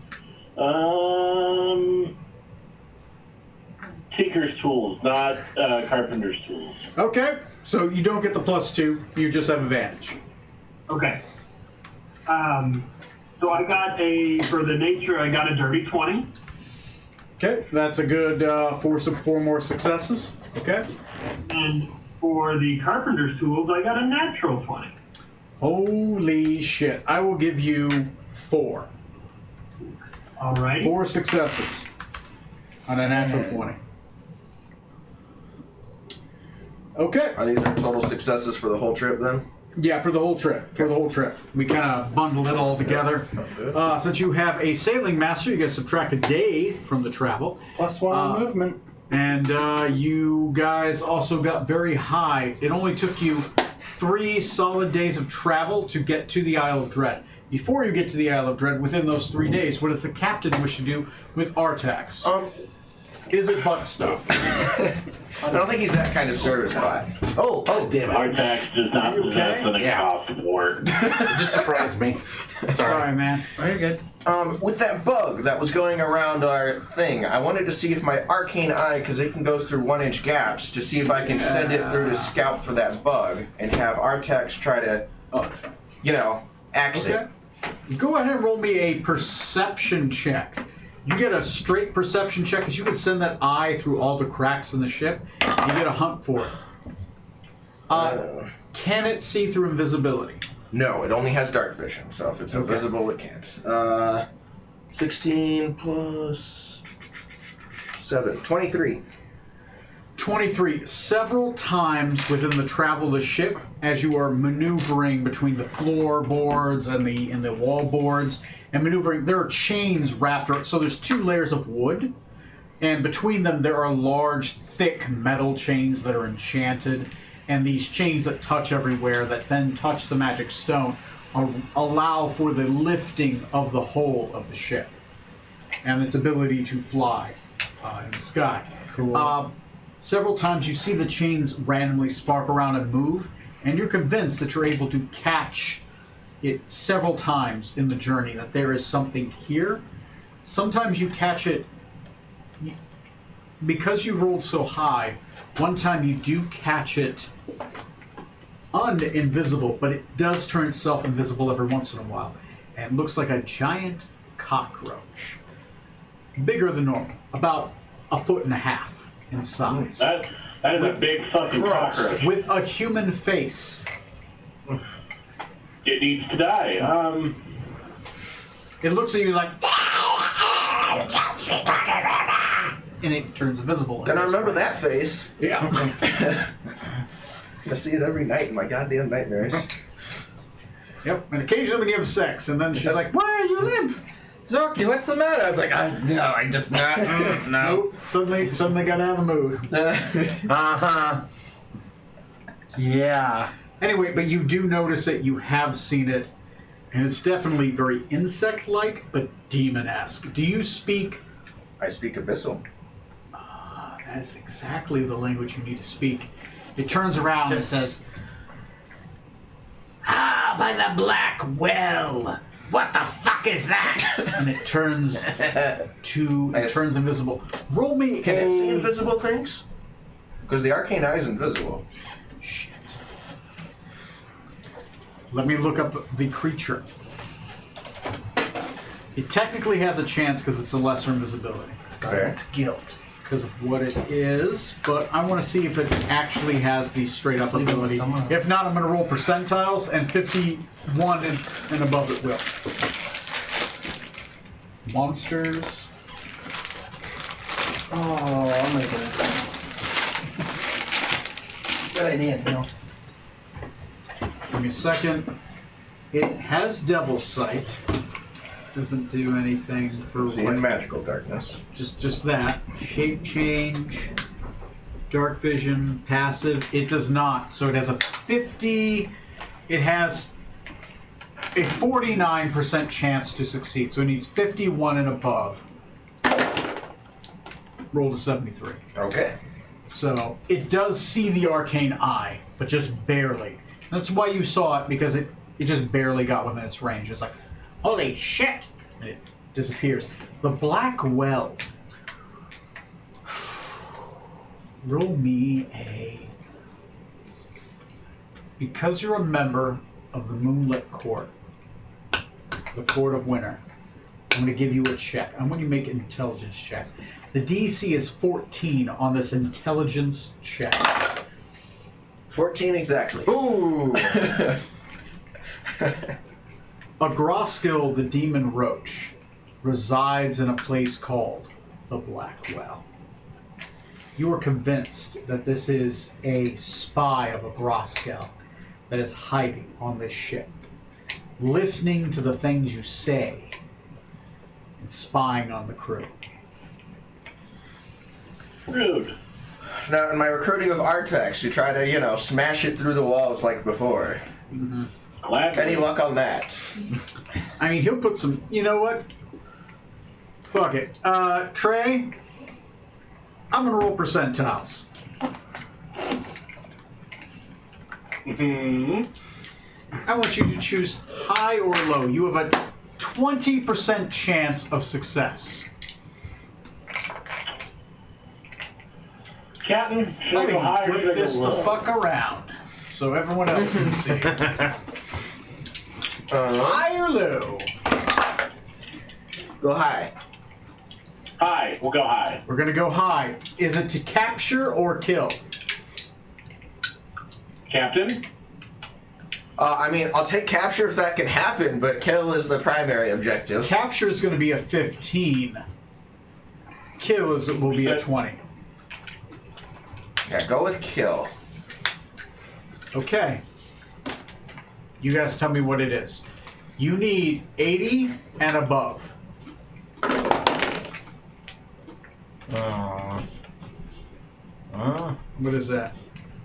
Tinker's tools, not carpenter's tools. Okay, so you don't get the +2, you just have advantage. Okay. So I got for the nature, I got a dirty 20. Okay, that's a good 4 more successes. Okay. And for the carpenter's tools, I got a natural 20. Holy shit. I will give you 4. Alright. 4 successes on a natural 20. Okay. Are these our total successes for the whole trip then? Yeah, for the whole trip. We kind of bundled it all together. Since you have a sailing master, you get to subtract a day from the travel. +1 on movement. And you guys also got very high. It only took you 3 solid days of travel to get to the Isle of Dread. Before you get to the Isle of Dread, within those 3 days, what does the captain wish to do with Artax? Is it butt stuff? I don't think he's that kind of service bot. Oh, Damn it. Artax does not possess an exhaustive word. It just surprised me. Sorry, man. Very good. with that bug that was going around our thing, I wanted to see if my arcane eye, because it can go through 1-inch gaps, to see if I can send it through to scout for that bug and have Artax try to, axe it. Go ahead and roll me a perception check. You get a straight perception check because you can send that eye through all the cracks in the ship. You get a hunt for it. Can it see through invisibility? No, it only has dark vision, so if it's invisible, it can't. 16 plus 7, 23. 23. Several times within the travel of the ship, as you are maneuvering between the floorboards and the wall boards, and maneuvering, there are chains wrapped around. So there's 2 layers of wood, and between them there are large, thick metal chains that are enchanted, and these chains that touch everywhere, that then touch the magic stone, allow for the lifting of the whole of the ship and its ability to fly in the sky. Cool. Several times you see the chains randomly spark around and move, and you're convinced that you're able to catch it several times in the journey, that there is something here. Sometimes you catch it because you've rolled so high. One time you do catch it invisible, but it does turn itself invisible every once in a while, and it looks like a giant cockroach, bigger than normal, about 1.5 foot in size. That is a big fucking cockroach. With a human face. It needs to die. It looks at you like, and it turns invisible. Gonna remember that face. Yeah. I see it every night in my goddamn nightmares. Yep. And occasionally when you have sex, and then she's like, "Why are you limp?" Zorky, what's the matter? I was like, no, I just not. No. Nope. Suddenly got out of the mood. Yeah. Anyway, but you do notice it. You have seen it, and it's definitely very insect-like, but demon-esque. Do you speak? I speak Abyssal. That's exactly the language you need to speak. It turns around and says, by the black well. What the fuck is that? And it turns turns invisible. Roll me. Can it see invisible things? Because the arcane eye is invisible. Shit. Let me look up the creature. It technically has a chance because it's a lesser invisibility. It's guilt. Because of what it is, but I want to see if it actually has the straight up Leave it with ability. someone else. If not, I'm going to roll percentiles, and 51 and above it will. Monsters. Oh, I'm gonna go. Good idea, Bill. Give me a second. It has Devil Sight. Doesn't do anything for See in magical darkness. just that. Shape change, dark vision, passive. It does not. So it has a 50. It has a 49% chance to succeed. So it needs 51 and above. Roll to 73. Okay. So it does see the arcane eye, but just barely. That's why you saw it, because it just barely got within its range. It's like, holy shit! And it disappears. The black well. Roll me a... Because you're a member of the Moonlit Court, the Port of Winter. I'm going to give you a check. I'm going to make an intelligence check. The DC is 14 on this intelligence check. 14 exactly. Ooh. Agroskil, the demon roach, resides in a place called the Black Well. You are convinced that this is a spy of Agroskil that is hiding on this ship, listening to the things you say and spying on the crew. Rude. Now, in my recruiting of Artex, you try to, smash it through the walls like before. Glad. Any luck on that? I mean, he'll put some. You know what? Fuck it. Trey, I'm gonna roll percentiles. I want you to choose high or low. You have a 20% chance of success. Captain, should I I go think high or flip should I go this the low? fuck around so everyone else can see. High or low? Go high. High. We'll go high. We're gonna go high. Is it to capture or kill? Captain? I'll take capture if that can happen, but kill is the primary objective. Capture is gonna be a 15. Kill will be a 20. Yeah, go with kill. Okay. You guys tell me what it is. You need 80 and above. What is that?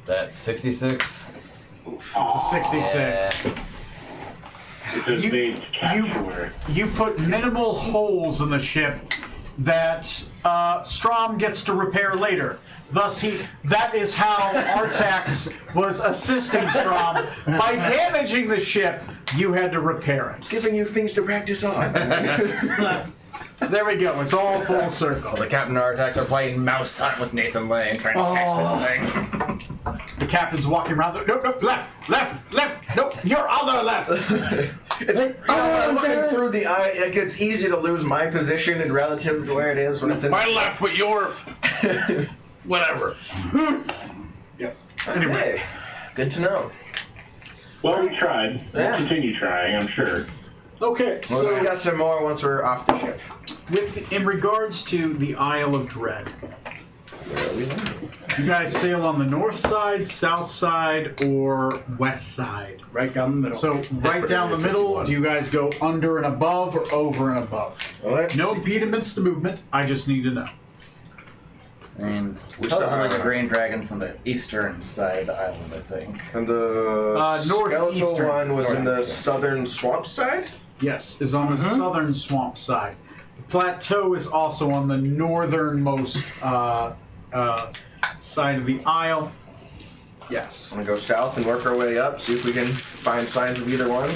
That's 66. It's a 66. It says You- made to capture. You put minimal holes in the ship that Strom gets to repair later. Thus, that is how Artax was assisting Strom. By damaging the ship, you had to repair it. Giving you things to practice on. There we go. It's all full circle. The Captain Artax are playing Mouse Hunt with Nathan Lane, trying to catch this thing. The captain's walking around. Nope, left. Nope, your other left. When I'm looking through the eye, it's easy to lose my position and relative to where it is when it's in. My left, but your whatever. Okay. Good to know. Well, we tried. We'll Yeah. continue trying, I'm sure. Okay, We'll so discuss some more once we're off the ship. in regards to the Isle of Dread, you guys sail on the north side, south side, or west side? Right down the middle. So right down the middle, do you guys go under and above or over and above? Well, let's No see. impediments to movement. I just need to know. And We supposedly saw- the Green Dragon's on the eastern side of the island, I think. And the skeletal northeastern. one was in the southern swamp side? Yes, is on the southern swamp side. The plateau is also on the northernmost side of the isle. Yes. I'm gonna go south and work our way up, see if we can find signs of either one.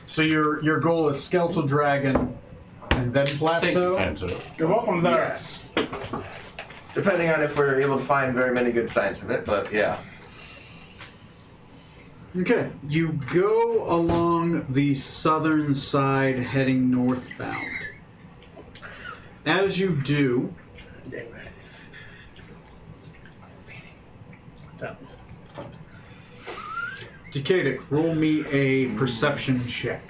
So your goal is Skeletal Dragon and then Plateau? You're welcome there. Yes. Depending on if we're able to find very many good signs of it, but yeah. Okay. You go along the southern side heading northbound. As you do, What's up? Decadic, roll me a perception check.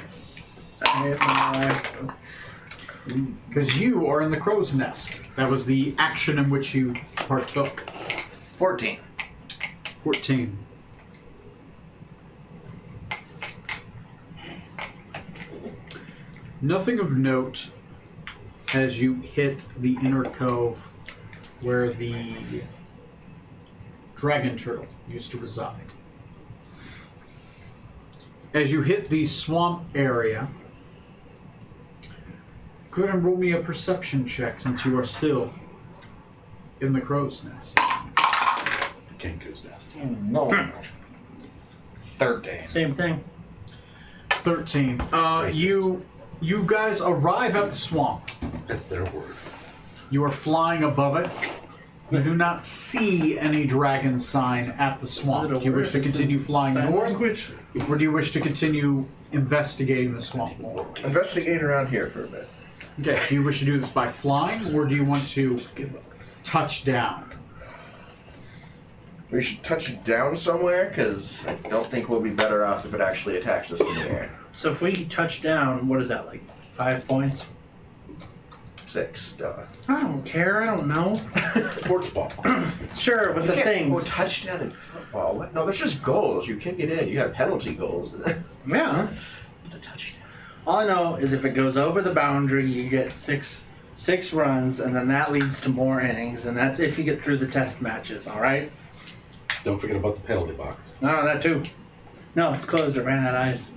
Because you are in the crow's nest. That was the action in which you partook. 14. 14. Nothing of note as you hit the inner cove where the dragon turtle used to reside. As you hit the swamp area, go ahead and roll me a perception check since you are still in the crow's nest. Kenku's nest. No. 13. Same thing. 13. You guys arrive at the swamp. That's their word. You are flying above it. You do not see any dragon sign at the swamp. Is it a Do you wish to word? continue flying Sign north, language? or do you wish to continue investigating the swamp more? Investigate around here for a bit. Okay, do you wish to do this by flying, or do you want to touch down? We should touch it down somewhere, because I don't think we'll be better off if it actually attacks us in the air. So if we touch down, what is that, like 5 points? 6, duh. I don't care. I don't know. Sports ball. Sure, but the You can't things. go touchdown in football. What? No, there's just goals. You kick it in. You got penalty goals. Yeah. The touchdown. All I know is if it goes over the boundary, you get six runs, and then that leads to more innings, and that's if you get through the test matches. All right. Don't forget about the penalty box. No, that too. No, it's closed. It ran out of ice.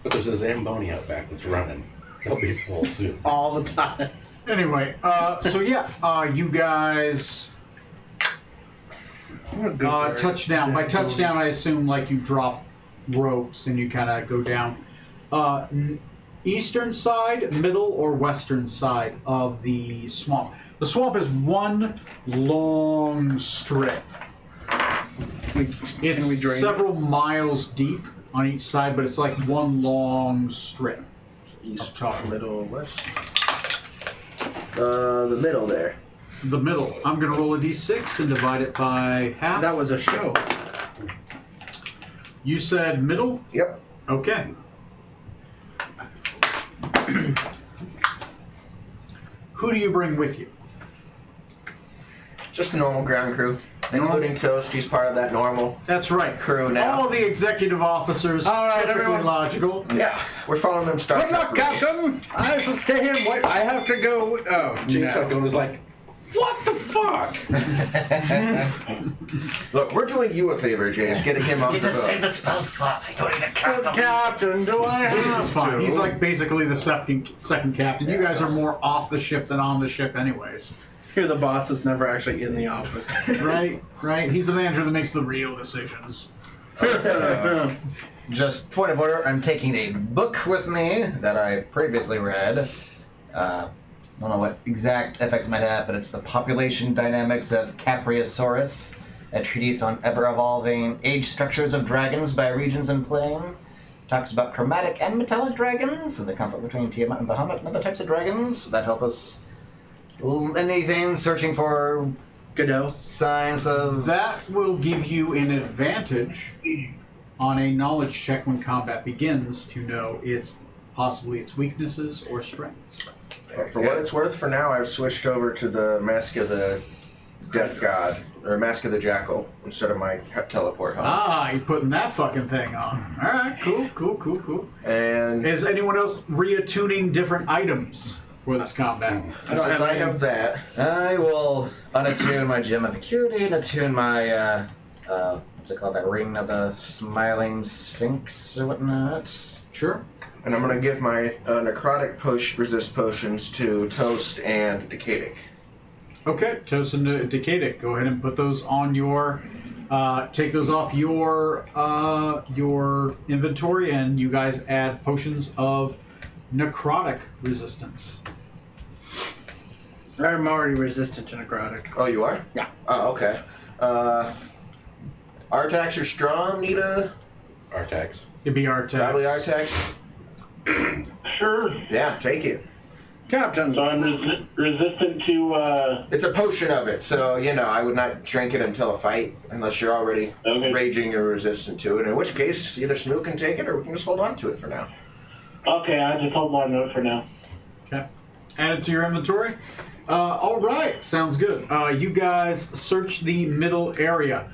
But there's a Zamboni out back that's running. They'll be full soon. All the time. Anyway, so yeah, you guys touchdown. By touchdown, I assume like you drop ropes and you kind of go down. Eastern side, middle, or western side of the swamp. The swamp is one long strip. It's we drain it? several miles deep on each side, but it's like one long strip. East, Up top. middle, west. The middle there. The middle. I'm going to roll a d6 and divide it by half. That was a show. You said middle? Yep. Okay. Who do you bring with you? Just the normal ground crew, including Toast. He's part of that normal That's right. crew now. All the executive officers. All right, perfectly everyone. logical. Yeah, we're following them. Star Good luck, Trek rules. Captain. I shall stay here and wait. I have to go. Oh, Jason no. was like, what the fuck? Look, we're doing you a favor, Jace, getting him off the boat. the spell slots. I don't need to cast them. Captain, do I This have is fine. to? He's like basically the second captain. You guys are more off the ship than on the ship, anyways. You're the boss that's never actually in the office. Right? Right? He's the manager that makes the real decisions. Just point of order, I'm taking a book with me that I previously read. Don't know what exact effects it might have, but it's The Population Dynamics of Capriosaurus, a treatise on ever-evolving age structures of dragons by regions and plane. Talks about chromatic and metallic dragons, and the conflict between Tiamat and Bahamut and other types of dragons that help us anything searching for Godot. signs of... That will give you an advantage on a knowledge check when combat begins to know possibly its weaknesses or strengths. For what it's worth, for now, I've switched over to the Mask of the Death God, or Mask of the Jackal, instead of my teleport helmet. Ah, you're putting that fucking thing on. All right, cool. And Is anyone else reattuning different items for this combat? since I have that, I will unattune my Gem of Acuity and attune my, what's it called, that Ring of the Smiling Sphinx or whatnot. Sure. and I'm going to give my necrotic resist potions to Toast and Decadic. Okay, Toast and Decadic, go ahead and put those on your, take those off your inventory, and you guys add potions of necrotic resistance. I'm already resistant to necrotic. Oh, you are? Yeah. Oh, okay. Artax or Strom need a... Artax. It'd be Artax. Probably Artax. Sure. Yeah, take it. Captain. So I'm resistant to. It's a potion of it, so, you know, I would not drink it until a fight, unless you're already raging or resistant to it, in which case, either Smoot can take it, or we can just hold on to it for now. Okay, I just hold on to it for now. Okay. Add it to your inventory. All right, sounds good. You guys search the middle area.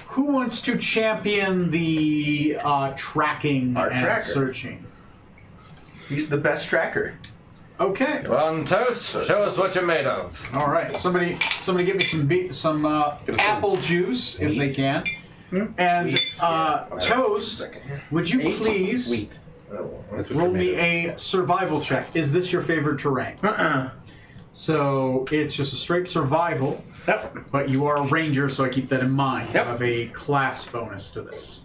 Who wants to champion the tracking Our and tracker. searching? He's the best tracker. Okay. On Toast, show us what you're made of. All right. Somebody, get me some apple juice if they can. And Toast, would you please Wheat. That's what roll you're me made of. a survival check? Is this your favorite terrain? So it's just a straight survival. Yep. But you are a ranger, so I keep that in mind. Yep. You have a class bonus to this.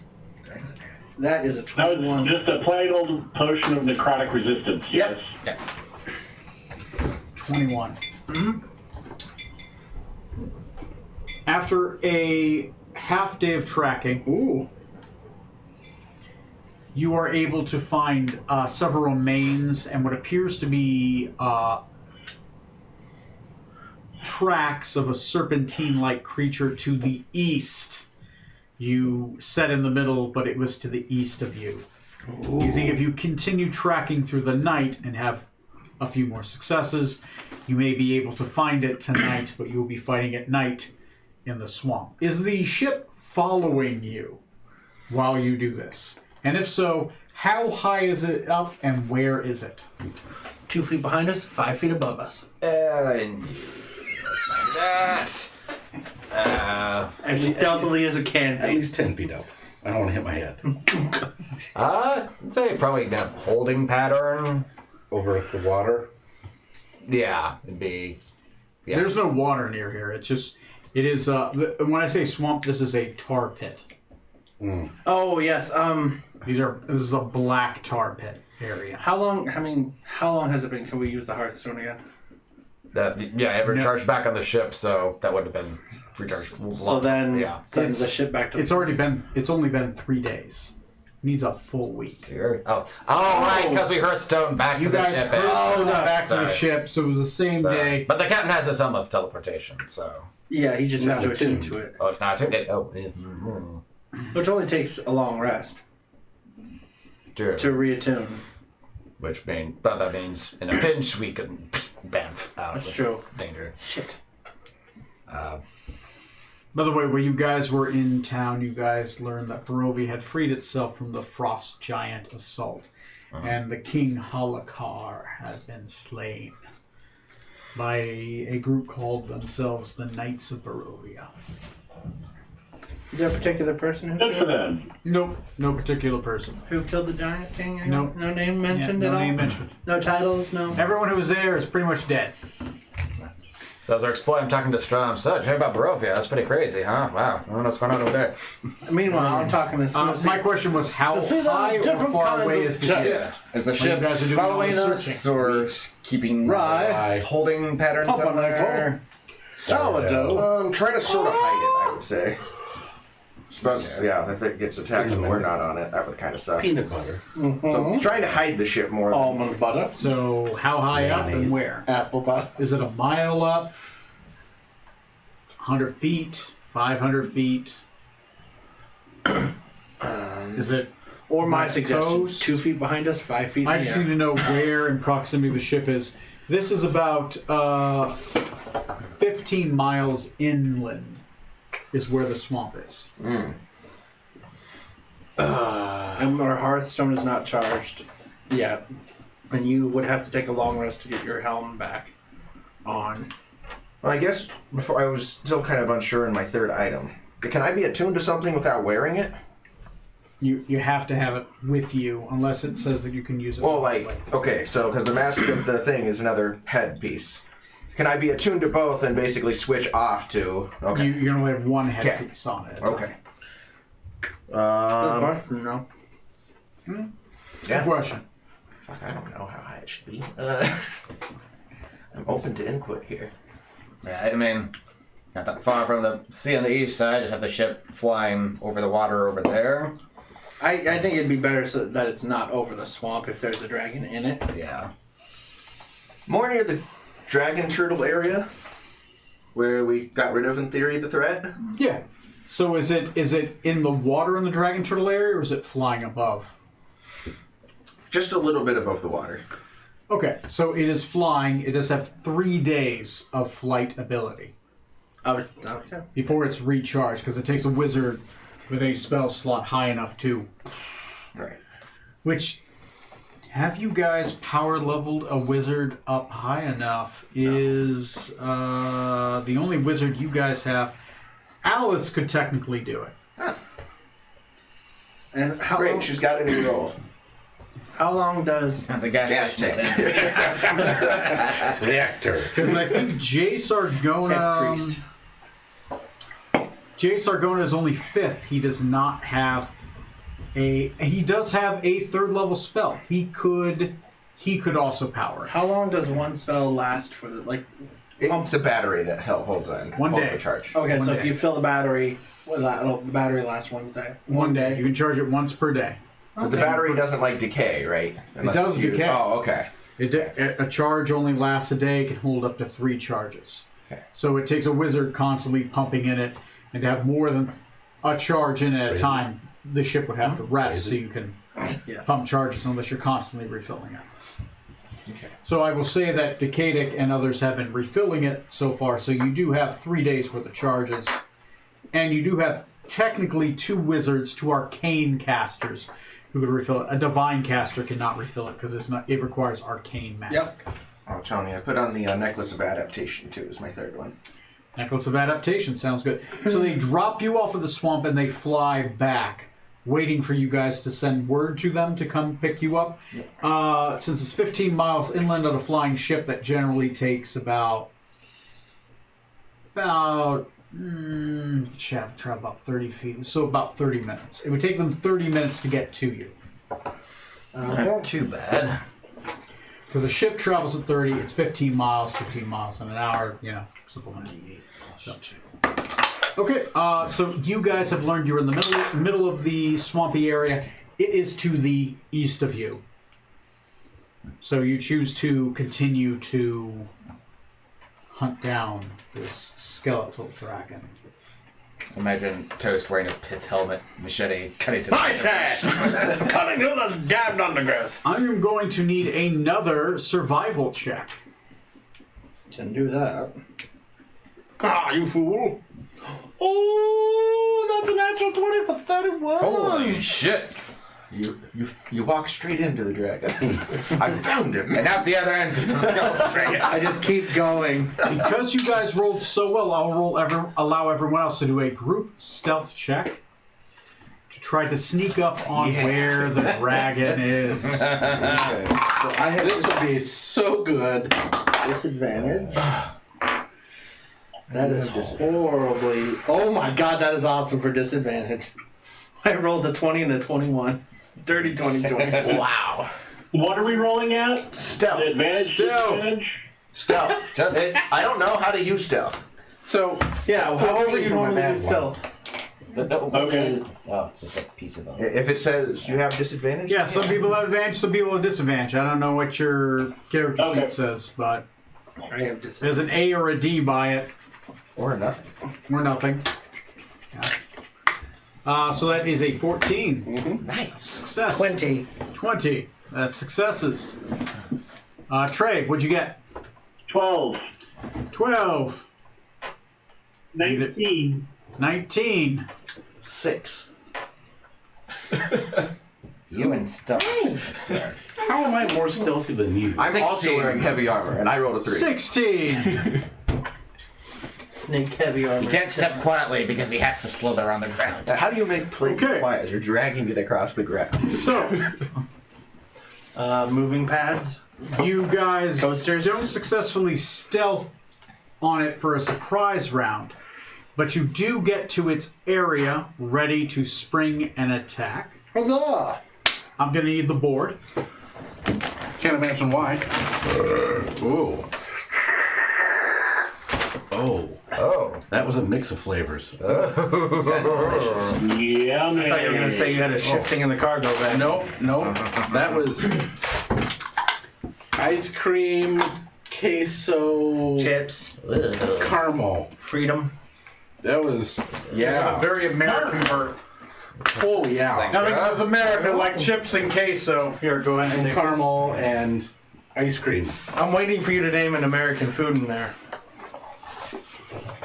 That is a No, it's 21. just a plain old potion of necrotic resistance. Yep. Yes. 21. After a half day of tracking, Ooh. you are able to find several remains and what appears to be tracks of a serpentine-like creature to the east. You set in the middle, but it was to the east of you. Ooh. You think if you continue tracking through the night and have a few more successes, you may be able to find it tonight, but you will be fighting at night in the swamp. Is the ship following you while you do this? And if so, how high is it up and where is it? 2 feet behind us, 5 feet above us. That's As stealthily as it can At be. least 10 feet up. I don't want to hit my head. I'd say probably in a holding pattern. Over the water. Yeah, it'd be. Yeah. There's no water near here. It is, when I say swamp, this is a tar pit. Oh, yes. This is a black tar pit area. How long has it been? Can we use the Hearthstone again? It recharged back on the ship, so that would have been recharged. So then yeah. send the ship back to... It's only been 3 days. Needs a full week. Sure. Right, because we Hearthstone back You to the guys ship. back to the Sorry. ship, so it was the same day. But the captain has his helm of teleportation, so. Yeah, he just has to attune attuned. to it. Oh, it's not attuned. Which only takes a long rest True. to reattune. But that means in a pinch we can bamf out That's of true. danger. Shit. By the way, when you guys were in town, you guys learned that Barovia had freed itself from the Frost Giant assault, and the King Halakar had been slain by a group called themselves the Knights of Barovia. Is there a particular person who Good for them. Nope, no particular person. Who killed the giant king? No. No name mentioned no at all? name mentioned. No titles? No? Everyone who was there is pretty much dead. So as we're exploring, I'm talking to Strom. So, did you hear about Barovia? That's pretty crazy, huh? Wow. I don't know what's going on over there. Meanwhile, I'm talking to My question was, how See, there are high or different far kinds away of is the ship? text. Is the you ship guys are doing following all the us searching. or keeping Right. holding pattern somewhere? Sourdough. Try to sort of hide it, I would say. Yeah, if it gets attacked and we're not on it, that would kind of suck. Peanut butter. So trying to hide the ship more. Almond butter. So, how high up and where? Apple butter. Is it a mile up? 100 feet? 500 feet? Is it... Or my West suggestion, Coast? 2 feet behind us, 5 feet in I the just air. need to know where in proximity the ship is. This is about 15 miles inland is where the swamp is. And our Hearthstone is not charged yet. And you would have to take a long rest to get your helm back on. Well, I guess before I was still kind of unsure in my third item. Can I be attuned to something without wearing it? You have to have it with you unless it says that you can use it. Well, remotely. okay, so because the mask of the thing is another headpiece. Can I be attuned to both and basically switch off to? Okay. You only have one headpiece on it. Okay. Good question, no. Good Yeah. question. Fuck, I don't know how high it should be. I'm open to input here. Yeah, I mean, not that far from the sea on the east side. Just have the ship flying over the water over there. I think it'd be better so that it's not over the swamp if there's a dragon in it. Yeah. More near the dragon turtle area, where we got rid of, in theory, the threat. Yeah. So is it in the water in the dragon turtle area or is it flying above? Just a little bit above the water. Okay, so it is flying. It does have 3 days of flight ability Okay. before it's recharged, because it takes a wizard with a spell slot high enough too. Right. Which, have you guys power leveled a wizard up high enough? Is the only wizard you guys have. Alice could technically do it. And how Great, long, she's got a new role. how long does... And the gas, Gas station tank. thing. Reactor. Because I think Jay Sargona... Tech priest. Jay Sargona is only 5th. He does not have a... He does have a 3rd level spell. He could also power it. How long does one spell last for the... Like, It's a battery that holds on. One holds day. the charge. Okay, so One if day. you fill the battery, the battery lasts Wednesday. One day. You can charge it once per day. But the battery doesn't like decay, right? Unless does it's used. decay. Oh, okay. A charge only lasts a day. It can hold up to 3 charges. Okay. So it takes a wizard constantly pumping in it, and to have more than a charge in it at a time, the ship would have to rest so you can Yes. pump charges unless you're constantly refilling it. Okay. So I will say that Decadic and others have been refilling it so far, so you do have 3 days worth of charges. And you do have technically 2 wizards, 2 arcane casters who could refill it. A divine caster cannot refill it because it requires arcane magic. Yep. Oh, Tony, I put on the Necklace of Adaptation too. Is my third one. Necklace of Adaptation sounds good. So they drop you off of the swamp and they fly back, waiting for you guys to send word to them to come pick you up. Since it's 15 miles inland on a flying ship, that generally takes about travel about 30 feet, so about 30 minutes. It would take them 30 minutes to get to you. Not too bad. Because the ship travels at 30, it's 15 miles in an hour, simple math. So. Okay, so you guys have learned you're in the middle of the swampy area. It is to the east of you. So you choose to continue to hunt down this skeletal dragon. Imagine Toast wearing a pith helmet, machete, cutting to Cutting through this damned undergrowth. I am going to need another survival check. Can do that. Ah, you fool. Oh, that's a natural 20 for 31. Holy shit! You walk straight into the dragon. I found him. And out the other end because the skeleton dragon. I just keep going. Because you guys rolled so well, I'll allow everyone else to do a group stealth check to try to sneak up on where the dragon is. This would be so good. Disadvantage. That is horribly. Oh my god, that is awesome for disadvantage. I rolled a 20 and a 21. Dirty 20, 20. Wow. What are we rolling at? Stealth. Advantage, disadvantage? Stealth. I don't know how to use stealth. So, Yeah, however you for my normally mad do stealth. Okay. Oh, it's just a piece of If it says you have disadvantage. Yeah, some people have advantage, some people have disadvantage. I don't know what your character sheet says, but I have disadvantage. there's an A or a D by it, Or nothing. or nothing. So that is a 14. Nice. Success. 20. 20. That's successes. Trey, what'd you get? 12. 12. 19. 19. 6. You and stuff. How am I more stealthy than you? I'm also 16. wearing heavy armor, and I rolled a 3. 16. Snake heavy armor. He can't step quietly because he has to slither on the ground. How do you make play Okay. quiet as you're dragging it across the ground? So, Moving pads. you guys Coasters? don't successfully stealth on it for a surprise round, but you do get to its area ready to spring an attack. Huzzah! I'm going to need the board. Can't imagine why. Ooh. Oh, Oh. that was a mix of flavors. Yeah, man. I thought you were going to say you had a shifting in the cargo bag. No, that was ice cream, queso, Chips. caramel. Freedom. That was, yeah. Very American bird. Oh, yeah. Nothing says America like chips and queso. Here, go ahead and And take caramel and ice cream. I'm waiting for you to name an American food in there.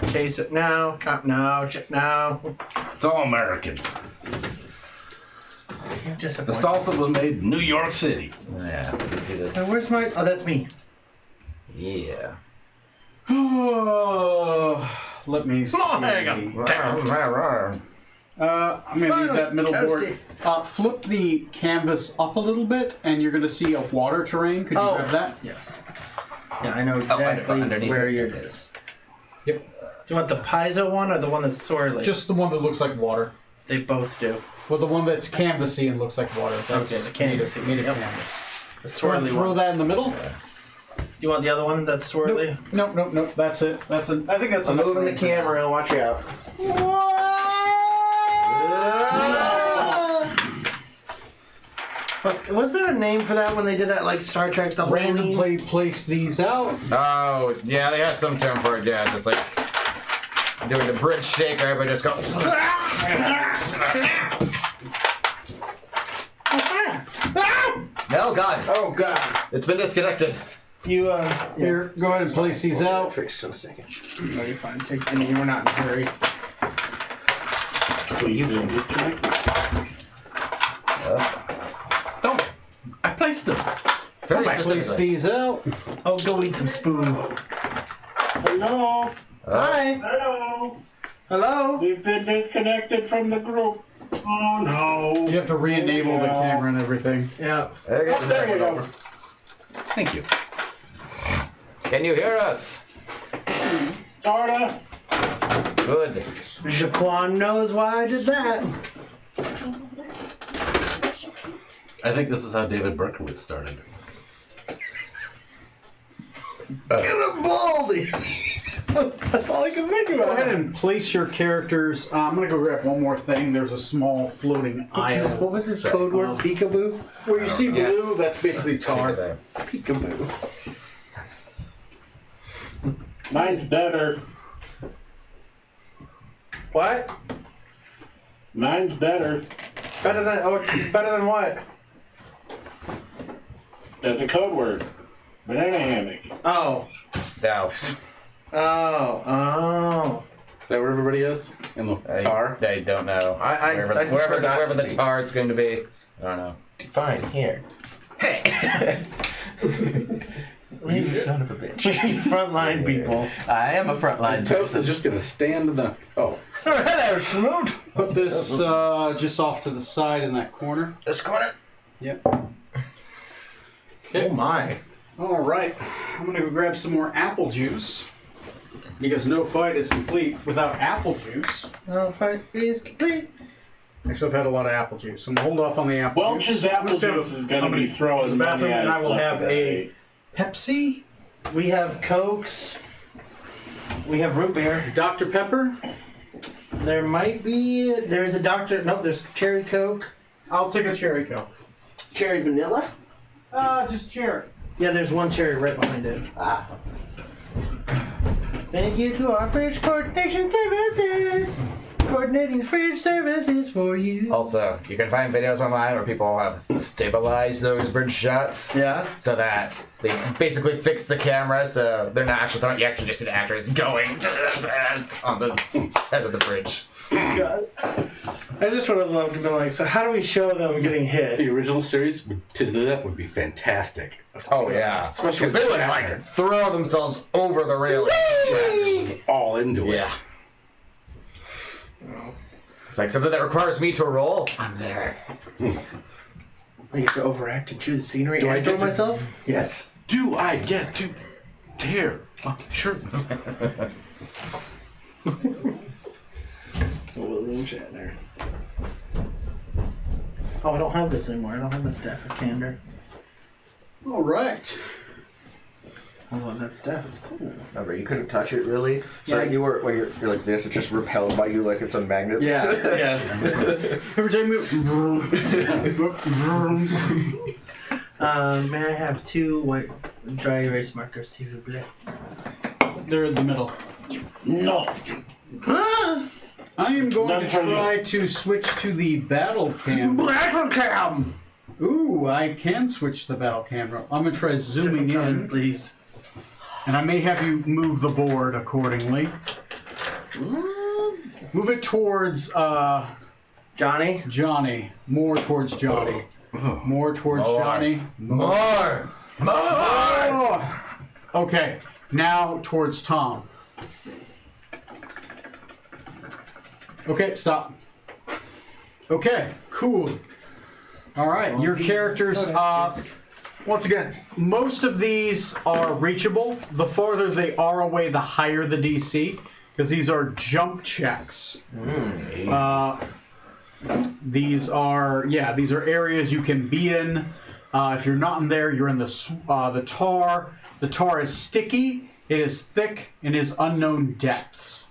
Taste it now. No. It's all American. Just The salsa was made in New York City. Yeah, let me see this. Where's my? Oh, that's me. Yeah. Oh, let me see. on, there you go. I'm going to leave that middle board. Flip the canvas up a little bit, and you're going to see a water terrain. Could you Oh. grab that? Yes. Yeah, I know exactly underneath where it. yours is. Yep. Do you want the piezo one or the one that's swirly? Just the one that looks like water. They both do. Well, the one that's canvassy and looks like water. That's Okay, the canvas. Made of Yep. canvas. The Throw swirly that one. in the middle. you want the other one that's swirly? Nope. That's it. I think that's I'm enough moving the range. camera. Watch out. Was there a name for that when they did that, like Star Trek, the whole Random place these out. Oh, yeah, they had some term for it, yeah, just like doing the bridge shaker, everybody just go. Oh, God. Oh God. It's been disconnected. You, Here, go ahead and place these out. Fix in a second. No, you're fine. I mean, we're not in a hurry. So you can disconnect. Don't. I placed them. Very Place specifically. these out. Oh, go eat some spoon. Hello? Hi. Hello? Hello. We've been disconnected from the group. Oh no. You have to re-enable the camera and everything. Yeah. Okay. There you go. Thank you. Can you hear us? Sorta. Good. Jaquan knows why I did that. I think this is how David Berkowitz started. Get a baldy. That's all I can think Go about. ahead and place your characters. I'm gonna go grab one more thing. There's a small floating aisle. What was his code word? Peekaboo? Where you see blue, Yes. that's basically tar. Peekaboo. Mine's better. What? Mine's better. Better than what? That's a code word. Banana hammock. Oh. Now, Oh. Is that where everybody is? In the car? they don't know. I wherever prefer not wherever to the be. tar is going to be. I don't know. Fine, here. Hey! You son of a bitch. Frontline people. I am a frontline Toast person. is just gonna stand in the. Oh. Hello, Smoot. Put this just off to the side in that corner. This corner. Yep. Oh my. All right. I'm gonna go grab some more apple juice because no fight is complete without apple juice. No fight is complete. Actually, I've had a lot of apple juice. I'm gonna hold off on the apple Welch's juice. apple I'm gonna save juice a- is going I'm to be gonna throwing use the money bathroom, at and I us will left have and a right. Pepsi, We have Cokes. We have root beer. Dr. Pepper. There might be. There's a Dr. Nope, there's Cherry Coke. I'll take a cherry Coke. Cherry Vanilla? Just cherry. Yeah, there's one cherry right behind it. Ah. Thank you to our fridge coordination services. Coordinating fridge services for you. Also, you can find videos online where people have stabilized those bridge shots. Yeah. So that they basically fix the camera so they're not actually throwing, you actually just see the actors going on the set of the bridge. God. I just would have loved to be like, so how do we show them getting hit? The original series, to do that would be fantastic. Oh, yeah. Especially Because they with would Batman. like throw themselves over the railing. All into it. Yeah. It's like something that requires me to roll. I'm there. I get to overact and chew the scenery Do I and get throw to- myself? Yes. Do I get to tear? Sure. William Shatner. Oh, I don't have this anymore. I don't have the staff of candor. All right. Oh, that staff is cool. Remember, you couldn't touch it really. So Yeah. you were when you're like this, it's just repelled by you like it's on magnets. Yeah. Every time you May I have 2 white dry erase markers, s'il vous plaît? they're in the middle. No. I am going None to for you. try to switch to the battle cam. Battle cam! Ooh, I can switch the battle camera. I'm gonna try zooming in, Please. and I may have you move the board accordingly. Move it towards Johnny? Johnny. More towards Johnny. More towards More. Johnny. More! More! Oh. Okay, now towards Tom. Okay, stop. Okay, cool. All right, your characters. Once again, most of these are reachable. The farther they are away, the higher the DC, because these are jump checks. These are areas you can be in. If you're not in there, you're in the tar. The tar is sticky, it is thick, and is unknown depths.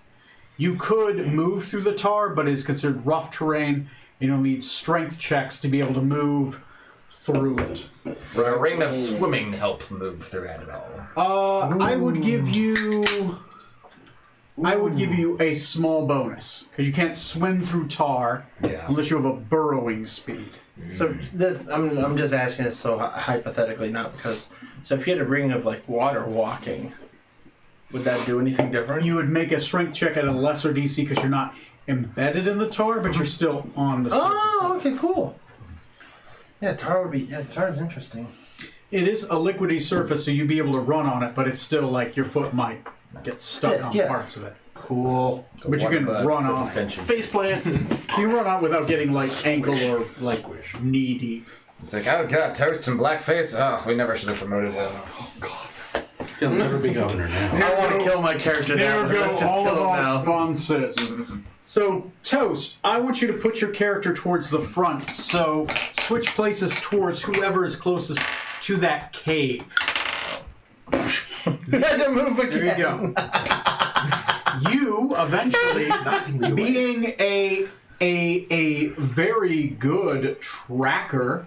You could move through the tar, but it is considered rough terrain, and you'll need strength checks to be able to move through it. Would a ring of swimming help move through it at all? I would give you a small bonus because you can't swim through tar unless you have a burrowing speed. So this, I'm just asking this so hypothetically, not because. So if you had a ring of like water walking, would that do anything different? You would make a strength check at a lesser DC because you're not embedded in the tar, but you're still on the surface. Oh, okay, cool. Yeah, tar would be. Yeah, tar is interesting. It is a liquidy surface, so you'd be able to run on it, but it's still like your foot might get stuck on parts of it. Cool. But you can run on it. Face plant. You run on without getting like ankle or like knee deep. It's like, oh god, Toast and Blackface? Oh, we never should have promoted him. Oh god. He'll never be governor now. I want to kill my character now. There go Let's just all kill of him our now. sponsors. So, Toast, I want you to put your character towards the front. So, switch places towards whoever is closest to that cave. You had to move again. There you go. You eventually, being a very good tracker,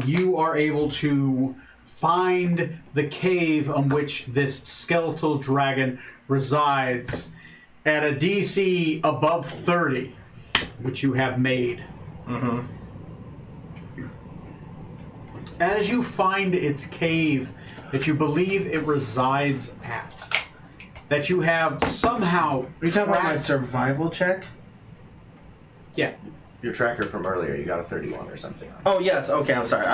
you are able to find the cave on which this skeletal dragon resides at a DC above 30, which you have made. As you find its cave that you believe it resides at, that you have somehow Are you talking about my tracked- survival check? Yeah. Your tracker from earlier, you got a 31 or something. Oh yes. Okay, I'm sorry.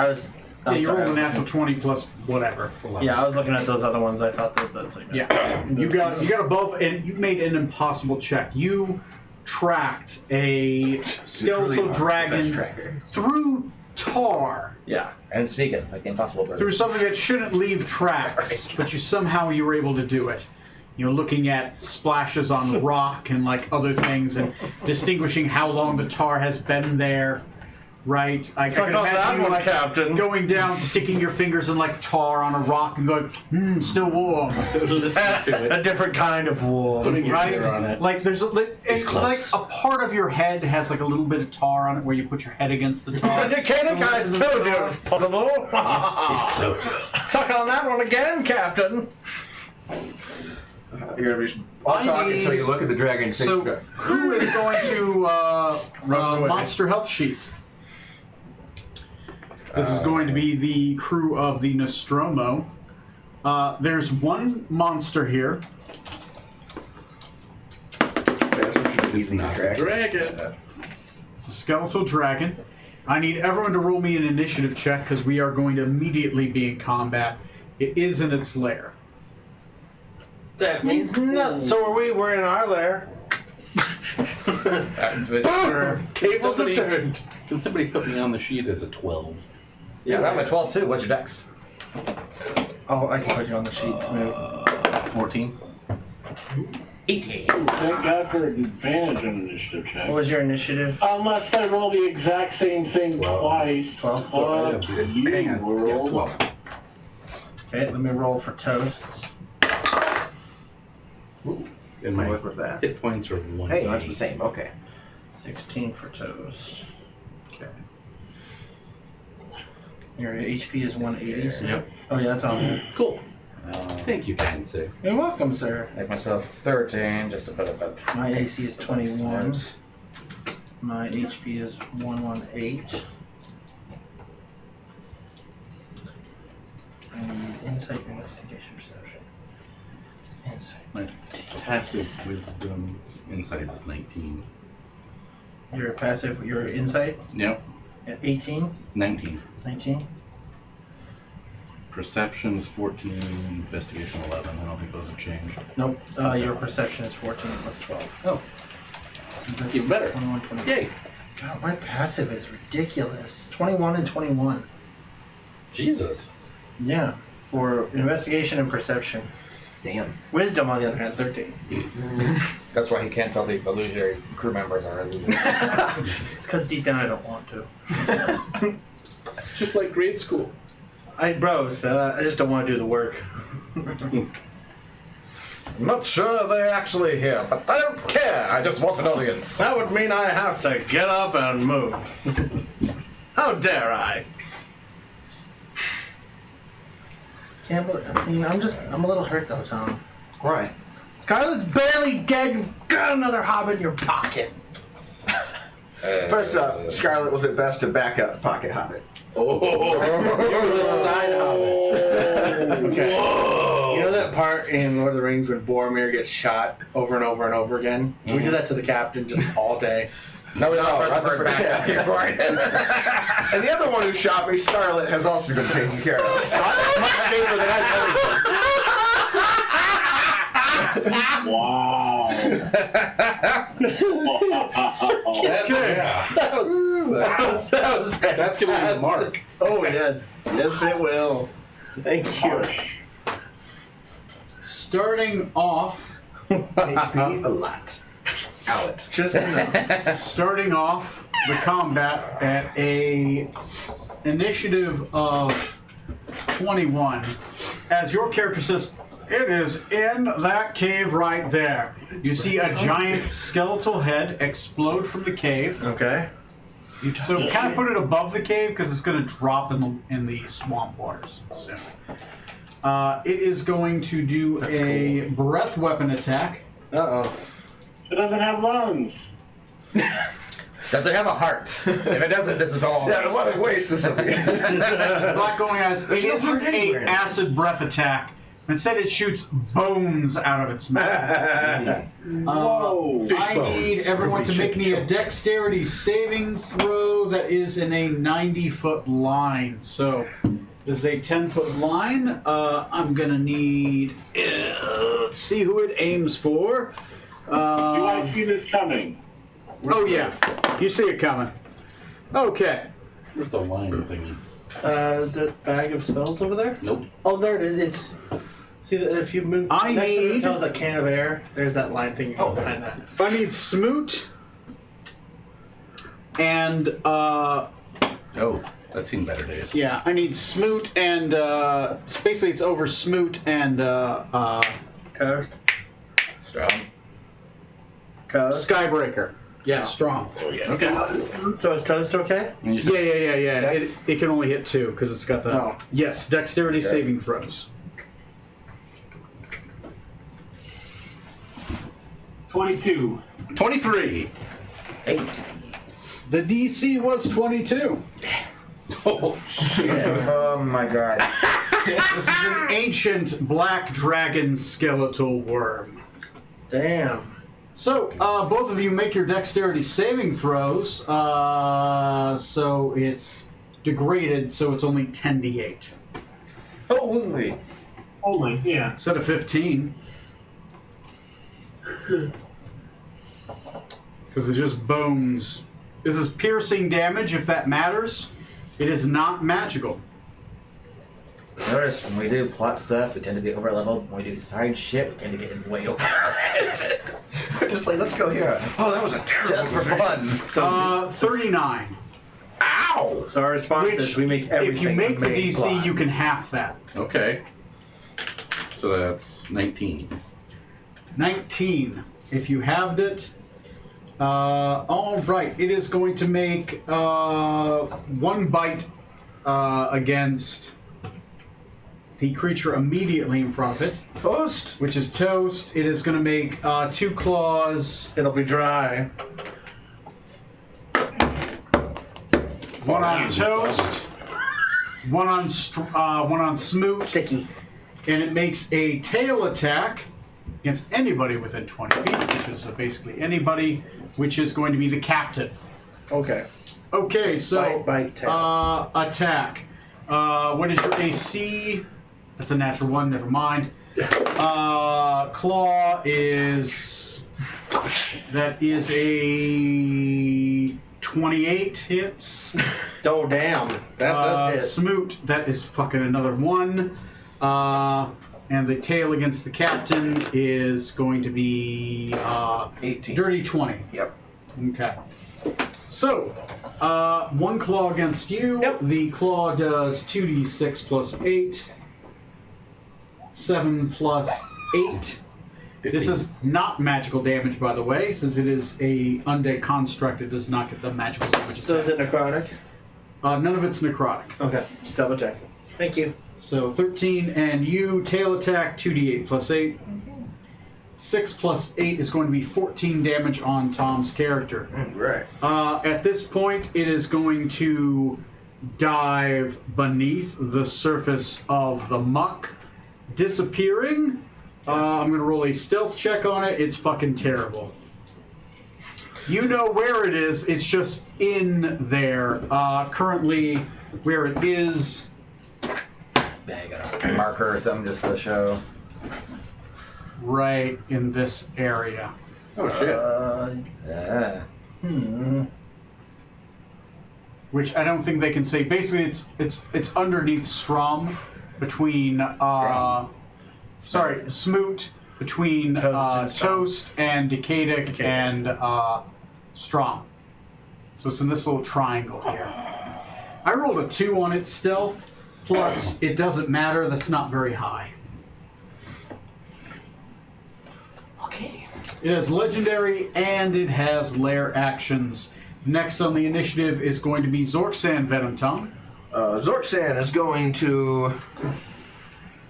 Yeah, you rolled a natural 20 plus whatever. Yeah, I was looking at those other ones. I thought that's like. Yeah, you got above, and you made an impossible check. You tracked a skeletal dragon through tar, Yeah. And speaking, like the Impossible Burger. through something that shouldn't leave tracks, but you were able to do it. You're looking at splashes on rock and like other things, and distinguishing how long the tar has been there. Right, I can on that imagine you one, like Captain. going down, sticking your fingers in like tar on a rock, and going, still warm. Listen to it. A different kind of wool. Putting your Right? ear on it. Like there's it's like a part of your head has like a little bit of tar on it where you put your head against the tar. Indicating I told you it was possible. Close. Suck on that one again, Captain. You're gonna be. I'll talk until you look at the dragon. So who is going to Monster Health Sheet? This is going to be the crew of the Nostromo. There's one monster here. It's not a dragon. It's a skeletal dragon. I need everyone to roll me an initiative check because we are going to immediately be in combat. It is in its lair. That means nothing. So are we. We're in our lair. Tables have turned. Can somebody put me on the sheet as a 12? Yeah, I'm at 12 too. What's your dex? Oh, I can put you on the sheet, Snoop. 14. 18. Thank God for advantage on initiative checks. What was your initiative? Unless they roll the exact same thing twice. 12. Fuck you, Hang on. Yeah, world. 12. Okay, let me roll for toast. And my Work with that. hit points are 1. Hey, that's the same. Okay. 16 for toast. Okay. Your HP is 180. So Yep. Oh yeah, that's on there. Cool. Thank you, kind sir. You're welcome, sir. Make myself 13 just to put it up. My AC is 21. My HP is 118. I need insight, investigation, perception. Insight. My passive wisdom insight is 19. Your passive, your insight Yep. at 18, 19. 19. Perception is 14. Investigation 11. I don't think those have changed. Nope. Your perception is 14 plus 12. Oh. So that's Even better. 21, 21. Yay. God, my passive is ridiculous. 21 and 21. Jesus. Yeah. For investigation and perception. Damn. Wisdom, on the other hand, 13. That's why he can't tell the illusionary crew members are illusions. It's because deep down I don't want to. just like grade school. I just don't want to do the work. I'm not sure they're actually here, but I don't care. I just want an audience. That would mean I have to get up and move. How dare I? Can't believe, I'm a little hurt though, Tom. Why? Scarlet's barely dead. You've got another hobbit in your pocket. First off, Scarlet was at best a backup pocket hobbit. You're the side hobbit. Okay. You know that part in Lord of the Rings when Boromir gets shot over and over and over again? We do that to the captain just all day. No, we don't have Rutherford back And the other one who shot me, Scarlet, has also been taken care of. So I'm much safer than I've ever been. Wow. That was That's going to be the mark. Oh, yes. Yes, it will. Thank you. Harsh. Starting off, HP a lot. Out. Just enough. starting off the combat at a initiative of 21, as your character says, it is in that cave right there. You see a giant skeletal head explode from the cave. Okay. So kind of put it above the cave because it's going to drop in the swamp waters soon. It is going to do a breath weapon attack. Uh-oh. It doesn't have lungs. Does it have a heart? If it doesn't, this is all. Yeah, what a waste this will be. Not going as it no isn't heart a anywhere in this. acid breath attack. Instead, it shoots bones out of its mouth. Whoa. I need everyone to make me a dexterity saving throw that is in a 90-foot line. So this is a 10-foot line. I'm gonna need. Let's see who it aims for. Do I see this coming? Oh yeah, you see it coming. Okay. Where's the line thingy? Is that bag of spells over there? Nope. Oh, there it is. It's. See, if you move I next to need- it tells a can of air, there's that line thing behind that. I need Smoot and Oh, that's seen better days. yeah, I need Smoot and basically it's over Smoot and Strong. Skybreaker. Yeah, strong. Okay. So is Toast okay? And you said, Yeah. It can only hit 2 because it's got the Oh. yes dexterity saving throws. 22. 23. The DC was 22. Oh, shit. Oh my god. This is an ancient black dragon skeletal worm. Damn. So, both of you make your dexterity saving throws. So it's degraded, so it's only 10d8 Holy. Only, yeah. instead of 15. Because it's just bones. This is piercing damage, if that matters. It is not magical. Notice when we do plot stuff, we tend to be over leveled. When we do side shit, we tend to get way over. We're just like, let's go here. Oh, that was a terrible Just for fun. 39. Ow! So our response is we make everything. If you make a the main DC, plot. you can half that. Okay. So that's 19. 19. If you halved it. All right. It is going to make 1 bite against the creature immediately in front of it, Toast. which is Toast. It is going to make 2 claws. It'll be dry. One on Toast. One on Smoot. sticky. And it makes a tail attack against anybody within 20 feet, which is basically anybody, which is going to be the captain. Okay. Okay, so Bite, tail. attack. What is your AC? That's a natural 1. Never mind. Claw is that is a 28 hits. Oh, damn. That does hit. Smoot, that is fucking another 1. And the tail against the captain is going to be 18. dirty 20. Yep. Okay. So, one claw against you. Yep. The claw does 2d6 plus 8. 7 plus 8. This is not magical damage, by the way, since it is a undead construct. It does not get the magical damage. So is it necrotic? None of it's necrotic. Okay, just double check. Thank you. So 13, and you tail attack 2d8 plus 8. 6 plus 8 is going to be 14 damage on Tom's character. Right. At this point, it is going to dive beneath the surface of the muck, disappearing. I'm going to roll a stealth check on it. It's fucking terrible. You know where it is. It's just in there. Currently, where it is. Yeah, you got a marker or something just to show. Right in this area. Oh shit. Yeah. Which I don't think they can say. Basically, it's underneath Strom, between Smoot, between Toast and Decadic and Strom. So it's in this little triangle here. I rolled a 2 on its stealth, plus it doesn't matter. That's not very high. Okay. It has legendary and it has lair actions. Next on the initiative is going to be Zorksan Venom Tongue. Zorksan is going to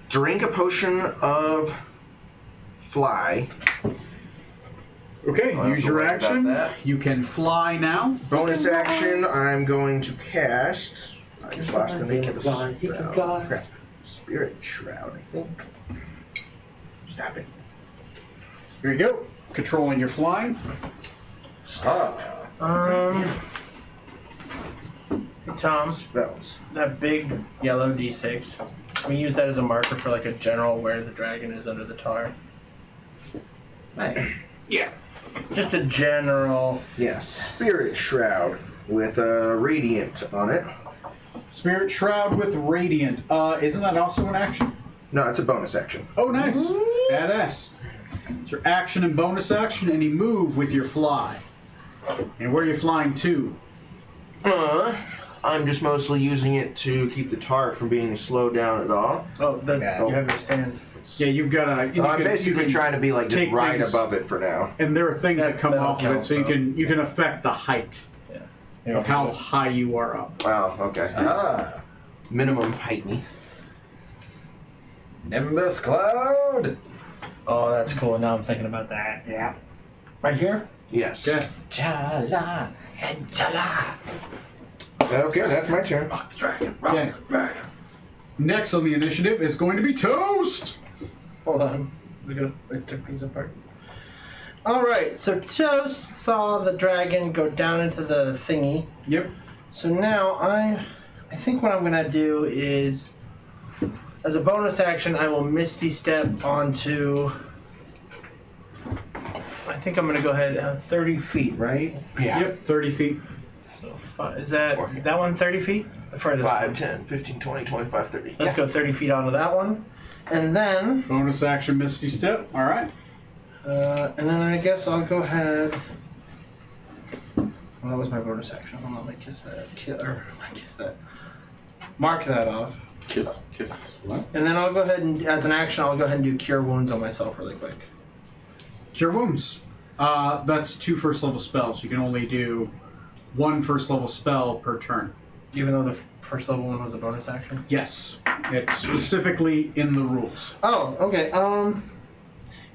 drink a potion of fly. Okay, Don't have use to your worry about action. that. You can fly now. Bonus action, I'm going to cast. I just lost the name of the fly, he can spell. fly. Crap. Spirit Shroud, I think. Stop it. Here you go. Controlling your flying. Stop. Hey, Tom, Spells. that big yellow D6. Can we use that as a marker for like a general where the dragon is under the tar? Hey. Yeah. Just a general. Yeah, Spirit Shroud with a Radiant on it. Spirit Shroud with Radiant. Isn't that also an action? No, it's a bonus action. Oh, nice. Badass. It's your action and bonus action, and you move with your fly. And where are you flying to? I'm just mostly using it to keep the tar from being slowed down at all. Oh, you have your stand. Yeah, you've got a. I'm basically trying to be like just take right things- above it for now. And there are things that That's- come that'll off of it, count, so you though. can affect the height of how high you are up. Oh, okay. Ah. Minimum height me. Nimbus Cloud. Oh, that's cool. Now I'm thinking about that. Yeah. Right here? Yes. Okay. Chala and chala. Okay, that's my turn. Rock the dragon. Okay. Next on the initiative is going to be Toast. Hold on. I took these apart. Alright, so Toast saw the dragon go down into the thingy. Yep. So now I think what I'm gonna do is, as a bonus action, I will Misty Step onto. I think I'm gonna go ahead 30 feet, right? Yeah. Yep. 30 feet. So is that one 30 feet? The furthest 5, one. 10, 15, 20, 25, 30. Let's go 30 feet onto that one, and then Bonus action, Misty Step. All right. and then I guess I'll go ahead. Well, that was my bonus action. Hold on, let me kiss that. Mark that off. Kiss. What? And then I'll go ahead and, as an action, I'll go ahead and do Cure Wounds on myself really quick. Cure Wounds. That's 2 first level spells. You can only do 1 first level spell per turn. Even though the first level one was a bonus action? Yes. It's specifically in the rules. Oh, okay.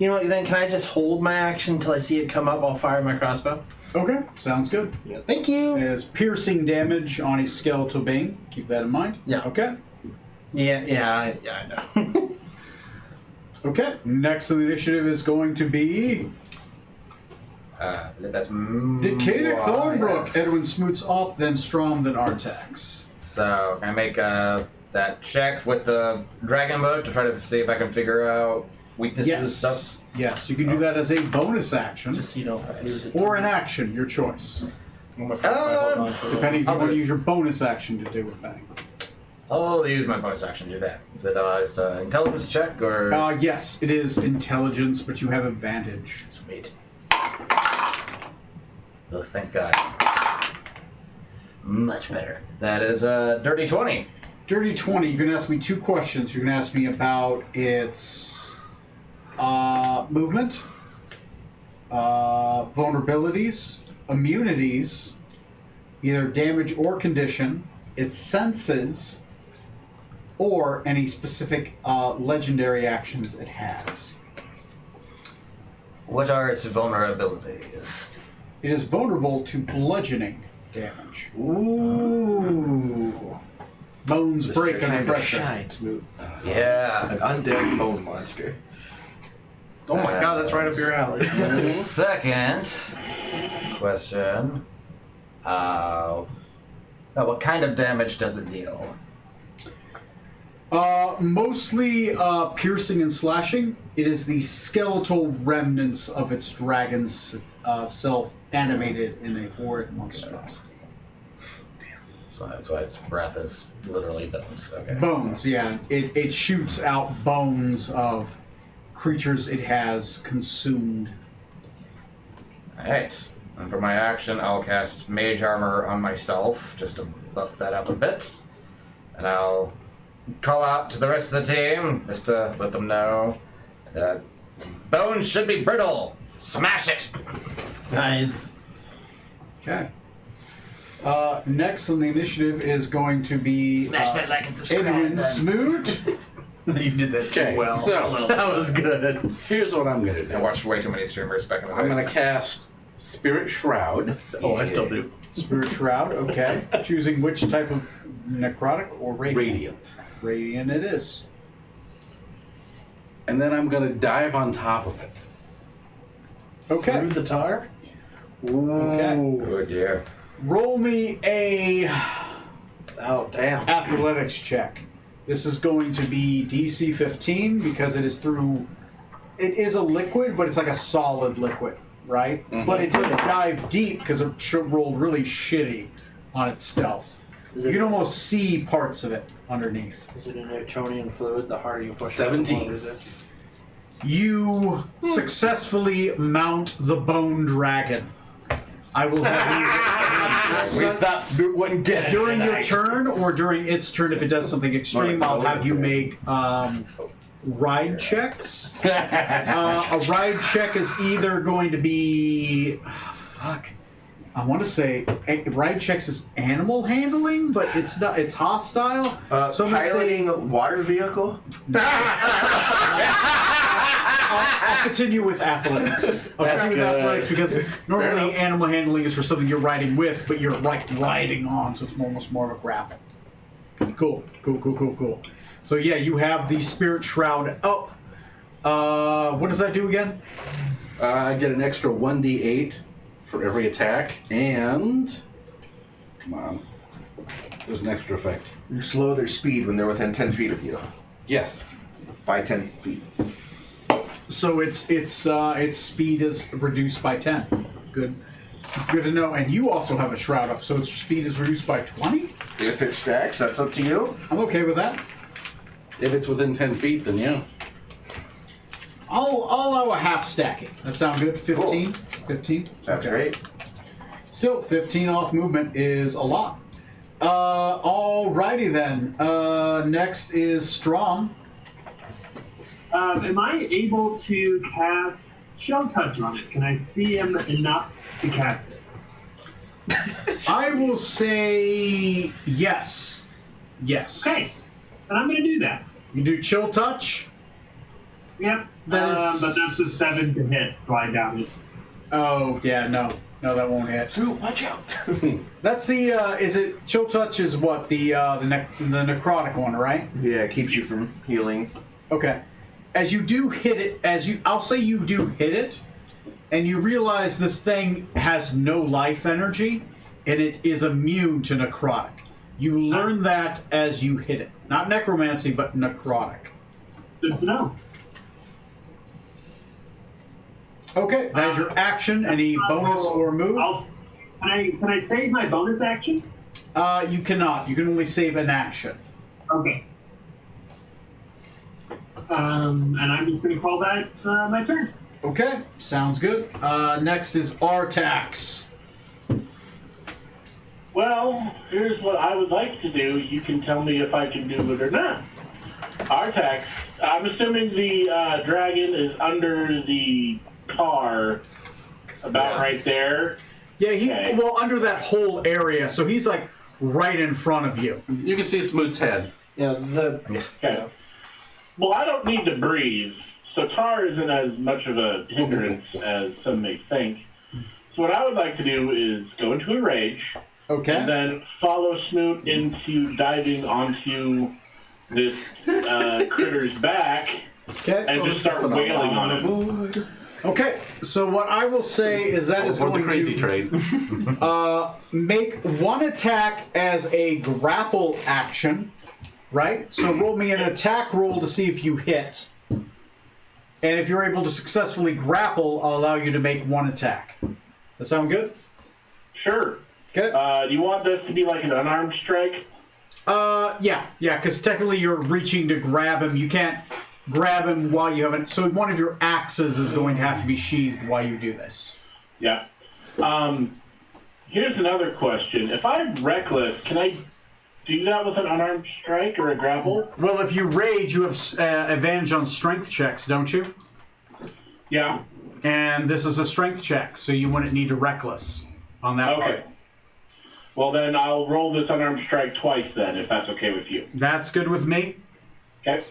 You know what, then can I just hold my action until I see it come up? I'll fire my crossbow. Okay. Sounds good. Yeah. Thank you. As piercing damage on a skeletal bane. Keep that in mind. Yeah. Okay. Yeah, I know. Okay. Next on the initiative is going to be That's Decadic Thornbrook. yes. Edwin Smoots up, then Strom, then Artax. So can I make that check with the dragon book to try to see if I can figure out weaknesses and Yes. stuff? Yes. You can do that as a bonus action. Just so you don't use it. Or an action, your choice. I'm gonna hold on for a Depending if you I'll want do to it. use your bonus action to do a thing. I'll use my bonus action to do that. Is it just an intelligence check or? Yes, it is intelligence, but you have advantage. Sweet. Oh, thank God. Much better. That is a dirty 20. Dirty 20, you're going to ask me 2 questions. You're going to ask me about its movement, vulnerabilities, immunities, either damage or condition, its senses, or any specific legendary actions it has. What are its vulnerabilities? It is vulnerable to bludgeoning damage. Ooh. Bones break under Kind of pressure. shine smooth. Yeah. An undead bone monster. Oh my god, that's right up your alley. Second question. What kind of damage does it deal? Mostly piercing and slashing. It is the skeletal remnants of its dragon's self animated in a horrid monstrosity. So that's why its breath is literally bones. Okay. Bones, yeah. It shoots out bones of creatures it has consumed. Alright. And for my action, I'll cast Mage Armor on myself, just to buff that up a bit. And I'll call out to the rest of the team, just to let them know that bones should be brittle. Smash it! Nice. Okay. Next on the initiative is going to be Smash that like and subscribe. Adrian then. Smoot. You did that too Okay, well. so That was good. here's what I'm gonna do. I watched way too many streamers back in the day. I'm gonna cast Spirit Shroud. Oh, I still do. Spirit Shroud, okay. Choosing which type of necrotic or radiant? Radiant. Radiant it is. And then I'm gonna dive on top of it. Okay. Through the tar? Okay. Oh dear. Roll me a Oh, damn. athletics check. This is going to be DC 15 because it is through. It is a liquid, but it's like a solid liquid, right? But it didn't dive deep because it rolled really shitty on its stealth. Is You it, can almost see parts of it underneath. is it a Newtonian fluid? The harder you push 17. it, the more resist. You successfully mount the bone dragon. I will have you. thought Smoot wouldn't get During your turn or during its turn, if it does something extreme, I'll have you make ride checks. A ride check is either going to be fuck. I want to say ride checks is animal handling, but it's not. It's hostile. So I'm gonna say piloting a water vehicle? I'll continue with athletics. I'll continue with athletics because normally animal handling is for something you're riding with, but you're like riding on, so it's almost more of a grapple. Cool. So yeah, you have the Spirit Shroud up. What does that do again? I get an extra 1d8 for every attack, and come on, there's an extra effect. You slow their speed when they're within 10 feet of you. Yes. By 10 feet. So its speed is reduced by 10. Good to know. And you also have a shroud up, so its speed is reduced by 20. If it stacks, that's up to you. I'm okay with that. If it's within 10 feet, then yeah. I'll allow a half stacking. That sound good? 15? 15? That's Okay. great. Still, 15 off movement is a lot. Alrighty then. Next is Strom. Am I able to cast Shell Touch on it? Can I see him enough to cast it? I will say yes. Yes. Okay, then I'm going to do that. You do Chill Touch? Yep. That is- But that's a 7 to hit, so I doubt it. Oh, yeah, no. No, that won't hit. Smoot, watch out. That's the, is it, Chill Touch is what, the necrotic one, right? Yeah, it keeps you from healing. Okay. As you do hit it, I'll say you do hit it, and you realize this thing has no life energy, and it is immune to necrotic. You learn that as you hit it. Not necromancy, but necrotic. Good to know. Okay, that is your action. Any bonus or move? Can I save my bonus action? You cannot. You can only save an action. Okay. And I'm just going to call that my turn. Okay, sounds good. Next is Artax. Well, here's what I would like to do. You can tell me if I can do it or not. Artax, I'm assuming the dragon is under the car, about right there. Yeah, well, under that whole area, so he's like right in front of you. You can see Smoot's head. Yeah, Okay. Well, I don't need to breathe, so tar isn't as much of a hindrance as some may think. So what I would like to do is go into a rage, Okay. and then follow Smoot into diving onto this critter's back, Okay. and just start wailing on him. Okay. So what I will say is that is Or the going crazy to trade. make one attack as a grapple action, right? So roll me an attack roll to see if you hit. And if you're able to successfully grapple, I'll allow you to make one attack. That sound good? Sure. Okay. Do you want this to be like an unarmed strike? Yeah, because technically you're reaching to grab him. You can't grab him while you haven't. So one of your axes is going to have to be sheathed while you do this. Yeah. Here's another question. If I'm reckless, can I do that with an unarmed strike or a grapple? Well, if you rage, you have advantage on strength checks, don't you? Yeah. And this is a strength check, so you wouldn't need to reckless on that Okay. part. Well, then I'll roll this unarmed strike twice then, if that's okay with you. That's good with me. Okay.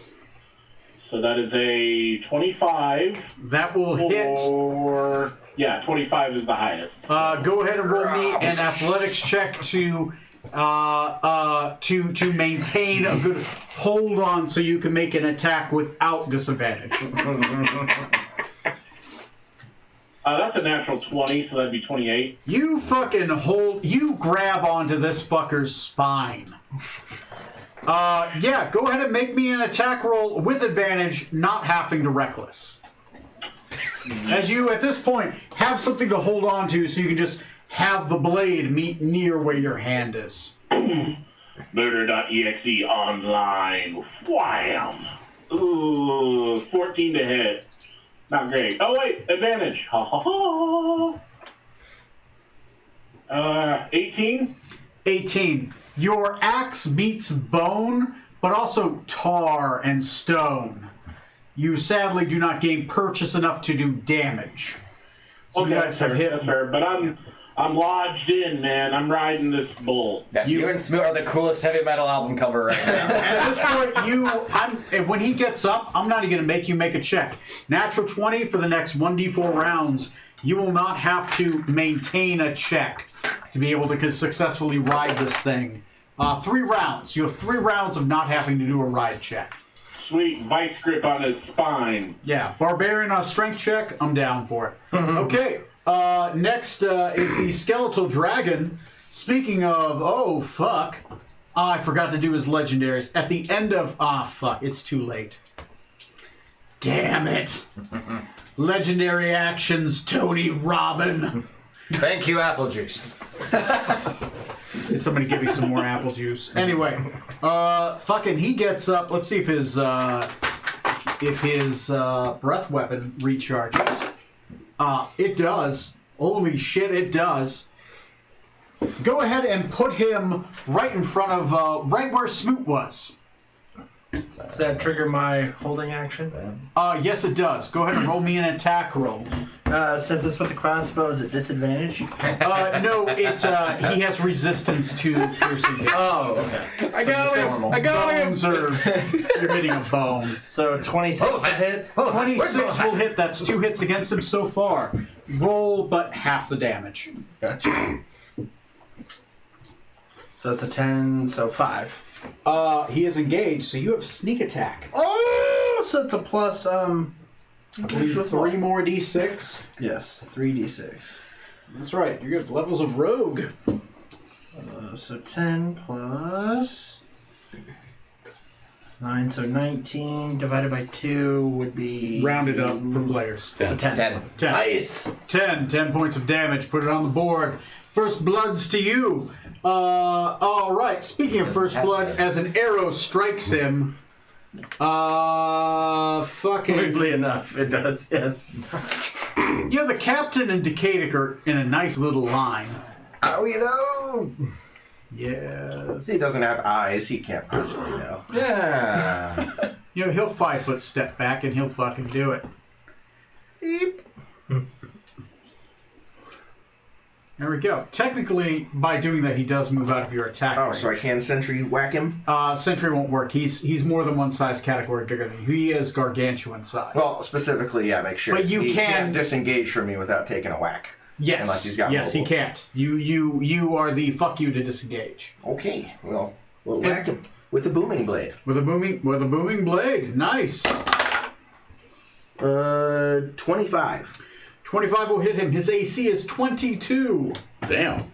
So that is a 25. That will hit. Or yeah, 25 is the highest. Go ahead and roll me an athletics check to maintain a good hold on, so you can make an attack without disadvantage. That's a natural 20, so that'd be 28. You fucking hold. You grab onto this fucker's spine. Yeah, go ahead and make me an attack roll with advantage, not having to reckless. As you, at this point, have something to hold on to, so you can just have the blade meet near where your hand is. Murder.exe online. Wham! Ooh, 14 to hit. Not great. Oh, wait, advantage. Ha ha ha. 18? 18. Your axe meets bone, but also tar and stone. You sadly do not gain purchase enough to do damage. So Okay, you guys that's have fair. hit. That's fair. But I'm lodged in, man. I'm riding this bull. Yeah, you and Smoot are the coolest heavy metal album cover right now. At this point, when he gets up, I'm not even going to make you make a check. Natural 20 for the next 1d4 rounds. You will not have to maintain a check to be able to successfully ride this thing. 3 rounds. You have 3 rounds of not having to do a ride check. Sweet vice grip on his spine. Yeah, barbarian on a strength check. I'm down for it. Okay. Next is the skeletal dragon. Speaking of, oh fuck, I forgot to do his legendaries at the end of. Fuck, it's too late. Damn it! Legendary actions, Tony Robin. Thank you, Apple Juice. Did somebody give me some more apple juice? Anyway, fucking, he gets up. Let's see if his breath weapon recharges. It does. Holy shit, it does. Go ahead and put him right in front of, right where Smoot was. Does that trigger my holding action? Yes, it does. Go ahead and roll me an attack roll. Since it's with the crossbow, is it disadvantage? No, he has resistance to piercing damage. Oh, okay. I got him! I got him! Bones are, you're hitting a bone. So 26 to hit. 26 will hit. That's 2 hits against him so far. Roll, but half the damage. Gotcha. So that's a 10, so 5. He is engaged, so you have sneak attack. Oh, so it's a plus, I believe 3 more d6. Yes, 3d6. That's right. You get levels of rogue. So 10 plus 9, so 19 divided by 2 would be... Rounded up for players. So 10. 10. 10. Nice! 10 points of damage. Put it on the board. First bloods to you. All right. Speaking of first blood, as an arrow strikes him, fucking. Weirdly enough, it does, yes. You know, the captain and Decadic are in a nice little line. Are we though? Yes. He doesn't have eyes. He can't possibly know. Yeah. You know, he'll 5 foot step back and he'll fucking do it. Beep. There we go. Technically, by doing that, he does move out of your attack Oh, range. so I can sentry whack him? Sentry won't work. He's more than one size category bigger than you. He is gargantuan size. Well, specifically, yeah, make sure. But you he can- can't disengage from me without taking a whack. yes, unless he's got yes, he mobile. can't. You are the fuck you to disengage Okay, well, we'll whack him with a booming blade. with a booming blade. Nice. 25. 25 will hit him. His AC is 22. Damn.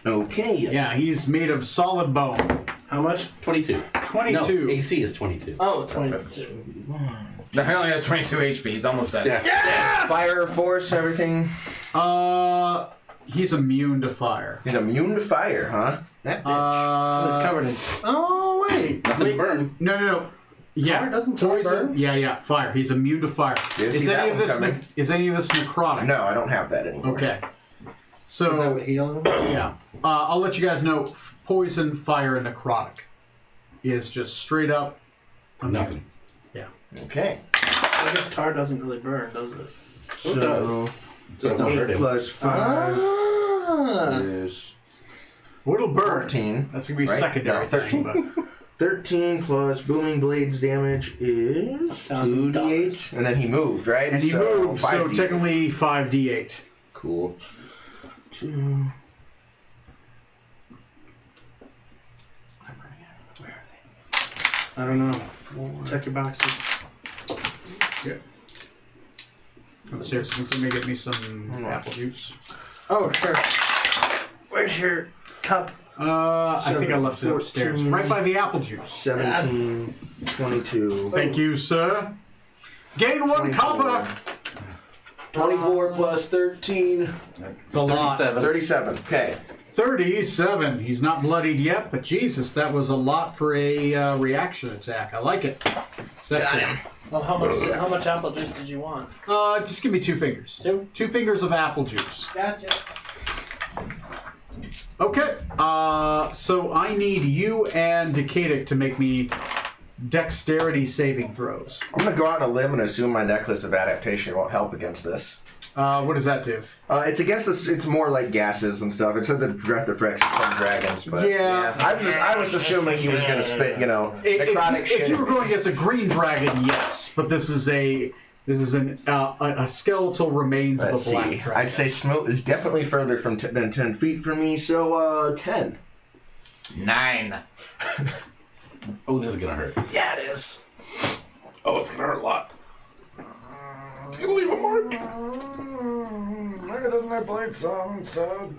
Okay. Yeah, he's made of solid bone. How much? 22. 22. No, AC is 22. Oh, 22. No, he only has 22 HP. He's almost dead. Yeah. Fire, force, everything. He's immune to fire. He's immune to fire, huh? That bitch. It's covered in. Oh, wait. Nothing to burn. No. Yeah, Fire doesn't tar poison. burn? Yeah, fire. He's immune to fire. Didn't see that one coming. Is any of this necrotic? No, I don't have that anymore. Okay. Is that So what healing? yeah, I'll let you guys know. Poison, fire, and necrotic is just straight up immune. Nothing. Yeah. Okay. I guess tar doesn't really burn, does it? So, Just not 8 hurting. plus 5 Ah. is Well, it'll burn. 14. That's gonna be a right? secondary No, thing. 13. But 13 plus booming blades damage is $1,000. 2d8. And then he moved, right? and he moved, so 5d8. technically 5d8. Cool. 2. I don't know. Check your boxes. I'm serious. Can somebody get me some apple juice? Oh, sure. Where's your cup? I think I left it upstairs, 14. right by the apple juice. 17, 22. Thank you, sir. Gain 1 24. copper. 24 plus 13. It's a lot. 37. Okay. 37. He's not bloodied yet, but Jesus, that was a lot for a reaction attack. I like it. Sexy. Well, how much apple juice did you want? Just give me 2 fingers. 2? 2 fingers of apple juice. Gotcha. Okay. So I need you and Decadic to make me dexterity saving throws. I'm going to go out on a limb and assume my necklace of adaptation won't help against this. What does that do? It's against this. It's more like gases and stuff. It said the breath effects from dragons, but Yeah. I was assuming he was gonna spit, necrotic shit. If you were going against a green dragon, yes, but this is a skeletal remains Let's of a black see. dragon. I'd say Smoot is definitely further from than 10 feet from me, so 10. 9. Oh, this is gonna hurt. Yeah, it is. Oh, it's gonna hurt a lot. It's gonna leave a mark. Why didn't I blade some instead?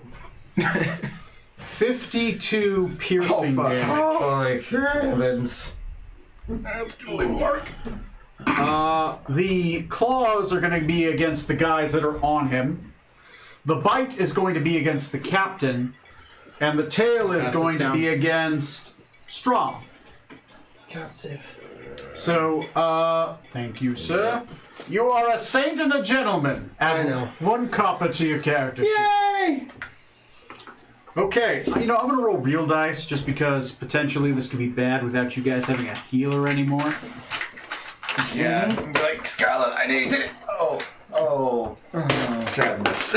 52 piercing fuck. damage. Holy heavens. It's gonna leave a mark. The claws are going to be against the guys that are on him. The bite is going to be against the captain, and the tail is Pass going this to down. be against Strom. God save. So, thank you, sir. You are a saint and a gentleman. Add I know. 1 copper to your character sheet. Yay! Okay, I'm going to roll real dice just because potentially this could be bad without you guys having a healer anymore. Yeah. Like, Scarlet, I need it. Oh. Sadness.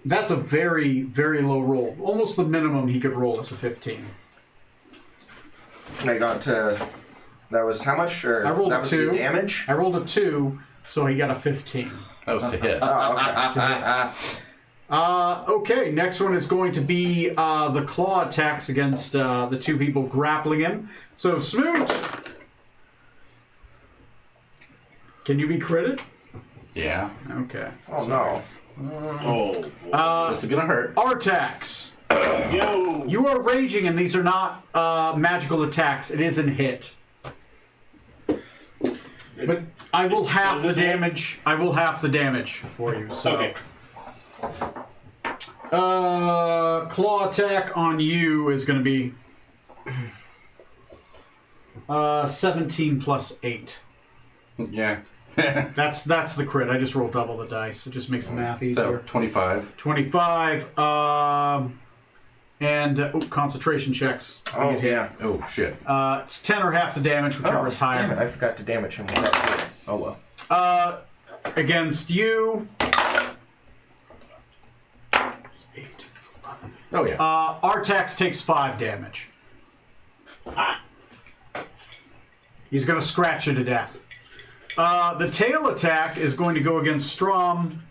That's a very, very low roll. Almost the minimum he could roll is a 15. I got that was how much? Or I rolled that a was 2. the damage? I rolled a 2, so he got a 15. That was to hit. Oh, okay. Okay, next one is going to be the claw attacks against the 2 people grappling him. So, Smoot! Can you be critted? Yeah. Okay. Oh no. Oh, This is gonna hurt. Artax! yo! You are raging, and these are not magical attacks. It is an hit. But I will half the damage. I will half the damage for you. So. Okay. Claw attack on you is going to be 17 plus 8. Yeah. That's the crit. I just rolled double the dice. It just makes the math So easier. 25. 25. Concentration checks. Oh, yeah. Oh, shit. It's 10 or half the damage, whichever is Damn it, higher. I forgot to damage him with that. Oh, well. Against you. Oh, yeah. Artax takes 5 damage. He's going to scratch you to death. The tail attack is going to go against Strom.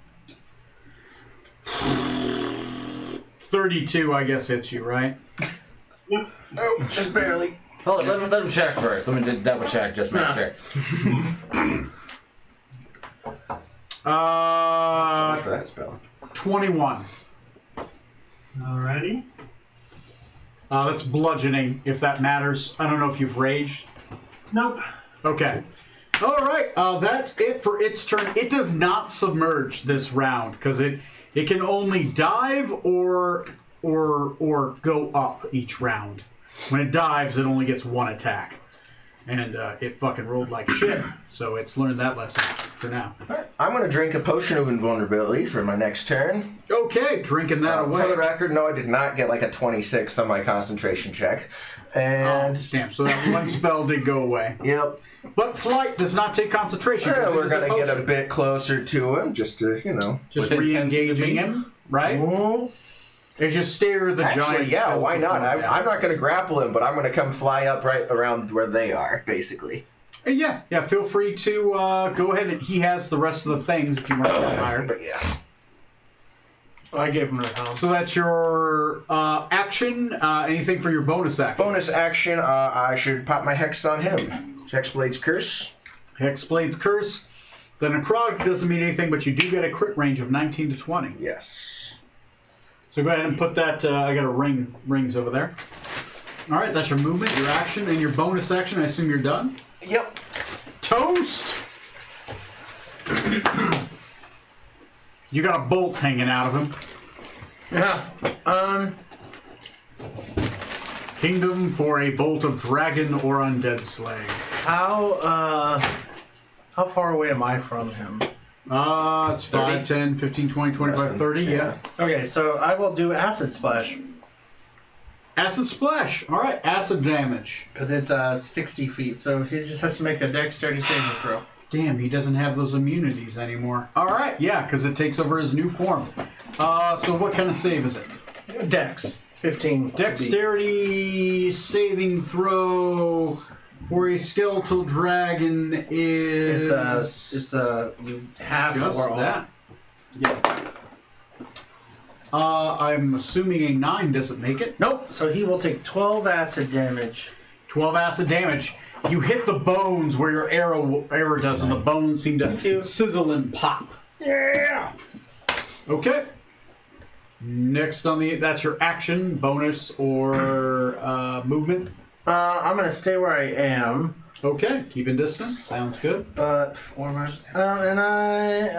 32, I guess, hits you, right? Oh, just barely. Hold it, let him check first. Let me double check, just make sure. So much for that spell. 21. Alrighty. That's bludgeoning, if that matters. I don't know if you've raged. Nope. Okay. All right. That's it for its turn. It does not submerge this round because it can only dive or go up each round. When it dives, it only gets 1 attack, and it fucking rolled like shit. So it's learned that lesson for now. I'm going to drink a potion of invulnerability for my next turn. Okay, drinking that away. For the record, no, I did not get like a 26 on my concentration check. And Damn. So that one spell did go away. yep. But flight does not take concentration. Yeah, 'cause it we're is a going to get a potion. bit closer to him just to, Just within 10 feet of re-engaging me? him, right? As you stare the Actually, giant. yeah, skeleton why not? form down. I'm not going to grapple him, but I'm going to come fly up right around where they are, basically. Yeah. Feel free to go ahead. And he has the rest of the things if you want to fire. But yeah. I gave him the house. So that's your action. Anything for your bonus action? Bonus action, I should pop my Hex on him. Hexblade's Curse. Hexblade's Curse. The necrotic doesn't mean anything, but you do get a crit range of 19 to 20. Yes. So go ahead and put that. I got a rings over there. All right, that's your movement, your action, and your bonus action. I assume you're done. Yep. Toast. You got a bolt hanging out of him. Yeah. Kingdom for a bolt of dragon or undead slaying. How far away am I from him? It's 5, 10, 15, 20, 25, 30, yeah. Okay, so I will do acid splash Acid splash. All right, acid damage. because it's 60 feet, so he just has to make a dexterity saving throw. Damn, he doesn't have those immunities anymore. All right, yeah, because it takes over his new form. So what kind of save is it? Dex 15. Dexterity saving throw for a skeletal dragon is you have just or all. that. Yeah. I'm assuming a 9 doesn't make it. Nope. So he will take 12 acid damage. 12 acid damage. You hit the bones where your arrow does, and the bones seem to sizzle and pop. Yeah. Okay. Next on that's your action, bonus, or movement. I'm gonna stay where I am. Okay, keeping distance. Sounds good. But and I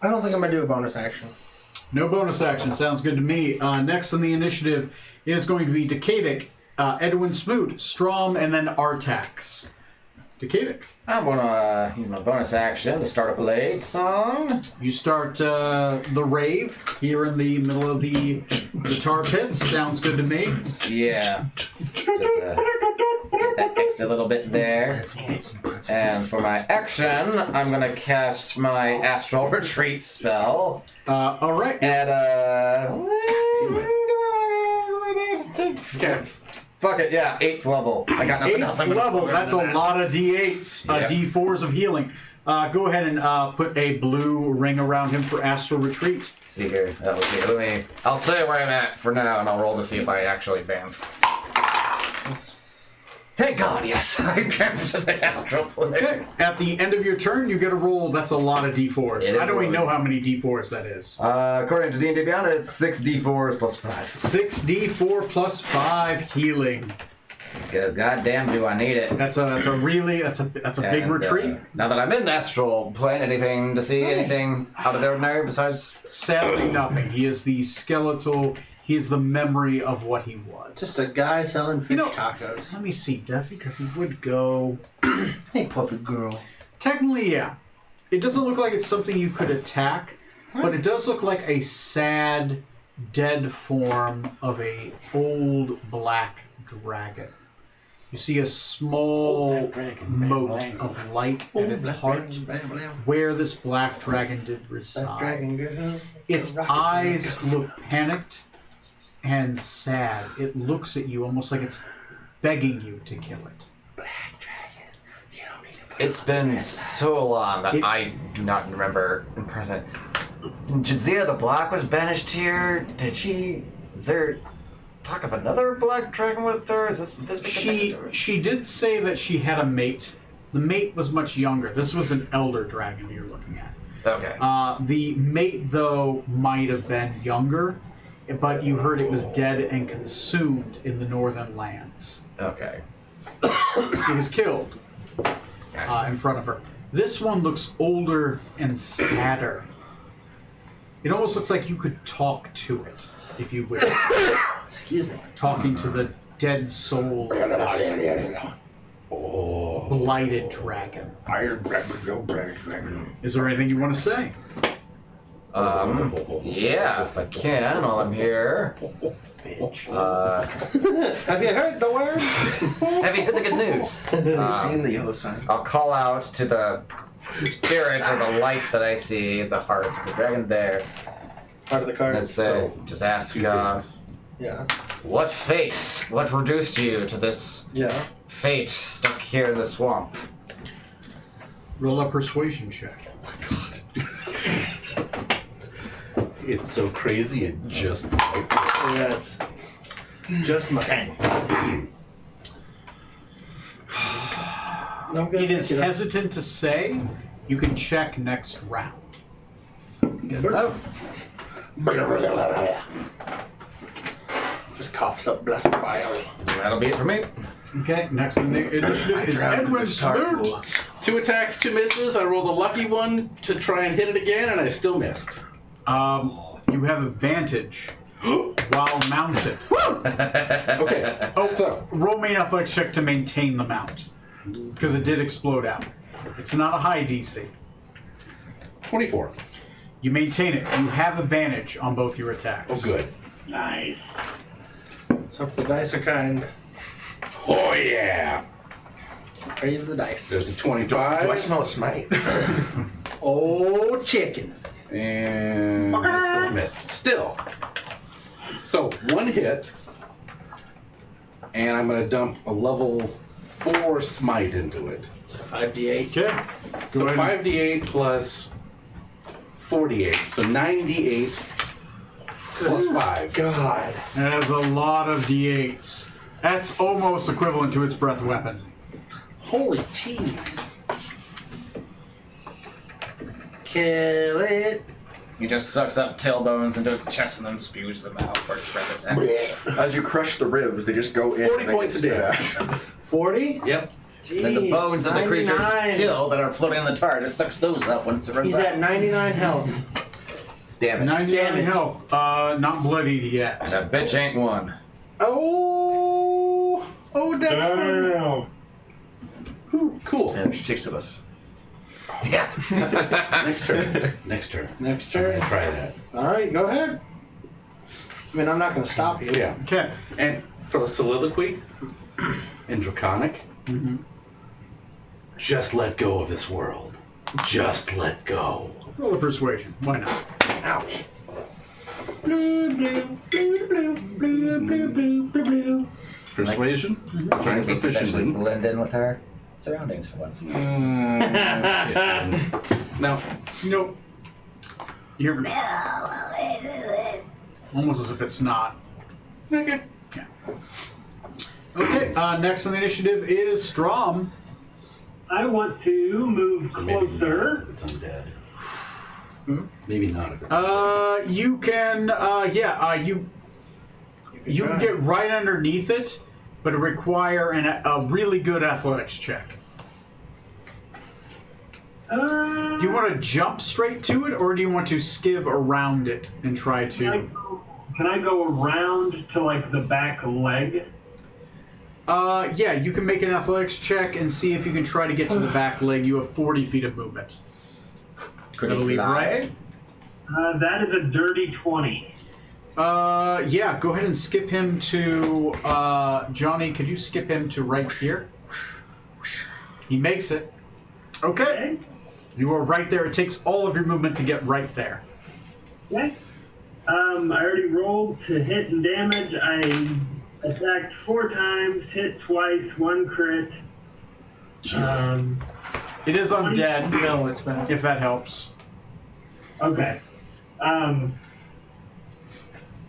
don't think I'm gonna do a bonus action. No bonus action. Sounds good to me. Next on the initiative is going to be Decadic, Edwin Smoot, Strom, and then Artax. Decadic. I'm gonna use my bonus action to start a blade song. You start the rave here in the middle of the tar pits. Sounds good to me. Yeah. Just get that fixed a little bit there. And for my action, I'm gonna cast my Astral Retreat spell. All right. At fuck it, yeah, 8th level. I got nothing else. 8th level. That's a lot of D8s, Yep. D4s of healing. Go ahead and put a blue ring around him for Astral Retreat. See here, that'll see. Let me. I'll stay where I'm at for now, and I'll roll to see if I actually bamf. Thank God, yes, I bamfed to the astral plane. Okay. At the end of your turn, you get a roll. That's a lot of D4s. It is I don't even a lot. know how many D4s that is. According to D&D Beyond, it's 6 D4s plus 5. 6d4 plus 5 healing. Good goddamn, do I need it? That's a big And, retreat. now that I'm in the astral plane, anything to see? Anything out of the ordinary besides? Sadly, nothing. He is the skeletal He is the memory of what he was. Just a guy selling fish know- tacos. Let me see, does he? Because he would go... Hey, puppy girl. Technically, yeah. It doesn't look like it's something you could attack, but it does look like a sad, dead form of a old black dragon. You see a small mote of light at its heart where this black dragon did reside. Its eyes look panicked and sad. It looks at you almost like it's begging you to kill it. It's been so long that I do not remember in present. Jazia the Black was banished here. Is there talk of another black dragon with her? Is this She did say that she had a mate. The mate was much younger. This was an elder dragon you're looking at. Okay. The mate, though, might have been younger, but you heard it was dead and consumed in the northern lands. Okay. It was killed in front of her. This one looks older and sadder. It almost looks like you could talk to it, if you wish. Excuse me. Talking to the dead soul of this blighted dragon. Is there anything you want to say? Yeah, if I can while I'm here. Have you heard the word? Have you heard the good news? You've seen the yellow sign. I'll call out to the spirit or the light that I see, the heart of the dragon there. Part of the card. Let's say, just ask, Yeah. what fate? What reduced you to this fate stuck here in the swamp? Roll a persuasion check. It's so crazy, it just... Yes. Just my... No, I'm It is good. hesitant to say. You can check next round. Good enough. Just coughs up black bile. That'll be it for me. Okay, next in the initiative is Edwin Smoot. 2 attacks, 2 misses. I rolled a lucky one to try and hit it again, and I still missed. You have advantage while mounted. Okay. Oh, roll me an athletics check to maintain the mount. Because it did explode out. It's not a high DC. 24. You maintain it. You have advantage on both your attacks. Oh, good. Nice. So if the dice are kind, Oh, yeah. praise the dice. There's a 25. Do I smell a smite? Oh, chicken. And I still missed. Still. So, 1 hit. And I'm going to dump a level 4 smite into it. So 5d8. Okay. So Go ahead. 5d8 plus 48. So 98 plus 5. God. That is a lot of D8s. That's almost equivalent to its breath weapon. Holy cheese. Kill it. He just sucks up tailbones into its chest and then spews them out for its breath attack. As you crush the ribs, they just go in. 40 and they points get of spit damage. out. 40? Yep. Jeez, Then the bones of the creatures it's 99. killed that are floating in the tar just sucks those up when it runs He's out. at 99 health. Damn it. 99 Damage. health. Not bloodied yet. That bitch ain't one. Oh. Oh, that's funny. Damn. Cool. And there's 6 of us. Yeah. Next turn. Next turn. Next I'm turn. gonna try that. All right, go ahead. I mean, I'm not going to stop you. Yeah. Okay. And for the soliloquy in Draconic, just let go of this world. Just let go. Roll a persuasion. Why not? Ouch. Blue, blue, blue, blue, blue, blue, blue, blue, blue. Persuasion? Trying Maybe proficiency. essentially blend in with our surroundings for once. No. Nope. You're almost as if it's not. Okay. Yeah. Okay. Next on the initiative is Strom. I want to move closer. It's undead. Maybe not. If it's You can. You can get right underneath it, but it require a really good athletics check. Do you want to jump straight to it, or do you want to skiv around it and try I to? go Can I go around to like the back leg? Yeah, you can make an athletics check and see if you can try to get to the back leg. You have 40 feet of movement. Could I he believe, fly? right? That is a dirty 20. Yeah, go ahead and skip him to, Johnny, could you skip him to right here? He makes it. Okay. You are right there. It takes all of your movement to get right there. Okay. I already rolled to hit and damage. I attacked 4 times, hit twice, 1 crit. It is undead, No, it's bad. if that helps. Okay.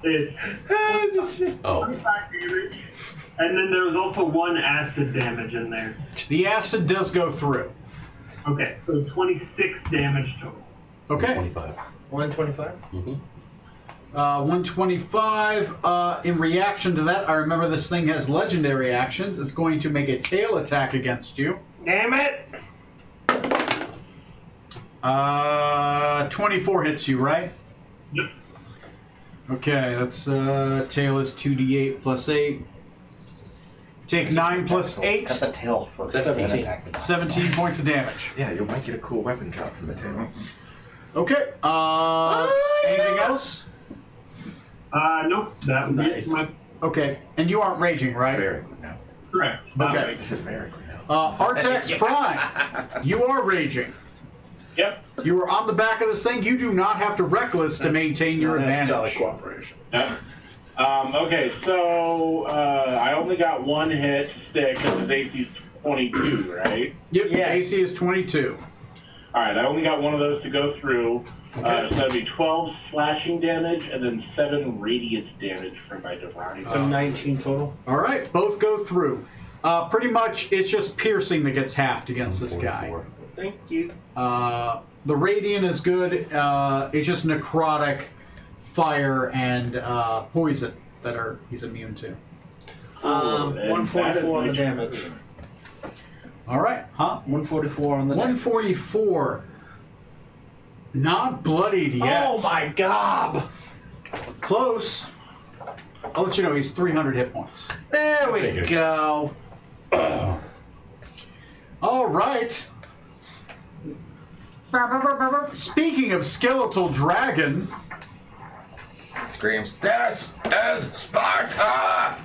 It's 25 damage. And then there was also 1 acid damage in there. The acid does go through. Okay, so 26 damage total. Okay. 25. 125? 125. In reaction to that, I remember this thing has legendary actions. It's going to make a tail attack against you. Damn it! 24 hits you, right? Yep. Okay, that's tail is 2d8 plus 8. Take 9 plus 8. Cut the tail first. 17 points of damage. Yeah, you might get a cool weapon drop from the tail. Okay. Anything else? Nope. That would be it for my. Okay, and you aren't raging, right? Very good now. Correct. Okay. This is very good now. Artax Prime, you are raging. Yep. You are on the back of this thing. You do not have to reckless to maintain your That's jolly advantage. cooperation. Yep. Okay, so I only got 1 hit to stick because his AC is 22, right? Yep, AC is 22. Alright, I only got 1 of those to go through. So that'd be 12 slashing damage and then 7 radiant damage for my divine. So 19 total. All right, both go through. Pretty much, it's just piercing that gets halved against this guy. Thank you. The radiant is good. It's just necrotic, fire, and poison that he's immune to. And that is 144 on my the damage. All right, huh? 144 on the damage. 144. Not bloodied yet. Oh my god! Close. I'll let you know he's 300 hit points. There we go. All right. Speaking of skeletal dragon, Screams, "This is Sparta!"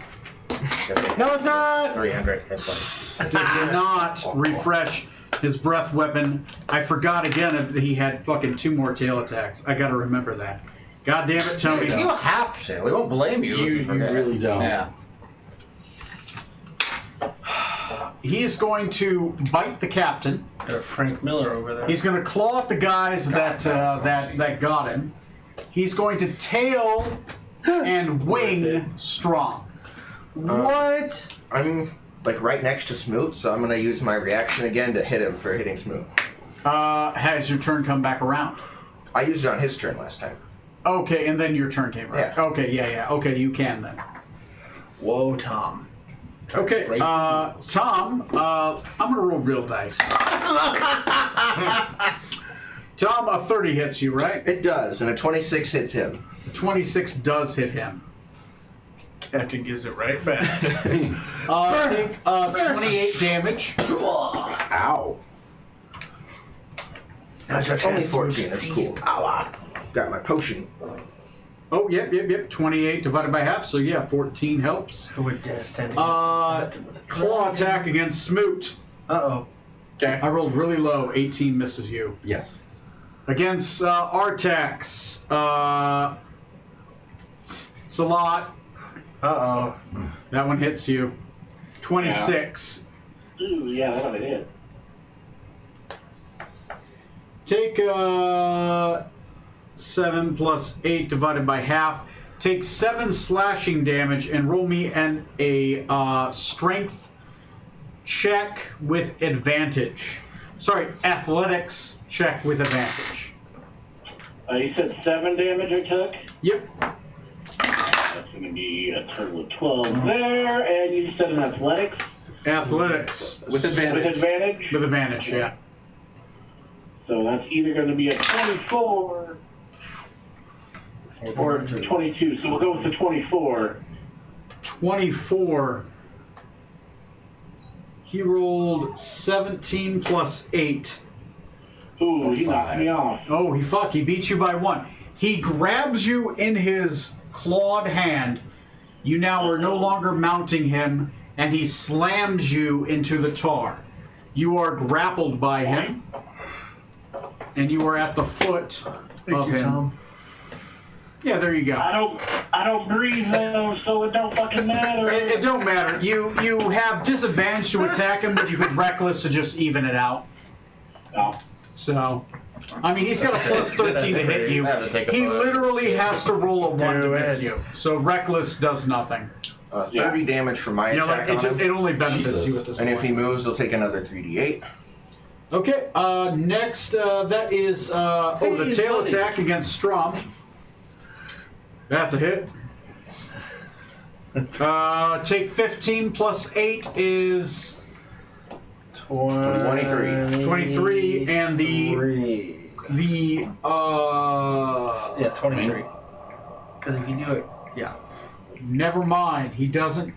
no, it's not. 300 hit points. Did not refresh his breath weapon. I forgot again that he had fucking 2 more tail attacks. I gotta remember that. God damn it, Tony. You have to. We won't blame you if you forget. really don't. Yeah. He is going to bite the captain. Got a Frank Miller over there. He's going to claw at the guys that got him. He's going to tail and wing Strong. What? I'm like right next to Smoot, so I'm gonna use my reaction again to hit him for hitting Smoot. Has your turn come back around? I used it on his turn last time. Okay, and then your turn came around. Yeah. Okay, yeah. Okay, you can then. Whoa, Tom. Okay, Tom, I'm gonna roll real dice. Tom, a 30 hits you, right? It does, and a 26 hits him. 26 does hit him. Captain gives it right back. Take 28 damage. Ow. Only 14, that's cool. Got my potion. Oh, yep. 28 divided by half, so yeah, 14 helps. Who would dare stand Claw attack against Smoot. Uh-oh. Okay. I rolled really low. 18 misses you. Yes. Against Artax, it's a lot. Uh-oh. That one hits you. 26. Ooh, yeah, that would hit. Take 7 plus 8 divided by half. Take 7 slashing damage and roll me a strength check with advantage. Sorry, athletics check with advantage. You said 7 damage I took? Yep. That's going to be a total of 12 there, and you said an athletics? Athletics. With advantage. With advantage? With advantage, yeah. So that's either going to be a 24. or 22. So we'll go with the 24. 24. He rolled 17 plus 8. Ooh, he knocks me off. Oh, he beats you by 1. He grabs you in his clawed hand. You now are no longer mounting him, and he slams you into the tar. You are grappled by him, and you are at the foot of him. Tom. Yeah, there you go. I don't breathe though, so it don't fucking matter. It don't matter. You have disadvantage to attack him, but you could reckless to just even it out. No. So, I mean, he's got a plus 13 to hit you. I have to take a He photo. literally has to roll a 1 to Do miss it. you. So reckless does nothing. 30 damage for my You know, attack like, on him. it only benefits Jesus. you at this And point. if he moves, he'll take another 3d8. Okay, next, that is, the tail attack against Strom. That's a hit. Take 15 plus 8 is 23. 23, and the, Yeah, 23. Because if you do it, yeah. never mind, he doesn't,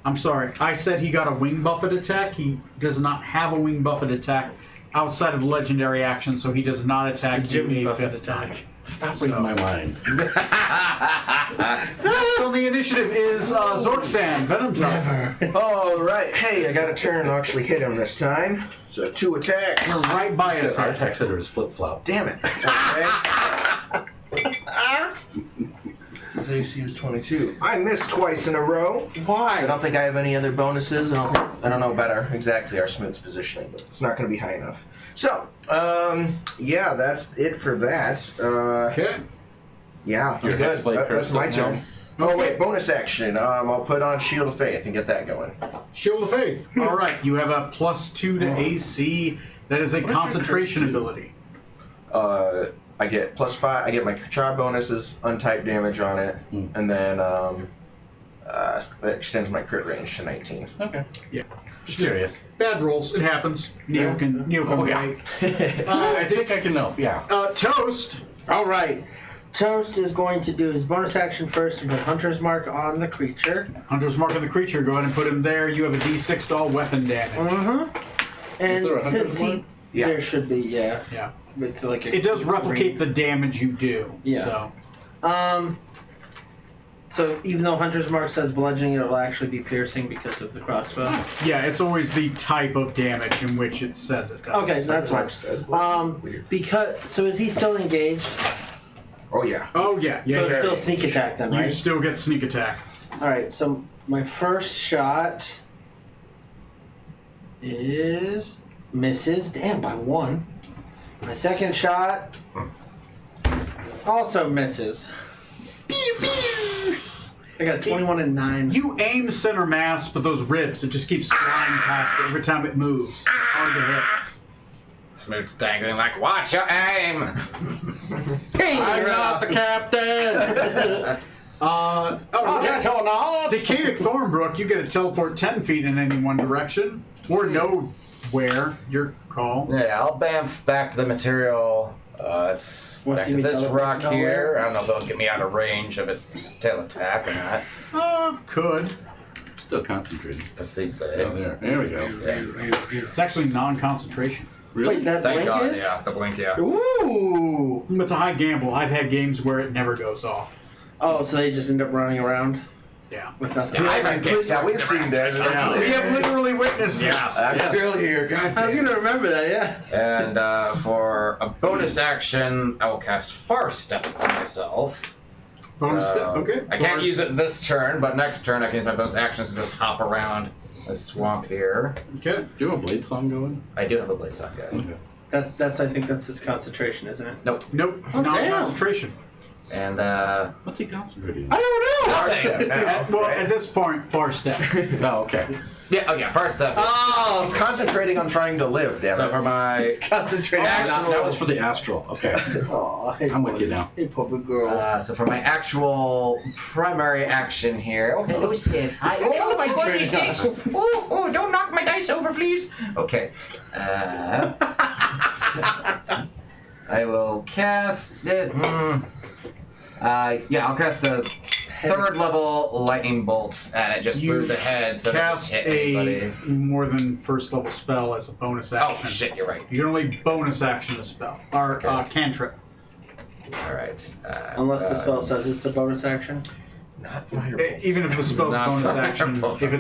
I'm sorry, I said he got a wing buffet attack. He does not have a wing buffet attack outside of legendary action, so he does not attack you Jimmy a Buffett 5th attack. time. Stop reading my mind. Next on the initiative is Zorksan, Venom Type. Alright, hey, I got a turn to actually hit him this time. So 2 attacks. You're right by us. Our attack center is flip flop. Damn it. Okay. His AC was 22. I missed twice in a row. I Why? don't think I have any other bonuses. I don't know about exactly our Smith's positioning, but it's not going to be high enough. So, yeah, that's it for that. Okay. Yeah, Your good. next play, Chris, That's my doesn't turn. Oh wait, bonus action. I'll put on Shield of Faith and get that going. Shield of Faith. All right, you have a +2 to AC. That is a concentration ability. I get +5. I get my charm bonuses, untyped damage on it, and then it extends my crit range to 19. Okay. Yeah. Just curious. Bad rolls. It happens. Neil can wait. I think I can know. Yeah. Toast. All right. Toast is going to do his bonus action first and put Hunter's Mark on the creature. Hunter's Mark on the creature. Go ahead and put him there. You have a D6 to all weapon damage. And there a since Hunter's he, Yeah. there should be, yeah. Yeah. It's like a, It does it's a replicate ring. the damage you do. Yeah. So. So even though Hunter's Mark says bludgeoning, it'll actually be piercing because of the crossbow. Yeah, it's always the type of damage in which it says it does. Okay, that's fine. Weird. Because so is he still engaged? Oh yeah. Oh yeah. So Yeah. it's still sneak attack then, You right? still get sneak attack. All right. So my first shot is misses. Damn, by 1. My second shot also misses. Pew, pew. I got 21 and 9. You aim center mass, but those ribs, it just keeps flying past it every time it moves. It's hard to hit. Smoot's dangling like, watch your aim! I'm not the captain. Decadic Thornbrook, you get to teleport 10 feet in any one direction. Or nowhere, your call. Yeah, I'll bamf back to the material. Let's Wanna back see to me this teleport rock to nowhere? here. I don't know if it'll get me out of range of its tail attack or not. Could. Still concentrating. Let's see. Oh, there we go. It's actually non-concentration. Really? Wait, that Thank blink God, is? yeah, the blink, yeah. Ooh. It's a high gamble. I've had games where it never goes off. Oh, so they just end up running around Yeah. with nothing. I've had games Yeah, where we've it's seen never that. We have literally witnessed this. I'm still here. God I was damn. gonna remember that, yeah. And for a bonus action, I will cast Far Step on myself. Bonus step, okay. I can't use it this turn, but next turn I can use my bonus actions and just hop around the swamp here. Okay. Do you have a blade song going? I do have a blade sock guy. Okay. That's I think that's his concentration, isn't it? Nope. Nope. Oh, damn. Non-concentration. And What's he concentrating I on? don't know. Far step now. Well, at this point, far step. Oh, okay. Far Step. He's Oh, concentrating on trying to live, damn So it. for my concentrating. That was for the astral. Okay. Oh, hey, I'm with you now. Hey, puppy girl. so for my actual primary action here. Oh, hello, Sif. Hi. Oh, my goodness. Oh, don't knock my dice over, please. Okay. I will cast it. Yeah, I'll cast a third level lightning bolt at it just through the head so it Cast doesn't hit anybody. a more than first level spell as a bonus action. Oh shit, you're right. You can only bonus action a spell or cantrip. Alright. Unless the spell says it's a bonus action. Not fireball. Even if the spell's Not bonus action, fireball. if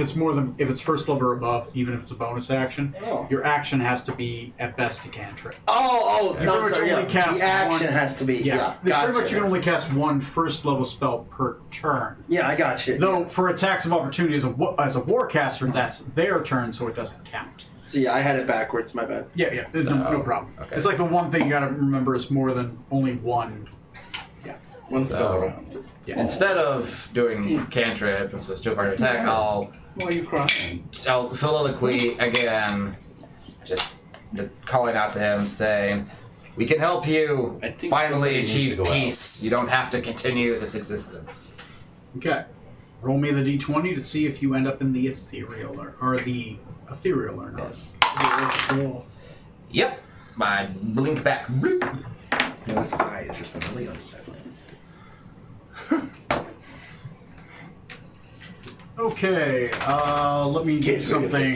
it's more than if it's first level or above, even if it's a bonus action, Oh. your action has to be at best a cantrip. Oh, You no, pretty much sorry, only yeah. cast The action one- has to be. Yeah, Pretty much gotcha. you can only cast one first level spell per turn. Yeah, I got you. Though for attacks of opportunity as a warcaster, that's their turn, so it doesn't count. See, I had it backwards. My bad. Yeah, there's no problem. okay. It's like the one thing you gotta remember is more than only one. One spell So- around. Yeah. Instead of doing cantrip, so it's 2 part attack, I'll Why are you crying? soliloquy again, just calling out to him, saying, "We can help you I think finally somebody needs achieve to go peace. You don't have to continue this existence." Okay. Roll me the d20 to see if you end up in the ethereal or the ethereal or not. Yes. Yep. My blink back. Bloop. No, this eye is just really unsettling. Okay. Let me do something.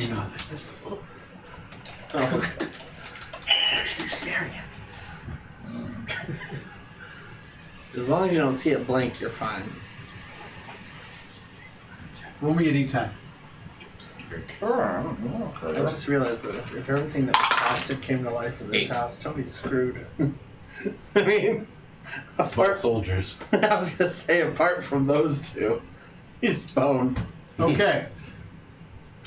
As long as you don't see it blink, you're fine. Roll me a d10. I just realized that if everything that was plastic came to life in this 8. house, Tony's screwed. I mean, Smart apart, soldiers. I was gonna say, apart from those two, he's boned. Okay.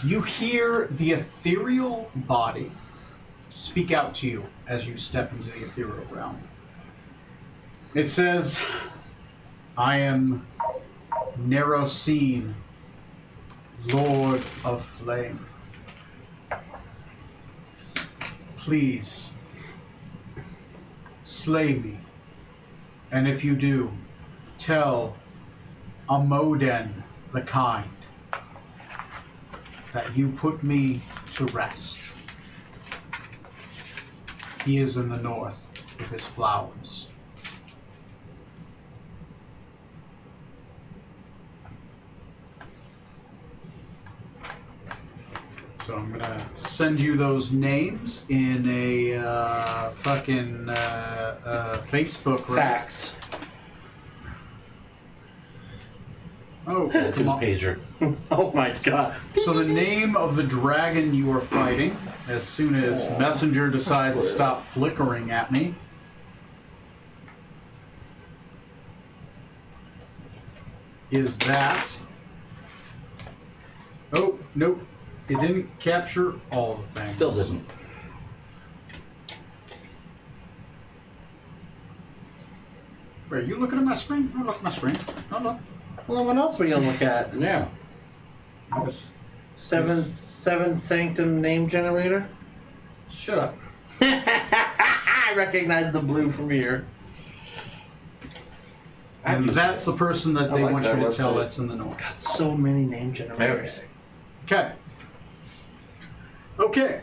You hear the ethereal body speak out to you as you step into the ethereal realm. It says, "I am Neroseen, Lord of Flame. Please, slay me. And if you do, tell Amoden the Kind that you put me to rest. He is in the north with his flowers." So I'm gonna send you those names in a fucking Facebook. Right? Facts. Oh, Who's come on. pager? Oh my god. So the name of the dragon you are fighting, as soon as Messenger decides to stop flickering at me, is that... Oh, nope. It didn't capture all the things. Still didn't. Wait, are you looking at my screen? No, look at my screen. No, look. Well, what else were you gonna look at? Yeah. This- Seventh Sanctum name generator? Shut up. I recognize the blue from here. And that's the person that they like want you that to tell website. that's in the north. Got so many name generators. Okay. Okay.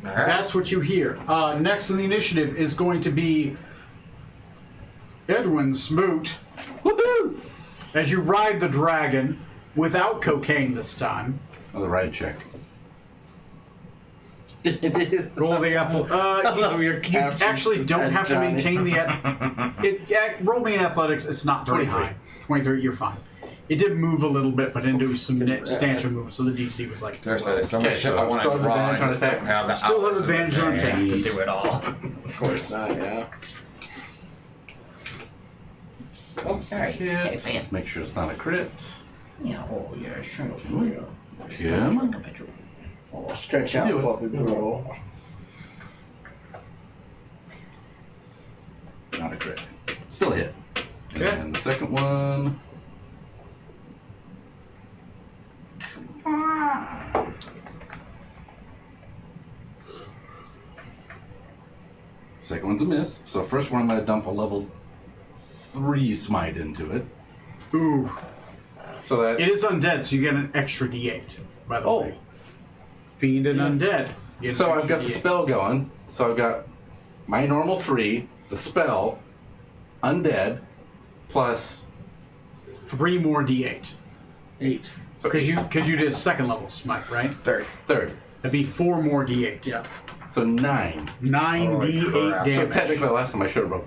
Alright. That's what you hear. Next in the initiative is going to be Edwin Smoot. Woohoo! As you ride the dragon without cocaine this time. Oh, the ride check. Roll the athletics. love your You captions actually don't and have to Johnny. maintain the. Roll me in athletics. It's not very 23. high. 23. You're fine. It did move a little bit, but didn't do some substantial movement, so the DC was like. Seriously, there's so much Okay, shit so I want to still have draw. I advantage on just don't attacks? have the Still have hours and advantage on sand to attacks. do it all. Of course not, yeah. Okay. Make sure it's not a crit. Yeah, oh yeah, sure. Jim. Oh, stretch out, Do it. puppy bro. Not a crit. Still a hit. Okay. And the second one. Second one's a miss. So first one I'm going to dump a level 3 smite into it. Ooh. So that's It is undead, so you get an extra D8, by the Oh. way. Fiend and undead. You get So an I've got the extra D8. spell going. So I've got my normal 3, the spell, undead plus 3 more D8. 8. Because you did a second level smite, right? third. That'd be 4 more D8. Yeah. So 9. 9 Holy D8 crap. So damage. technically, last time I should have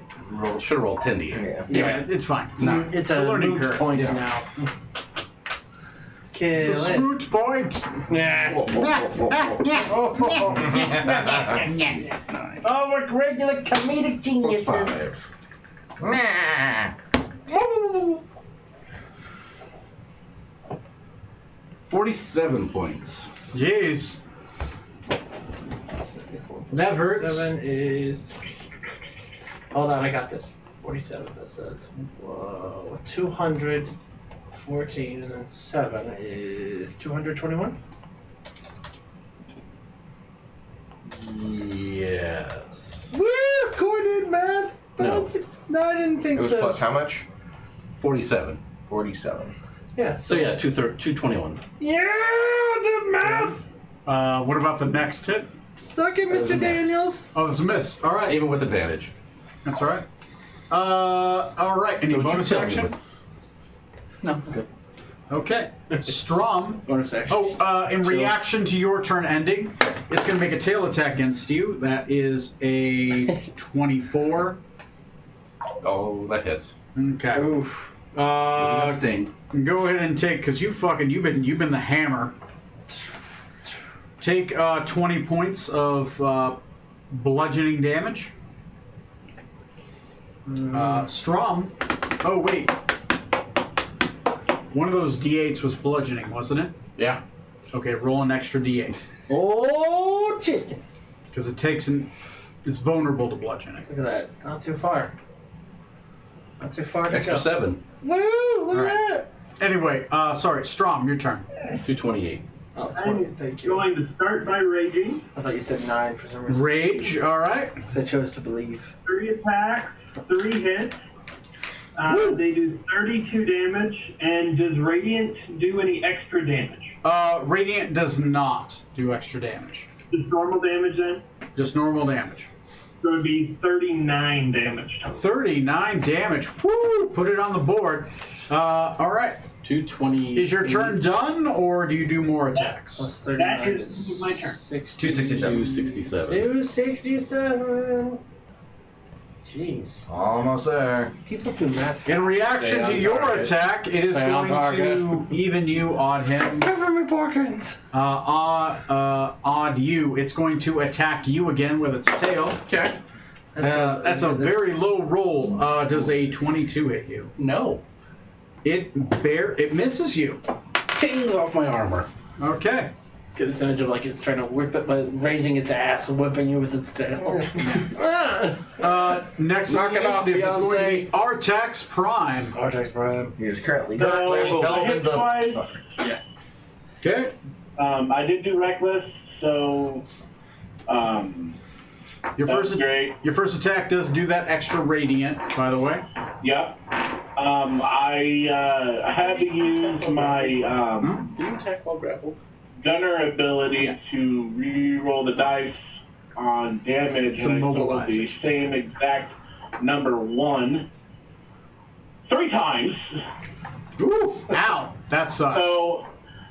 rolled 10 D8. Yeah. Yeah, it's fine. It's a learning moot curve. point Yeah. now. It's a Kill it. smooth point. Oh, we're regular comedic geniuses. 47 points. Jeez. That hurts. 7 is. Hold on, I got this. 47. That's 214, and then 7 is 221. Yes. Woo! Going in math. No. No, I didn't think It was so. plus how much? 47. 47. Yeah. So yeah, 221. Yeah, the math. What about the next hit? Suck it, was a Mr. miss. Daniels. Oh, it's a miss. All right. Even with advantage. That's all right. All right. Any Don't you bonus tell me action? what- No, good. Okay. Strom. Bonus action. Oh, in reaction to your turn ending, it's going to make a tail attack against you. That is a 24. Oh, that hits. Okay. Oof. It's a sting. Go ahead and take, because you've been the hammer. Take 20 points of bludgeoning damage. Strom. Oh wait. One of those D8s was bludgeoning, wasn't it? Yeah. Okay, roll an extra D8 Oh, chicken. because it's vulnerable to bludgeoning. Look at that. Not too far. Not too far to Extra go. 7. Woo! Look All right. at that. Anyway, sorry, Strom, your turn. 228. Oh, 20. Thank you. Going to start by raging. I thought you said 9 for some reason. Rage. All right. Because I chose to believe. 3 attacks, 3 hits. They do 32 damage. And does Radiant do any extra damage? Radiant does not do extra damage. Just normal damage then? Just normal damage. So it would be 39 damage total. 39 damage. Woo! Put it on the board. All right. 220. Is your turn done, or do you do more attacks? Plus 39 That is my turn. 267. 267. 267. Jeez. Almost there. People do math. In reaction Stay to on your target. attack, it is Stay on going to even you, odd him. Cover me, Porkins. Odd you. It's going to attack you again with its tail. Okay. That's a very low roll. Does a 22 hit you? No. It misses you. Tings off my armor. Okay. Get this image of like it's trying to whip it by raising its ass and whipping you with its tail. Next Knock it off, initiative is going to Beyonce. be Artax Prime. Artex Prime. He is currently So, held I in hit the. twice. Okay. I did do reckless, so Your that's first great. your first attack does do that extra radiant, by the way. Yep. I had to use my Can you attack while grappled? gunner ability to re-roll the dice on damage, To and I stole mobilize the it. same exact number 1 3 times. Ooh! Ow! That sucks.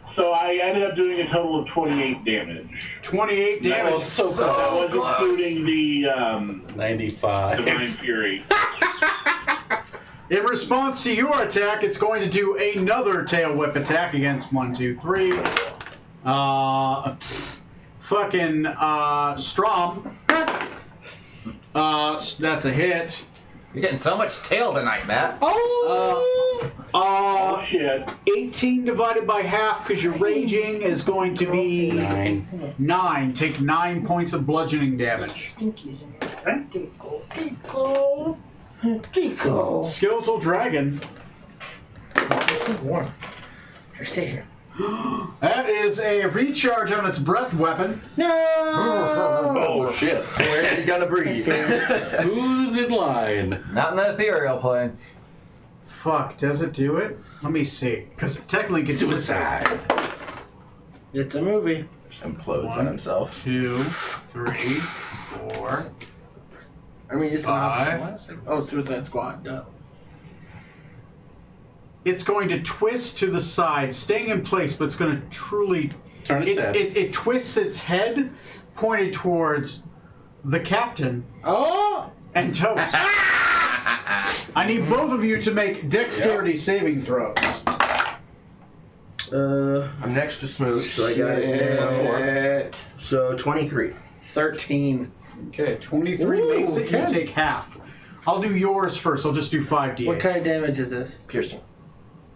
So I ended up doing a total of 28 damage. 28 That damage. was so That was including the 95. Divine Fury. In response to your attack, it's going to do another tail whip attack against 1, 2, 3. Fucking Strom. That's a hit. You're getting so much tail tonight, Matt. Oh shit. 18 divided by half because you're raging is going to be 9. 9. Take 9 points of bludgeoning damage. Skeletal dragon. Warm. You're safe. That is a recharge on its breath weapon. Oh shit. Where's he gonna breathe? Who's in line? Not in the ethereal plane. Fuck, does it do it? Let me see. Because technically it can do it. Suicide. It's a movie. Just implodes on 1, himself. 2, 3, 4, I mean, it's an Five. option. Oh, Suicide Squad. Duh. It's going to twist to the side, staying in place, but it's going to truly Turn its head. It twists its head, pointed towards the captain Oh! and Toast. I need both of you to make dexterity saving throws. I'm next to Smooch, so I got it. Shit. So 23. 13. Okay, 23 Ooh, makes it. You 10. take half. I'll do yours first. I'll just do 5d8. What kind of damage is this? Piercing.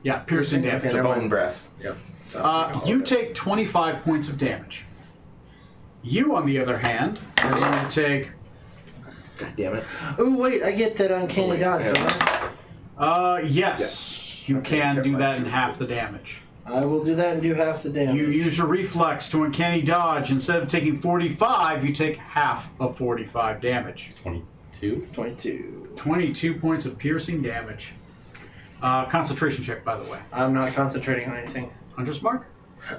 Yeah, piercing damage. It's a bone breath. Yep. So I'll take all You of it. take 25 points of damage. You, on the other hand, are going to take. God damn it. Ooh, wait, I get that uncanny dodge, yeah. don't I? Yes. You Okay, can kept do my that in shit. half the damage. I will do that and do half the damage. You use your reflex to uncanny dodge. Instead of taking 45, you take half of 45 damage. 22. 22. 22 points of piercing damage. Concentration check, by the way. I'm not concentrating on anything. Hunter's mark?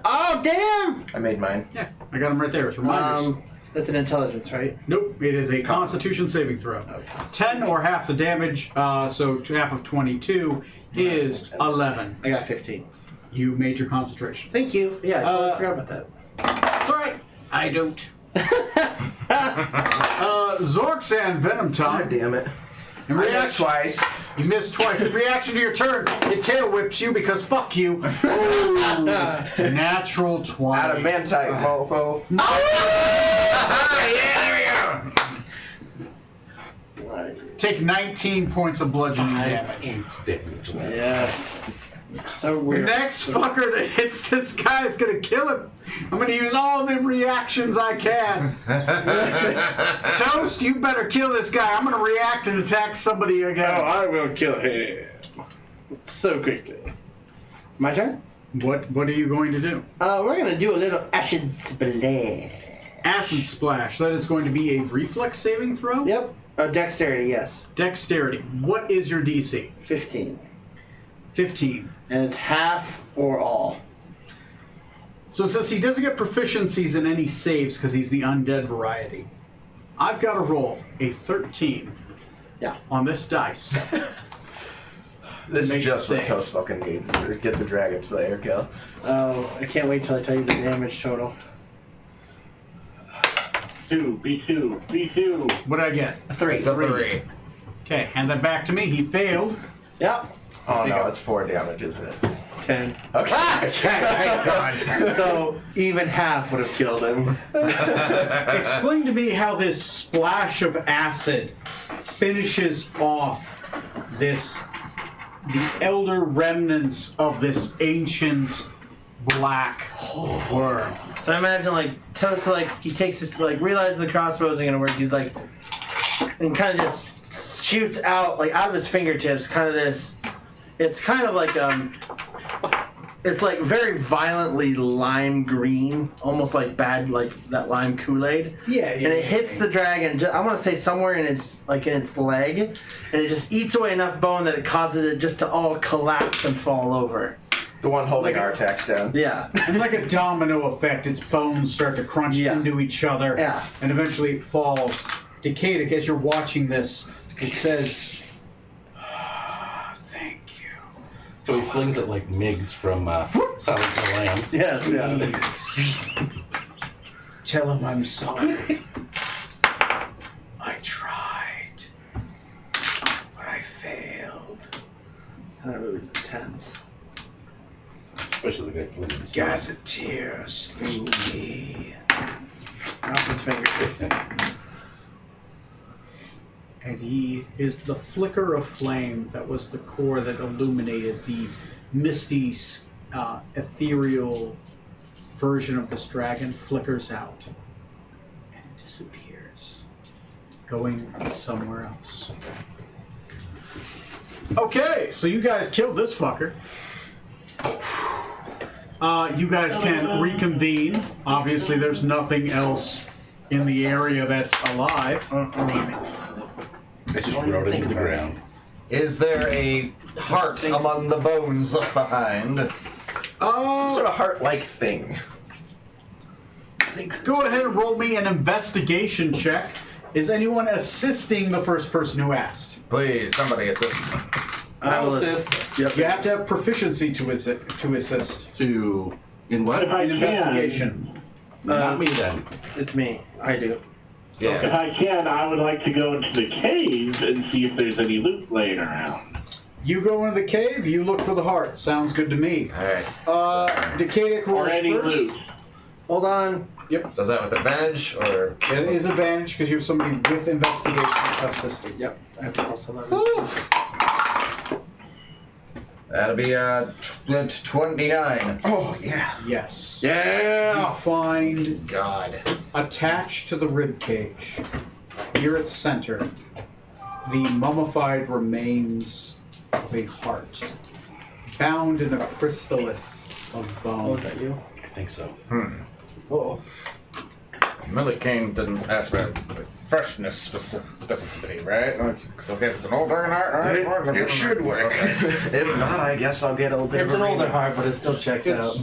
Oh, damn! I made mine. Yeah, I got them right there as reminders. That's an intelligence, right? Nope, it is a Constitution saving throw. Okay. 10 or half the damage, so half of 22 is 11. I got 15. You made your concentration. Thank you. Yeah, I totally forgot about that. All right. I don't. Zorks and Venom God Tongue. damn it. In I missed reaction, twice. you missed twice. In reaction to your turn, it tail whips you because fuck you. Oh, natural 20. Adamantite, mofo. Take 19 points of bludgeoning damage. Yes. So The weird. next fucker that hits this guy is gonna kill him. I'm gonna use all the reactions I can. Toast, you better kill this guy. I'm gonna react and attack somebody again. I will kill him. So quickly. My turn? What are you going to do? We're gonna do a little acid splash. Acid splash. That is going to be a reflex saving throw. Yep. Dexterity, yes. Dexterity. What is your DC? 15. 15. And it's half or all. So since he doesn't get proficiencies in any saves because he's the undead variety, I've got to roll a 13 Yeah. on this dice. This Make is just it what safe. Toast fucking needs to get the Dragon Slayer kill. Oh, I can't wait till I tell you the damage total. 2, B2, B2. What did I get? 3. It's a 3. Okay, hand that back to me. He failed. Yep. Oh you no, go. it's 4 damage, isn't it? It's 10. Okay. So even half would have killed him. Explain to me how this splash of acid finishes off the elder remnants of this ancient black worm. So I imagine like Toast, like he takes this, like realizes the crossbow isn't gonna work. He's like, and kind of just shoots out like out of his fingertips, kind of this. It's kind of like it's like very violently lime green, almost like bad like that lime Kool-Aid. Yeah, And it hits the dragon. I want to say somewhere in its leg, and it just eats away enough bone that it causes it just to all collapse and fall over. The one holding Artax down. Yeah. And like a domino effect, its bones start to crunch Yeah. into each other. Yeah. And eventually it falls. Decadic, as you're watching this, it says, thank you. So he flings it like Migs from Silence of the Lambs. Yes. Yeah. Tell him I'm sorry. I tried, but I failed. That movie's intense. Especially the guy flinging himself. Gazetteer slew me. Off his fingertips. And he is the flicker of flame that was the core that illuminated the misty, ethereal version of this dragon flickers out. And it disappears, going somewhere else. Okay, so you guys killed this fucker. You guys can reconvene. Obviously, there's nothing else in the area that's alive. I just rode into the ground. Is there a heart among the bones left behind? Some sort of heart-like thing. Go ahead and roll me an investigation check. Is anyone assisting the first person who asked? Please, somebody assist. I will assist. assist. Yep. You have to have proficiency to assist. To in what? If I In can, investigation. Not me then. It's me. I do. Yeah. if I can, I would like to go into the cave and see if there's any loot laying around. You go into the cave, you look for the heart. Sounds good to me. Alright. Decadic Or rolls any first. loot. Hold on. So is that with advantage or? It is advantage because you have somebody with investigation assisting. Yep. I have to also let That'll be 29. Oh yeah. Yes. Yeah. You find God. attached to the rib cage, near its center, the mummified remains of a heart, bound in a chrysalis of bone. Oh, is that you? I think so. Oh. Millie King didn't ask for freshness specificity, right? It's okay if it's an old dragon heart. It should work. If not, I guess I'll get a little bit It's of an a older reading. heart, but it still checks out.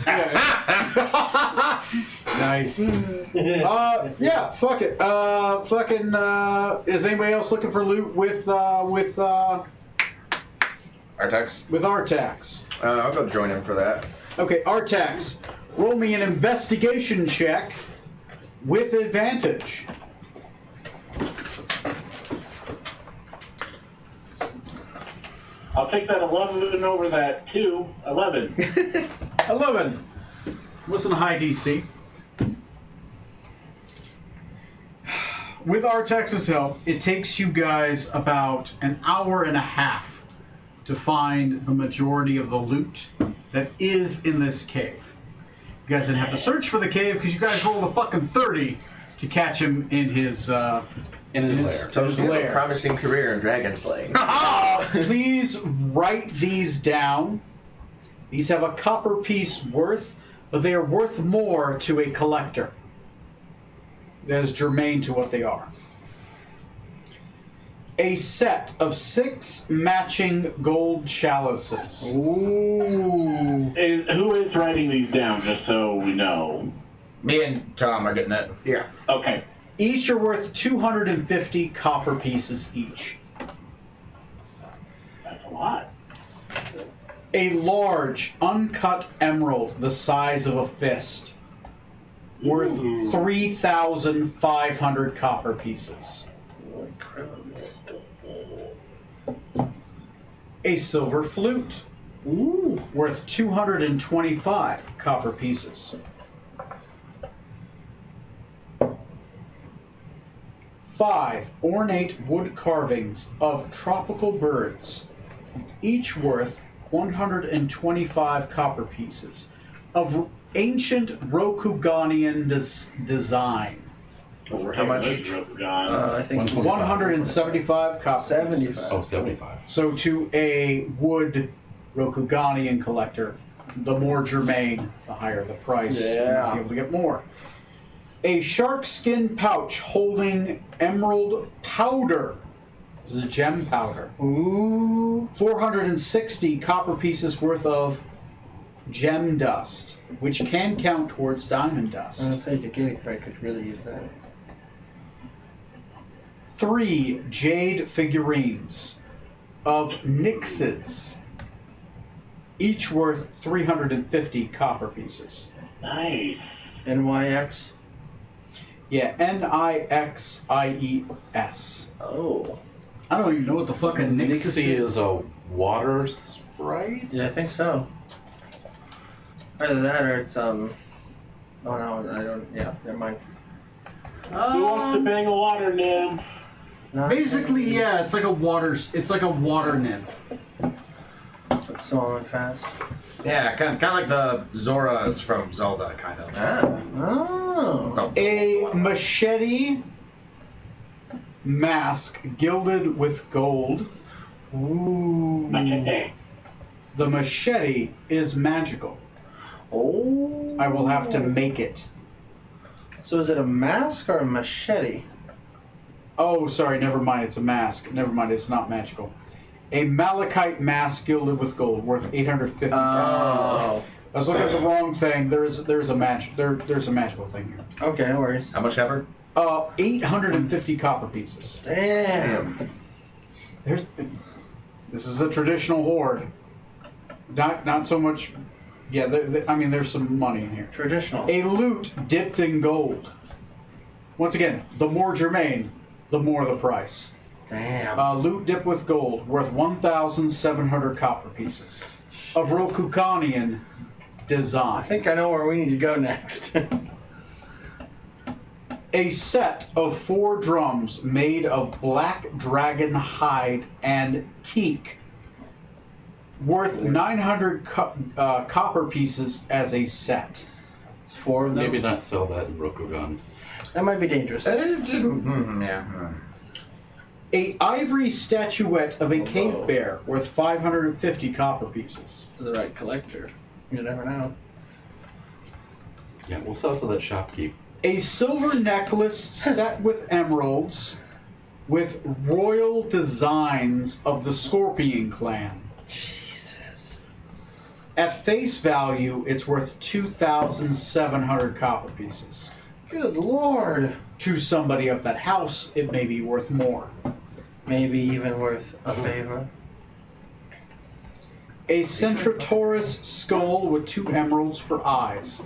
Nice. Yeah, fuck it. Is anybody else looking for loot with Artax? Artax? I'll go join him for that. Okay, Artax, roll me an investigation check with advantage. I'll take that 11 over that 2. 11. 11. Wasn't a high DC. With Artax's help, it takes you guys about an hour and a half to find the majority of the loot that is in this cave. You guys didn't have to search for the cave because you guys rolled a fucking 30 to catch him in his In his lair. Toast, you have a lair. promising career in dragon slaying. Please write these down. These have a copper piece worth, but they are worth more to a collector. That is germane to what they are. A set of 6 matching gold chalices. Ooh. Who is writing these down, just so we know? Me and Tom are getting it. Yeah. Okay. Each are worth 250 copper pieces each. That's a lot. A large, uncut emerald the size of a fist, worth Ooh. 3,500 copper pieces. Holy crap. A silver flute, worth 225 copper pieces. 5 ornate wood carvings of tropical birds, each worth 125 copper pieces, of ancient Rokuganian design. How much each? I think 175 copper 75. pieces. Oh, 75. So to a wood Rokuganian collector, the more germane, the higher the price. Yeah. You'll be able to get more. A shark skin pouch holding emerald powder. This is gem powder. Ooh. 460 copper pieces worth of gem dust, which can count towards diamond dust. I'm gonna say Decadic could really use that. 3 jade figurines of Nixes, each worth 350 copper pieces. Nice. NYX. Yeah, Nixies. Oh. I don't even know what the fucking Nix Nixie is. is a water sprite? Yeah, I think so. Either that or it's Oh no, I don't. Yeah, never mind. Who wants to bang a water nymph? Basically, yeah, it's like a water nymph. It's small and fast. Yeah, kind of like the Zoras from Zelda, kind of. Oh. A machete mask gilded with gold. Ooh. Machete. The machete is magical. Oh. I will have to make it. So is it a mask or a machete? Oh, sorry, never mind, it's a mask. Never mind, it's not magical. A malachite mask gilded with gold, worth 850 Oh. I was looking at the wrong thing. There's a magical thing here. Okay, no worries. How much copper? 850 copper pieces. Damn. This is a traditional hoard. Not so much. Yeah, I mean, there's some money in here. Traditional. A loot dipped in gold. Once again, the more germane, the more the price. Damn. Loot dipped with gold, worth 1,700 copper pieces. Of Rokukanian design. I think I know where we need to go next. A set of 4 drums made of black dragon hide and teak, worth 900 copper pieces as a set. 4 of them. Maybe not sell that in Rokugan. That might be dangerous. Yeah. A ivory statuette of a cave bear, worth 550 copper pieces. To the right collector. You never know. Yeah, we'll sell it to that shopkeep. A silver necklace set with emeralds, with royal designs of the Scorpion clan. Jesus. At face value, it's worth 2,700 copper pieces. Good lord. To somebody of that house, it may be worth more. Maybe even worth a favor. A Centrotaurus skull with 2 emeralds for eyes.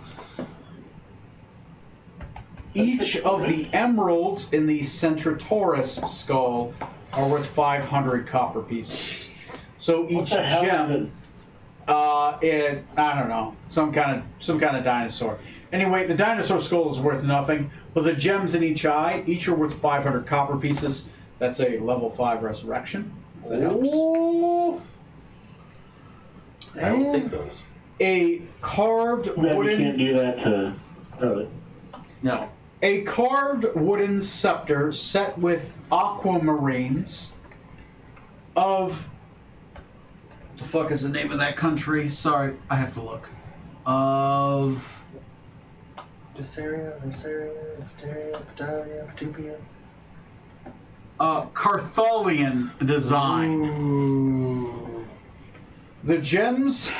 Each of the emeralds in the Centrotaurus skull are worth 500 copper pieces. So each the hell gem, is I don't know, some kind of dinosaur. Anyway, the dinosaur skull is worth nothing, but the gems in each eye, each are worth 500 copper pieces. That's a level 5 resurrection. If that helps. Ooh. I will take those. A carved Then we can't wooden do that to. No. A carved wooden scepter set with aquamarines of what the fuck is the name of that country? Sorry, I have to look. Of Visceria, Pataria, Petupia. Carthalian design. Ooh. The gems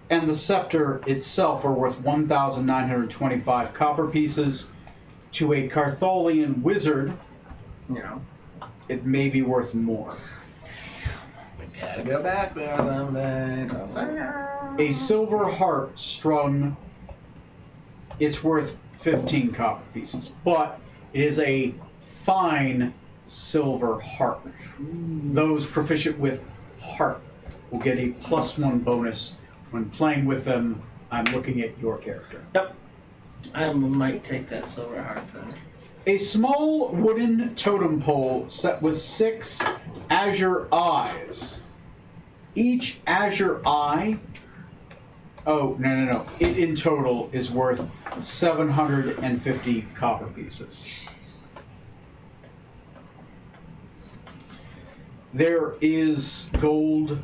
and the scepter itself are worth 1,925 copper pieces. To a Carthalian wizard, Yeah. it may be worth more. We gotta go back there someday. A silver harp strung, it's worth 15 copper pieces, but it is a fine silver harp. Those proficient with harp will get a +1 bonus when playing with them. I'm looking at your character. Yep. I might take that silver harp then. A small wooden totem pole set with 6 azure eyes. Each azure eye, no. It in total is worth 750 copper pieces. There is gold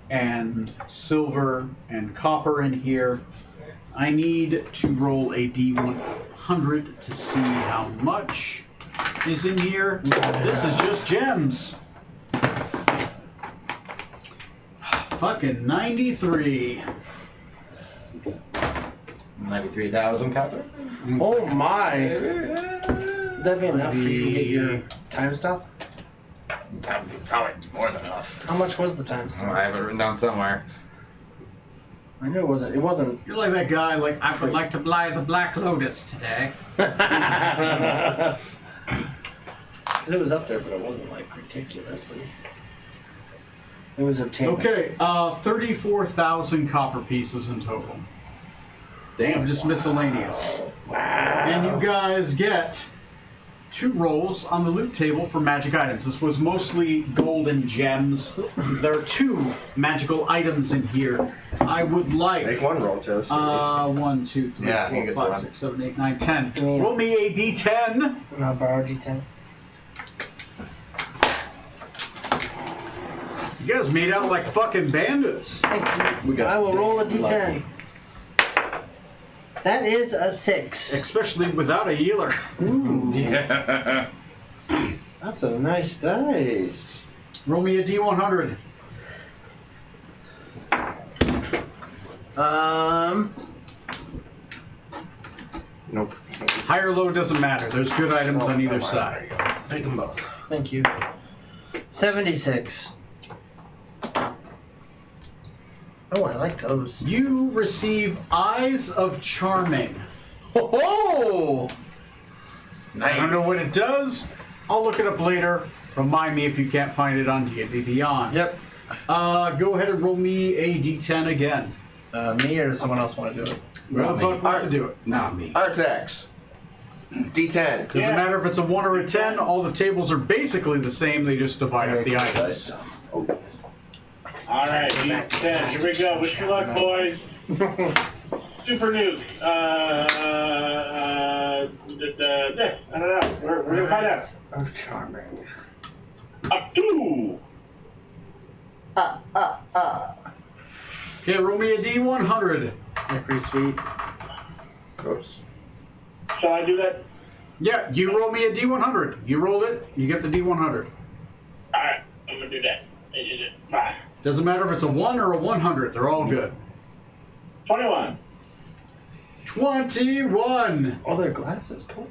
and silver and copper in here. I need to roll a D100 to see how much is in here. This is just gems. Fucking 93. 93,000 copper? Oh my! Would that be enough for you to get your time stop? That would be probably more than enough. How much was the time stop? I have it written down somewhere. I knew it wasn't. It wasn't. You're like that guy, like, I would like to buy the Black Lotus today. Because it was up there, but it wasn't like ridiculously. It was obtained. Okay, 34,000 copper pieces in total. Damn, just miscellaneous. Wow. And you guys get 2 rolls on the loot table for magic items. This was mostly gold and gems. There are 2 magical items in here. I would like. Make one roll, Toast. 1, 2, 3, Yeah, he 4, gets 5, one. 6, 7, 8, 9, 10. Yeah. Roll me a d10. And I'll borrow D10. You guys made out like fucking bandits. I will roll a D10. That is a 6. Especially without a healer. Yeah. That's a nice dice. Roll me a d100. Nope. High or low doesn't matter. There's good items on either side. Take them both. Thank you. 76. Oh, I like those. You receive Eyes of Charming. Oh! I don't know what it does. I'll look it up later. Remind me if you can't find it on D&D Beyond. Yep. Go ahead and roll me a D10 again. Me or does someone else want to do it? Who the fuck wants to do it? Not me. Artax. D10. Doesn't matter if it's a 1 or a 10. All the tables are basically the same. They just divide up the items. All right, D10. Here we go. Wish me luck, boys. Super nuke. I don't know. We're gonna find out. Oh, charming. A 2. Okay, roll me a D100. They're pretty sweet. Oops. Shall I do that? Yeah, you roll me a D100. You rolled it. You get the D100. All right, I'm gonna do that. Bye. Doesn't matter if it's a 1 or a 100. They're all good. 21. 21. Oh, their glasses. Cool.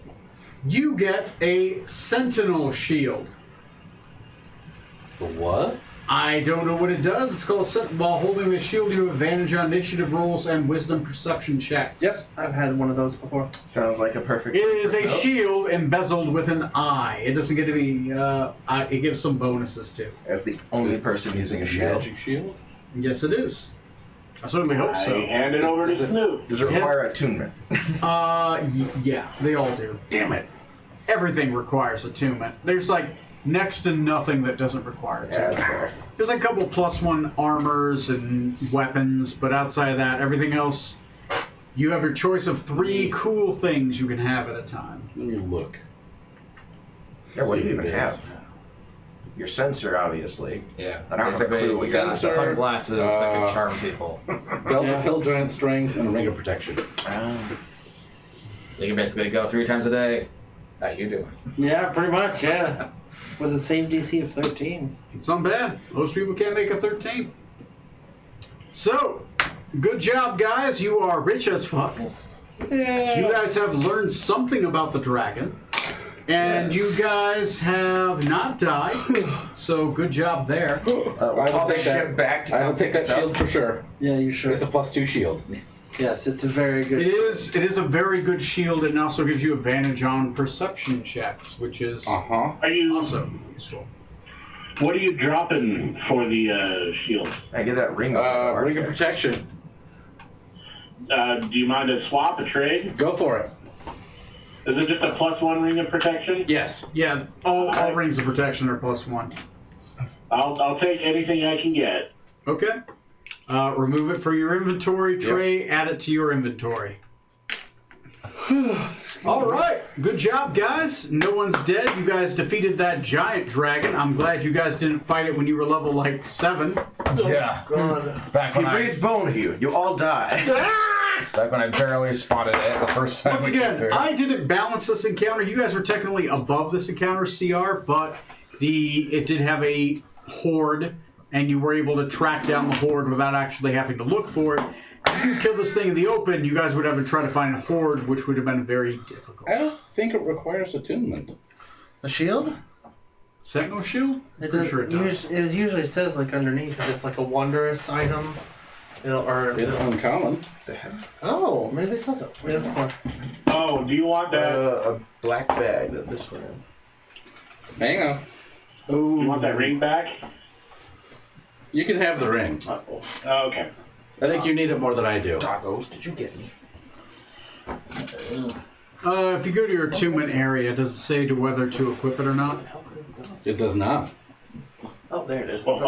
You get a Sentinel Shield. What? I don't know what it does. It's called while holding the shield, you have advantage on initiative rolls and wisdom perception checks. Yep, I've had one of those before. Sounds like a perfect. It is a shield embezzled with an eye. It doesn't get to be. It gives some bonuses too. As the only person using a shield. Magic shield? Yes, it is. I certainly hope I so. hand it over to Snoop. Does it require attunement? Yeah, they all do. Damn it. Everything requires attunement. There's like next to nothing that doesn't require Yeah, attunement. that's fair. There's a couple +1 armors and weapons, but outside of that, everything else, you have your choice of 3 cool things you can have at a time. Let me look. Yeah, what do you even Yes. have? Your sensor, obviously. Yeah. I don't have a Basically, clue what you got. Sensor. sunglasses that can charm people. Belt of Hill Giant Strength and a Ring of Protection. So you can basically go 3 times a day. How you doing? Yeah, pretty much, yeah. With a save DC of 13. It's not bad. Most people can't make a 13. So, good job, guys. You are rich as fuck. You guys have learned something about the dragon. And you guys have not died. So, good job there. I will Call the take ship that. back to I will come take pick that us up. shield for sure. Yeah, you should. It's a +2 shield. Yes, it's a very good. It is a very good shield and also gives you advantage on perception checks, which is Uh-huh. Are you? also useful. What are you dropping for the shield? I get that ring. Ring of Protection. Do you mind to swap a trade? Go for it. Is it just a +1 ring of protection? Yes. Yeah, all rings of protection are +1. I'll take anything I can get. Okay. Remove it from your inventory tray, add it to your inventory. All right, good job, guys. No one's dead. You guys defeated that giant dragon. I'm glad you guys didn't fight it when you were level like 7. Yeah. Back He when, breathes bone to you. You all die. back when I barely spotted it the first time. Once we came again, through. I didn't balance this encounter. You guys were technically above this encounter CR, but it did have a horde, and you were able to track down the horde without actually having to look for it. If you killed this thing in the open, you guys would have to try to find a horde, which would have been very difficult. I don't think it requires attunement. A shield? Sentinel shield? It, Pretty sure it does. it usually says like underneath if it's like a wondrous item. Or It's uncommon. oh, maybe it doesn't. We have more. Oh, do you want that? A black bag that this one in. Hang on. You want that ring back? You can have the ring. Oh, okay. I think you need it more than I do. Tacos, did you get me? If you go to your attunement area, does it say to whether to equip it or not? It does not. Oh, there it is. Well,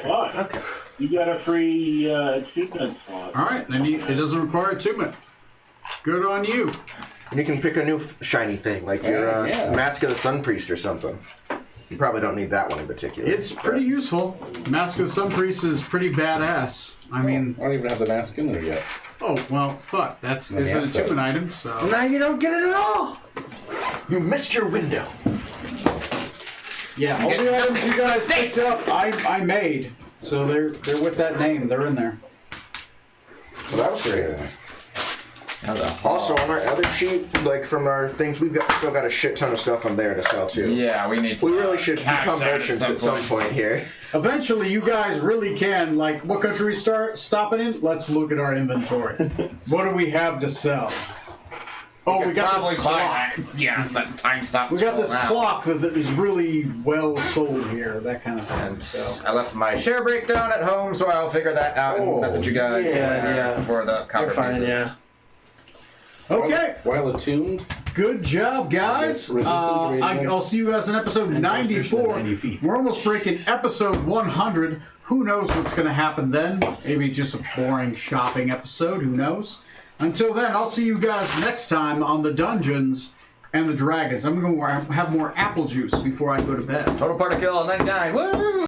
fuck. Okay. You got a free attunement slot. All right, then it doesn't require attunement. Good on you. And you can pick a new shiny thing, like your Yeah. Mask of the Sun Priest or something. You probably don't need that one in particular. It's pretty useful. Mask of the Sun Priest is pretty badass. I mean, I don't even have the mask in there yet. oh, well, fuck. It's an Yeah, so- attunement item, so. Now you don't get it at all. You missed your window. Yeah, all the items you guys picked up, I made. So they're with that name. They're in there. Well, that was great. Also, on our other sheet, like from our things, we've still got a shit ton of stuff on there to sell too. Yeah, we need to. We really should cash become out merchants at some point here. Eventually, you guys really can. Like, what country we start stopping in? Let's look at our inventory. What do we have to sell? Oh, we got this clock. Yeah, that time stops. We got this now. clock that is really well sold here. That kind of thing. And So. I left my share breakdown at home, so I'll figure that out and message you guys for the copper You're fine, pieces. yeah. Okay. While attuned. Good job, guys. I'll see you guys in episode 94. 90 feet. We're almost breaking episode 100. Who knows what's going to happen then? Maybe just a boring shopping episode. Who knows? Until then, I'll see you guys next time on the Dungeons and the Dragons. I'm going to have more apple juice before I go to bed. Total party kill 99. Woo!